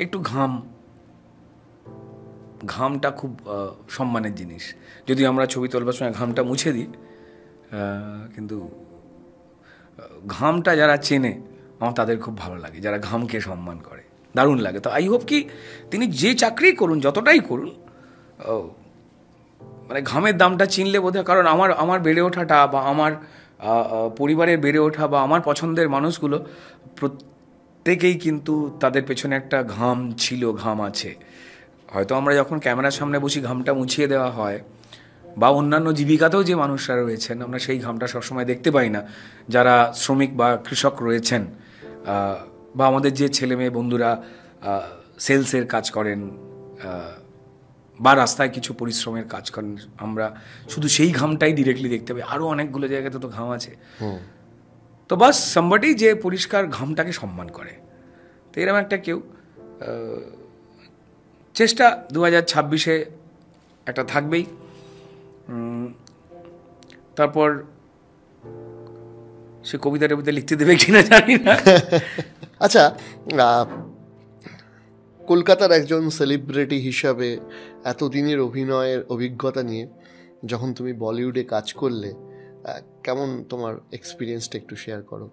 একটু ঘামটা খুব সম্মানের জিনিস। যদি আমরা ছবি তোলবার সময় ঘামটা মুছে দিই, কিন্তু ঘামটা যারা চেনে আমার তাদের খুব ভালো লাগে, যারা ঘামকে সম্মান করে, দারুণ লাগে। তো আই হোপ কি তিনি যে চাকরি করুন, যতটাই করুন, মানে ঘামের দামটা চিনলে বোধহয়, কারণ আমার বেড়ে ওঠাটা বা আমার পরিবারের বেড়ে ওঠা বা আমার পছন্দের মানুষগুলো প্রত্যেকেই কিন্তু তাদের পেছনে একটা ঘাম ছিল, ঘাম আছে। হয়তো আমরা যখন ক্যামেরার সামনে বসি ঘামটা মুছিয়ে দেওয়া হয়, বা অন্যান্য জীবিকাতেও যে মানুষরা রয়েছেন আমরা সেই ঘামটা সবসময় দেখতে পাই না। যারা শ্রমিক বা কৃষক রয়েছেন, বা আমাদের যে ছেলে মেয়ে বন্ধুরা সেলসের কাজ করেন বা রাস্তায় কিছু পরিশ্রমের কাজ করেন, আমরা শুধু সেই ঘামটাই ডিরেক্টলি দেখতে পাই। আরও অনেকগুলো জায়গাতে তো ঘাম আছে। তো বাস সামবডি যে পরিষ্কার ঘামটাকে সম্মান করে, তো এরকম একটা কেউ চেষ্টা 2026-এ একটা থাকবেই। তারপর সে কবিতা টবিতা লিখতে দেবে কিনা জানি না। আচ্ছা, কলকাতার একজন সেলিব্রিটি হিসাবে এতদিনের অভিনয়ের অভিজ্ঞতা নিয়ে যখন তুমি বলিউডে কাজ করলে, কেমন তোমার এক্সপিরিয়েন্সটা একটু শেয়ার করো।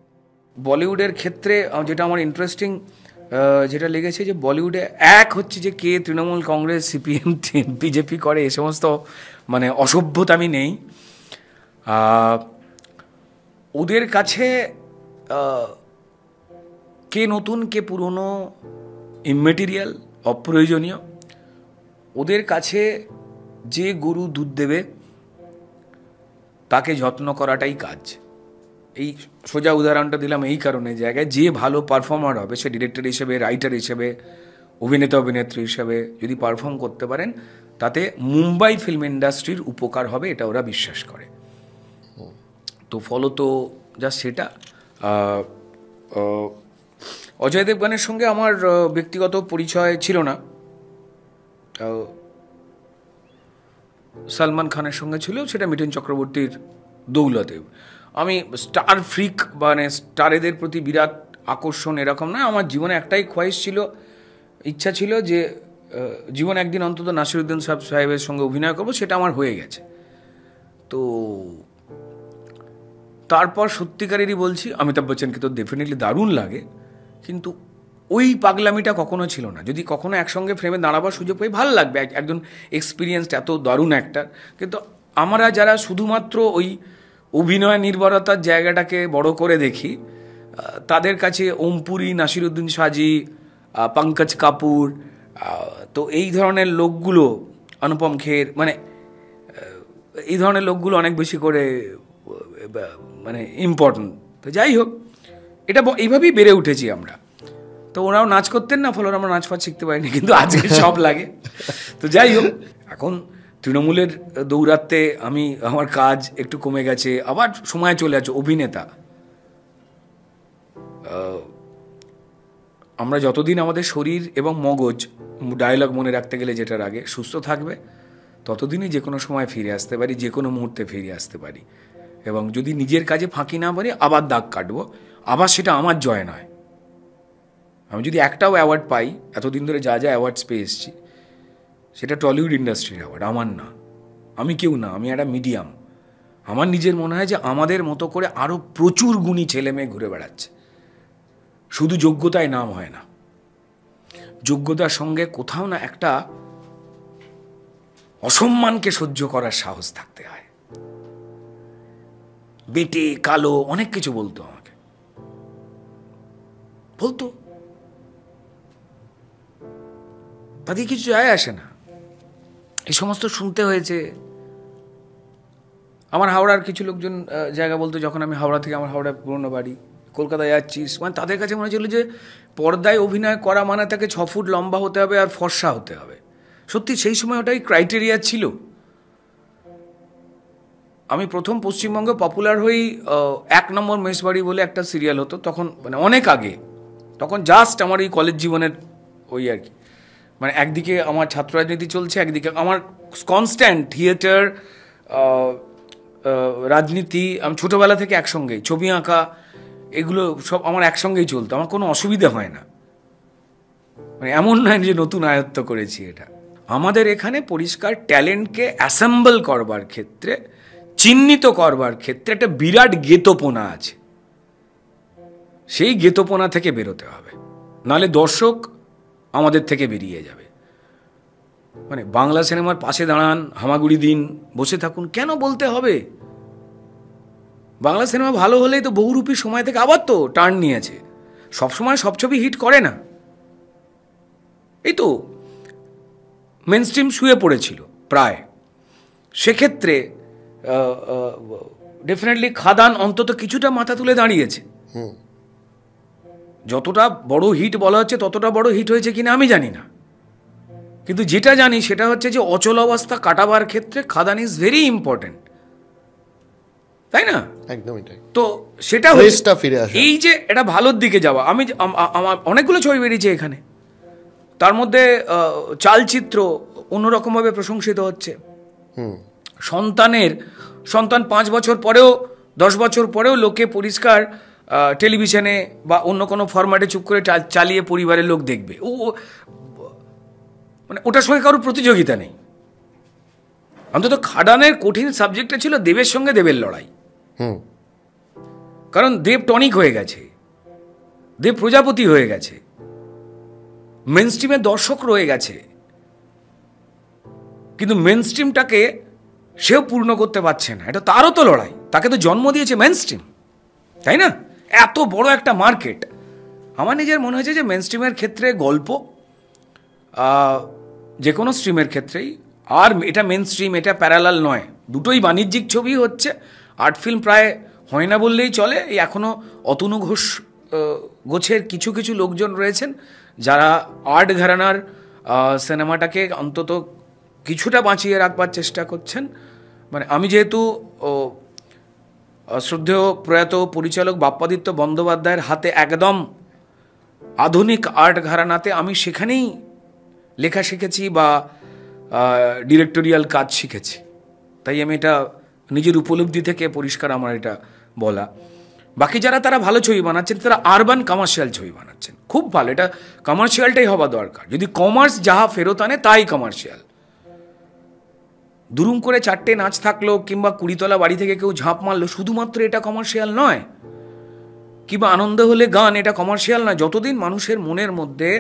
বলিউডের ক্ষেত্রে যেটা আমার ইন্টারেস্টিং যেটা লেগেছে, যে বলিউডে এক হচ্ছে যে কে তৃণমূল, কংগ্রেস, সিপিএম, বিজেপি করে, এ সমস্ত মানে অসভ্যতামি নেই। ওদের কাছে কে নতুন কে পুরনো ইমমেটেরিয়াল, অপ্রয়োজনীয়। ওদের কাছে যে গরু দুধ দেবে তাকে যত্ন করাটাই কাজ। এই সোজা উদাহরণটা দিলাম এই কারণে, জায়গায় যে ভালো পারফর্মার হবে, সে ডিরেক্টর হিসেবে, রাইটার হিসেবে, অভিনেতা অভিনেত্রী হিসেবে যদি পারফর্ম করতে পারেন, তাতে মুম্বাই ফিল্ম ইন্ডাস্ট্রির উপকার হবে, এটা ওরা বিশ্বাস করে। তো ফলত যা সেটা। অজয় দেবগনের সঙ্গে আমার ব্যক্তিগত পরিচয় ছিল না, সালমান খানের সঙ্গে ছিল, সেটা মিঠুন চক্রবর্তীর দৌলতে। আমি স্টার ফ্রিক মানে স্টারেদের প্রতি বিরাট আকর্ষণ এরকম না। আমার জীবনে একটাই খোয়াইশ ছিল, ইচ্ছা ছিল যে জীবনে একদিন অন্তত নাসিরুদ্দিন সাহেবের সঙ্গে অভিনয় করবো, সেটা আমার হয়ে গেছে। তো তারপর সত্যিকারেরই বলছি, অমিতাভ বচ্চনকে তো ডেফিনেটলি দারুণ লাগে, কিন্তু ওই পাগলামিটা কখনো ছিল না। যদি কখনো একসঙ্গে ফ্রেমে দাঁড়াবার সুযোগ পাই, ভালো লাগবে, একজন এক্সপিরিয়েন্সড এত দারুণ অ্যাক্টার। কিন্তু আমরা যারা শুধুমাত্র ওই অভিনয় নির্ভরতার জায়গাটাকে বড় করে দেখি, তাদের কাছে ওমপুরি, নাসিরুদ্দিন সাজি, পঙ্কজ কাপুর, তো এই ধরনের লোকগুলো, অনুপম খের, মানে এই ধরনের লোকগুলো অনেক বেশি করে মানে ইম্পর্টেন্ট। তো যাই হোক, এটা এইভাবেই বেড়ে উঠেছি আমরা। তো ওরাও নাচ করতেন না, ফলে আমরা নাচ ফাচ শিখতে পারিনি, কিন্তু আজকে সব লাগে। তো যাই হোক, এখন তৃণমূলের দৌরাত্মে আমার কাজ একটু কমে গেছে, আবার সময় চলে যাচ্ছে। অভিনেতা, আমরা যতদিন আমাদের শরীর এবং মগজ, ডায়লগ মনে রাখতে গেলে যেটার আগে, সুস্থ থাকবে, ততদিনই যে কোনো সময় ফিরে আসতে পারি, যে কোনো মুহূর্তে ফিরে আসতে পারি। এবং যদি নিজের কাজে ফাঁকি না পারি, আবার দাগ কাটবো, আবার সেটা আমার জয় নয়। আমি যদি একটাও অ্যাওয়ার্ড পাই, এতদিন ধরে যা যা অ্যাওয়ার্ডস পেয়ে এসেছি, সেটা টলিউড ইন্ডাস্ট্রির অ্যাওয়ার্ড, আমার না। আমি কেউ না, আমি একটা মিডিয়াম। আমার নিজের মনে হয় যে আমাদের মতো করে আরও প্রচুর গুণী ছেলে মেয়ে ঘুরে বেড়াচ্ছে। শুধু যোগ্যতায় নাম হয় না, যোগ্যতার সঙ্গে কোথাও না একটা অসম্মানকে সহ্য করার সাহস থাকতে হয়। বেটে কালো অনেক কিছু বলতো আমাকে, বলতো, তাতে কিছু যায় আসে না। এই সমস্ত শুনতে হয়েছে। আমার হাওড়ার কিছু লোকজন জায়গা বলতো, যখন আমি হাওড়া থেকে, আমার হাওড়ার পুরনো বাড়ি, কলকাতায় যাচ্ছিস, মানে তাদের কাছে মনে হচ্ছিল যে পর্দায় অভিনয় করা মানে তাকে 6 ফুট লম্বা হতে হবে আর ফর্সা হতে হবে। সত্যি সেই সময় ওটাই ক্রাইটেরিয়া ছিল। আমি প্রথম পশ্চিমবঙ্গে পপুলার হই 1 নম্বর মেসবাড়ি বলে একটা সিরিয়াল হতো তখন, মানে অনেক আগে, তখন জাস্ট আমার এই কলেজ জীবনের ওই আর কি, মানে একদিকে আমার ছাত্র রাজনীতি চলছে, একদিকে আমার কনস্ট্যান্ট থিয়েটার, রাজনীতি, আমি ছোটোবেলা থেকে একসঙ্গেই, ছবি আঁকা, এগুলো সব আমার একসঙ্গেই চলতো, আমার কোনো অসুবিধা হয় না। মানে এমন নয় যে নতুন আয়ত্ত করেছি এটা। আমাদের এখানে পরিষ্কার ট্যালেন্টকে অ্যাসেম্বল করবার ক্ষেত্রে, চিহ্নিত করবার ক্ষেত্রে একটা বিরাট গেতোপনা আছে। সেই গেতোপনা থেকে বেরোতে হবে, নাহলে দর্শক আমাদের থেকে বেরিয়ে যাবে। মানে বাংলা সিনেমার পাশে দাঁড়ান, হামাগুড়ি দিন, বসে থাকুন, কেন বলতে হবে? বাংলা সিনেমা ভালো হলেই তো বহুরূপী সময় থেকে আবার তো টার্ন নিয়েছে। সবসময় সব ছবি হিট করে না। এই তো মেনস্ট্রিম শুয়ে পড়েছিল প্রায়, সেক্ষেত্রে ডেফিনেটলি খাদান অন্তত কিছুটা মাথা তুলে দাঁড়িয়েছে। যতটা বড় হিট বলা হচ্ছে ততটা বড় হিট হয়েছে কিনা আমি জানি না, কিন্তু যেটা জানি সেটা হচ্ছে যে অচল অবস্থা কাটাবার ক্ষেত্রে খাদান ইজ ভেরি ইম্পর্টেন্ট, তাই না? একদমই তাই। তো সেটা ফিরে আসে, এই যে এটা ভালোর দিকে যাওয়া। আমার অনেকগুলো ছবি বেরিয়েছে এখানে, তার মধ্যে চালচিত্র অন্যরকমভাবে প্রশংসিত হচ্ছে। সন্তান 5 বছর পরেও, 10 বছর পরেও লোকে পরিষ্কার টেলিভিশনে বা অন্য কোনো ফরম্যাটে চুপ করে চালিয়ে পরিবারের লোক দেখবে। মানে ওটার সঙ্গে কারোর প্রতিযোগিতা নেই। অন্তত খাদানের কঠিন সাবজেক্টটা ছিল দেবের সঙ্গে দেবের লড়াই। কারণ দেব টনিক হয়ে গেছে, দেব প্রজাপতি হয়ে গেছে, মেনস্ট্রিমের দর্শক রয়ে গেছে, কিন্তু মেনস্ট্রিমটাকে সেও পূর্ণ করতে পারছে না। এটা তারও তো লড়াই, তাকে তো জন্ম দিয়েছে মেনস্ট্রিম, তাই না? এত বড় একটা মার্কেট। আমার নিজের মনে হয়েছে যে মেনস্ট্রিমের ক্ষেত্রে গল্প, যে কোনো স্ট্রিমের ক্ষেত্রেই, আর এটা মেনস্ট্রিম, এটা প্যারালাল নয়, দুটোই বাণিজ্যিক ছবি হচ্ছে। আর্ট ফিল্ম প্রায় হয় না বললেই চলে। এই এখনও অতনু ঘোষ গোছের কিছু কিছু লোকজন রয়েছেন যারা আর্ট ঘরানার সিনেমাটাকে অন্তত কিছুটা বাঁচিয়ে রাখবার চেষ্টা করছেন। মানে আমি যেহেতু শ্রদ্ধেয় প্রয়াত পরিচালক বাপ্পাদিত্য বন্দ্যোপাধ্যায়ের হাতে একদম আধুনিক আর্ট ঘরানাতে আমি সেখানেই লেখা শিখেছি বা ডিরেক্টোরিয়াল কাজ শিখেছি, তাই আমি এটা নিজের উপলব্ধি থেকে পরিষ্কার আমার এটা বলা। বাকি যারা তারা ভালো ছবি বানাচ্ছেন, তারা আরবান কমার্শিয়াল ছবি বানাচ্ছেন, খুব ভালো। এটা কমার্শিয়ালটাই হওয়া দরকার। যদি কমার্স যাহা ফেরত আনে তাই কমার্শিয়াল। দুরুম করে 4টে নাচ থাকলো কিংবা 20তলা বাড়ি থেকে কেউ ঝাঁপ মারলো, শুধুমাত্র এটা কমার্শিয়াল নয়। কিংবা আনন্দ হলে গান, এটা কমার্শিয়াল নয়। যতদিন মানুষের মনের মধ্যে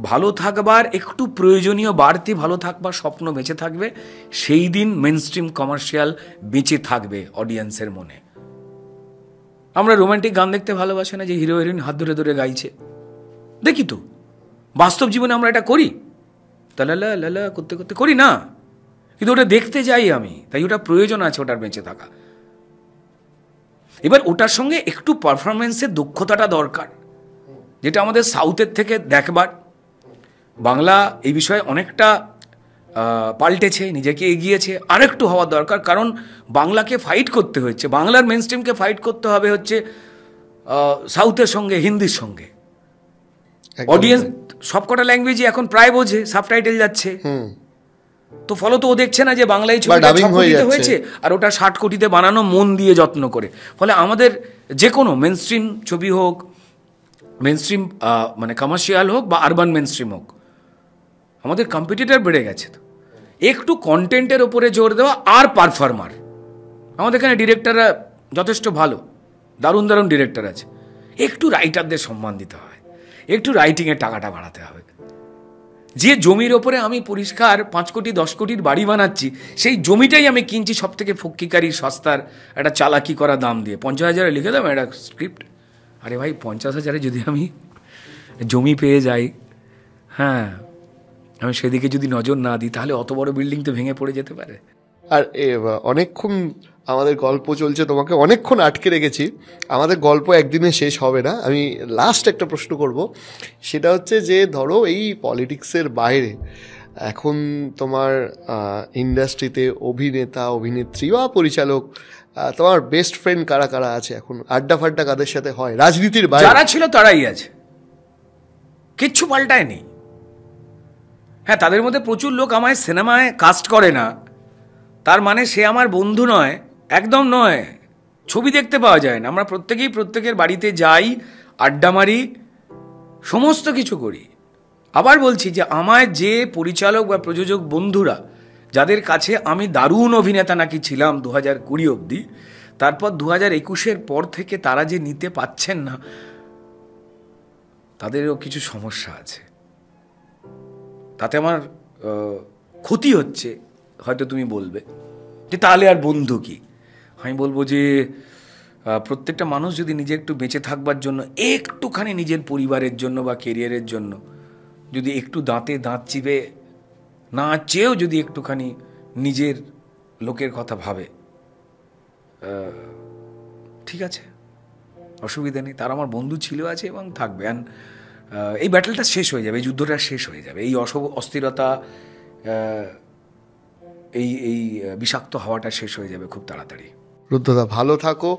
ভালো থাকবার, একটু প্রয়োজনীয় বাড়তি ভালো থাকবার স্বপ্ন বেঁচে থাকবে, সেই দিন মেনস্ট্রিম কমার্শিয়াল বেঁচে থাকবে অডিয়েন্সের মনে। আমরা রোমান্টিক গান দেখতে ভালোবাসি না যে হিরো হিরোইন হাত ধরে ধরে গাইছে? দেখি তো, বাস্তব জীবনে আমরা এটা করি? তালালা লালা করতে করতে করি না, কিন্তু ওটা দেখতে যাই আমি, তাই ওটা প্রয়োজন আছে ওটার বেঁচে থাকা। এবার ওটার সঙ্গে একটু পারফরমেন্সের দক্ষতাটা দরকার, যেটা আমাদের সাউথের থেকে দেখবার। বাংলা এই বিষয়ে অনেকটা পাল্টেছে, নিজেকে এগিয়েছে, আরেকটু হওয়া দরকার। কারণ বাংলাকে ফাইট করতে হচ্ছে, বাংলার মেন স্ট্রিমকে ফাইট করতে হবে হচ্ছে সাউথের সঙ্গে, হিন্দির সঙ্গে। অডিয়েন্স সবকটা ল্যাঙ্গুয়েজই এখন প্রায় বোঝে, সাবটাইটেল যাচ্ছে, তো ফলত ও দেখছে না যে বাংলায় ছবিটা 6 কোটিতে হয়েছে আর ওটা 60 কোটিতে বানানো মন দিয়ে যত্ন করে। ফলে আমাদের যে কোনো মেন স্ট্রিম ছবি হোক, মেন স্ট্রিম মানে কমার্শিয়াল হোক বা আরবান মেন স্ট্রিম হোক, আমাদের কম্পিটিটর বেড়ে গেছে। তো একটু কন্টেন্টের ওপরে জোর দেওয়া আর পারফর্মার। আমাদের এখানে ডিরেক্টররা যথেষ্ট ভালো, দারুণ দারুণ ডিরেক্টর আছে, একটু রাইটারদের সম্মান দিতে হয়, একটু রাইটিংয়ের টাকাটা বাড়াতে হবে। যে জমির ওপরে আমি পরিষ্কার 5 কোটি 10 কোটির বাড়ি বানাচ্ছি, সেই জমিটাই আমি কিনছি সব থেকে ফক্কিকারীর সস্তার একটা চালাকি করা দাম দিয়ে। 50,000-এ লিখে দাম একটা স্ক্রিপ্ট। আরে ভাই, 50,000-এ যদি আমি জমি পেয়ে যাই, হ্যাঁ, আমি সেদিকে যদি নজর না দিই, তাহলে অত বড় বিল্ডিং তো ভেঙে পড়ে যেতে পারে। আর অনেকক্ষণ আমাদের গল্প চলছে, তোমাকে অনেকক্ষণ আটকে রেখেছি, আমাদের গল্প একদিনে শেষ হবে না। আমি লাস্ট একটা প্রশ্ন করব, সেটা হচ্ছে যে ধরো এই পলিটিক্সের বাইরে এখন তোমার ইন্ডাস্ট্রিতে অভিনেতা, অভিনেত্রী বা পরিচালক, তোমার বেস্ট ফ্রেন্ড কারা কারা আছে এখন? আড্ডা ফাড্ডা কাদের সাথে হয় রাজনীতির বাইরে? যারা ছিল তারাই আছে, কিচ্ছু পাল্টায়নি। হ্যাঁ, তাদের মধ্যে প্রচুর লোক আমায় সিনেমায় কাস্ট করে না, তার মানে সে আমার বন্ধু নয়, একদম নয়। ছবি দেখতে পাওয়া যায় না, আমরা প্রত্যেকেই প্রত্যেকের বাড়িতে যাই, আড্ডা মারি, সমস্ত কিছু করি। আবার বলছি যে আমায় যে পরিচালক বা প্রযোজক বন্ধুরা, যাদের কাছে আমি দারুণ অভিনেতা নাকি ছিলাম 2020 অবধি, তারপর 2021-এর পর থেকে তারা যে নিতে পাচ্ছেন না, তাদেরও কিছু সমস্যা আছে। তাতে আমার ক্ষতি হচ্ছে। হয়তো তুমি বলবে যে তাহলে আর বন্ধু কি? আমি বলবো যে প্রত্যেকটা মানুষ যদি নিজে একটু বেঁচে থাকবার জন্য, একটুখানি নিজের পরিবারের জন্য বা কেরিয়ারের জন্য যদি একটু দাঁতে দাঁত চিপে না চেয়েও যদি একটুখানি নিজের লোকের কথা ভাবে, ঠিক আছে, অসুবিধা নেই। তার আমার বন্ধু ছিল, আছে এবং থাকবে। অ্যান্ড এই ব্যাটেলটা শেষ হয়ে যাবে, এই যুদ্ধটা শেষ হয়ে যাবে, এই অস্থিরতা, এই বিষাক্ত হাওয়াটা শেষ হয়ে যাবে খুব তাড়াতাড়ি। রুদ্রদা, ভালো থাকো।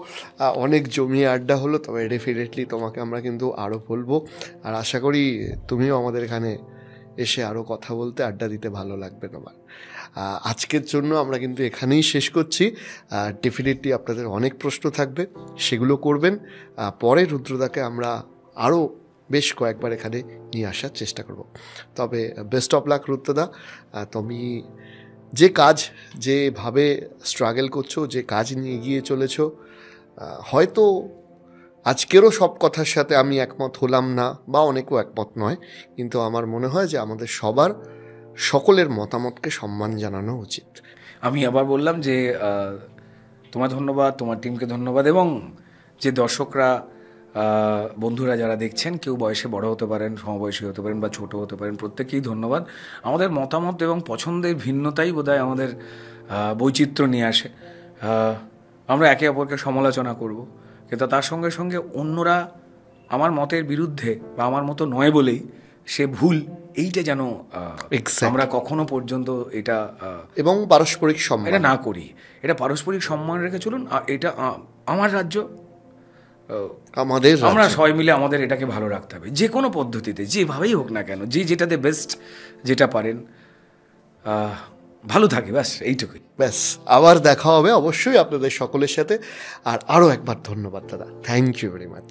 অনেক জমিয়ে আড্ডা হলো, তবে ডেফিনেটলি তোমাকে আমরা কিন্তু আরও বলবো, আর আশা করি তুমিও আমাদের এখানে এসে আরও কথা বলতে, আড্ডা দিতে ভালো লাগবে তোমার। আজকের জন্য আমরা কিন্তু এখানেই শেষ করছি। ডেফিনেটলি আপনাদের অনেক প্রশ্ন থাকবে, সেগুলো করবেন। পরে রুদ্রদাকে আমরা আরও বেশ কয়েকবার এখানে নিয়ে আসার চেষ্টা করব। তবে বেস্ট অফ লাক রুদ্রদা। তুমি যে কাজ, যেভাবে স্ট্রাগল করছো, যে কাজ নিয়ে এগিয়ে চলেছো, হয়তো আজকেরও সব কথার সাথে আমি একমত হলাম না, বা অনেকেও একমত নয়, কিন্তু আমার মনে হয় যে আমাদের সবার, সকলের মতামতকে সম্মান জানানো উচিত। আমি আবার বললাম যে তোমার ধন্যবাদ, তোমার টিমকে ধন্যবাদ, এবং যে দর্শকরা, বন্ধুরা যারা দেখছেন, কেউ বয়সে বড় হতে পারেন, সমবয়সী হতে পারেন বা ছোট হতে পারেন, প্রত্যেকেই ধন্যবাদ। আমাদের মতামত এবং পছন্দের ভিন্নতাই বোধহয় আমাদের বৈচিত্র্য নিয়ে আসে। আমরা একে অপরকে সমালোচনা করব, কিন্তু তার সঙ্গে সঙ্গে অন্যরা আমার মতের বিরুদ্ধে বা আমার মতো নয় বলেই সে ভুল, এইটা যেন আমরা কখনো পর্যন্ত এটা এবং পারস্পরিক সম্মান এটা না করি। এটা পারস্পরিক সম্মান রেখে চলুন। এটা আমার রাজ্য, আমরা সবাই মিলে আমাদের এটাকে ভালো রাখতে হবে, যে কোনো পদ্ধতিতে, যেভাবেই হোক না কেন, যেটাতে বেস্ট যেটা পারেন, ভালো থাকে, ব্যাস এইটুকুই। ব্যাস, আবার দেখা হবে অবশ্যই আপনাদের সকলের সাথে। আর আরও একবার ধন্যবাদ দাদা, থ্যাংক ইউ ভেরি মাচ।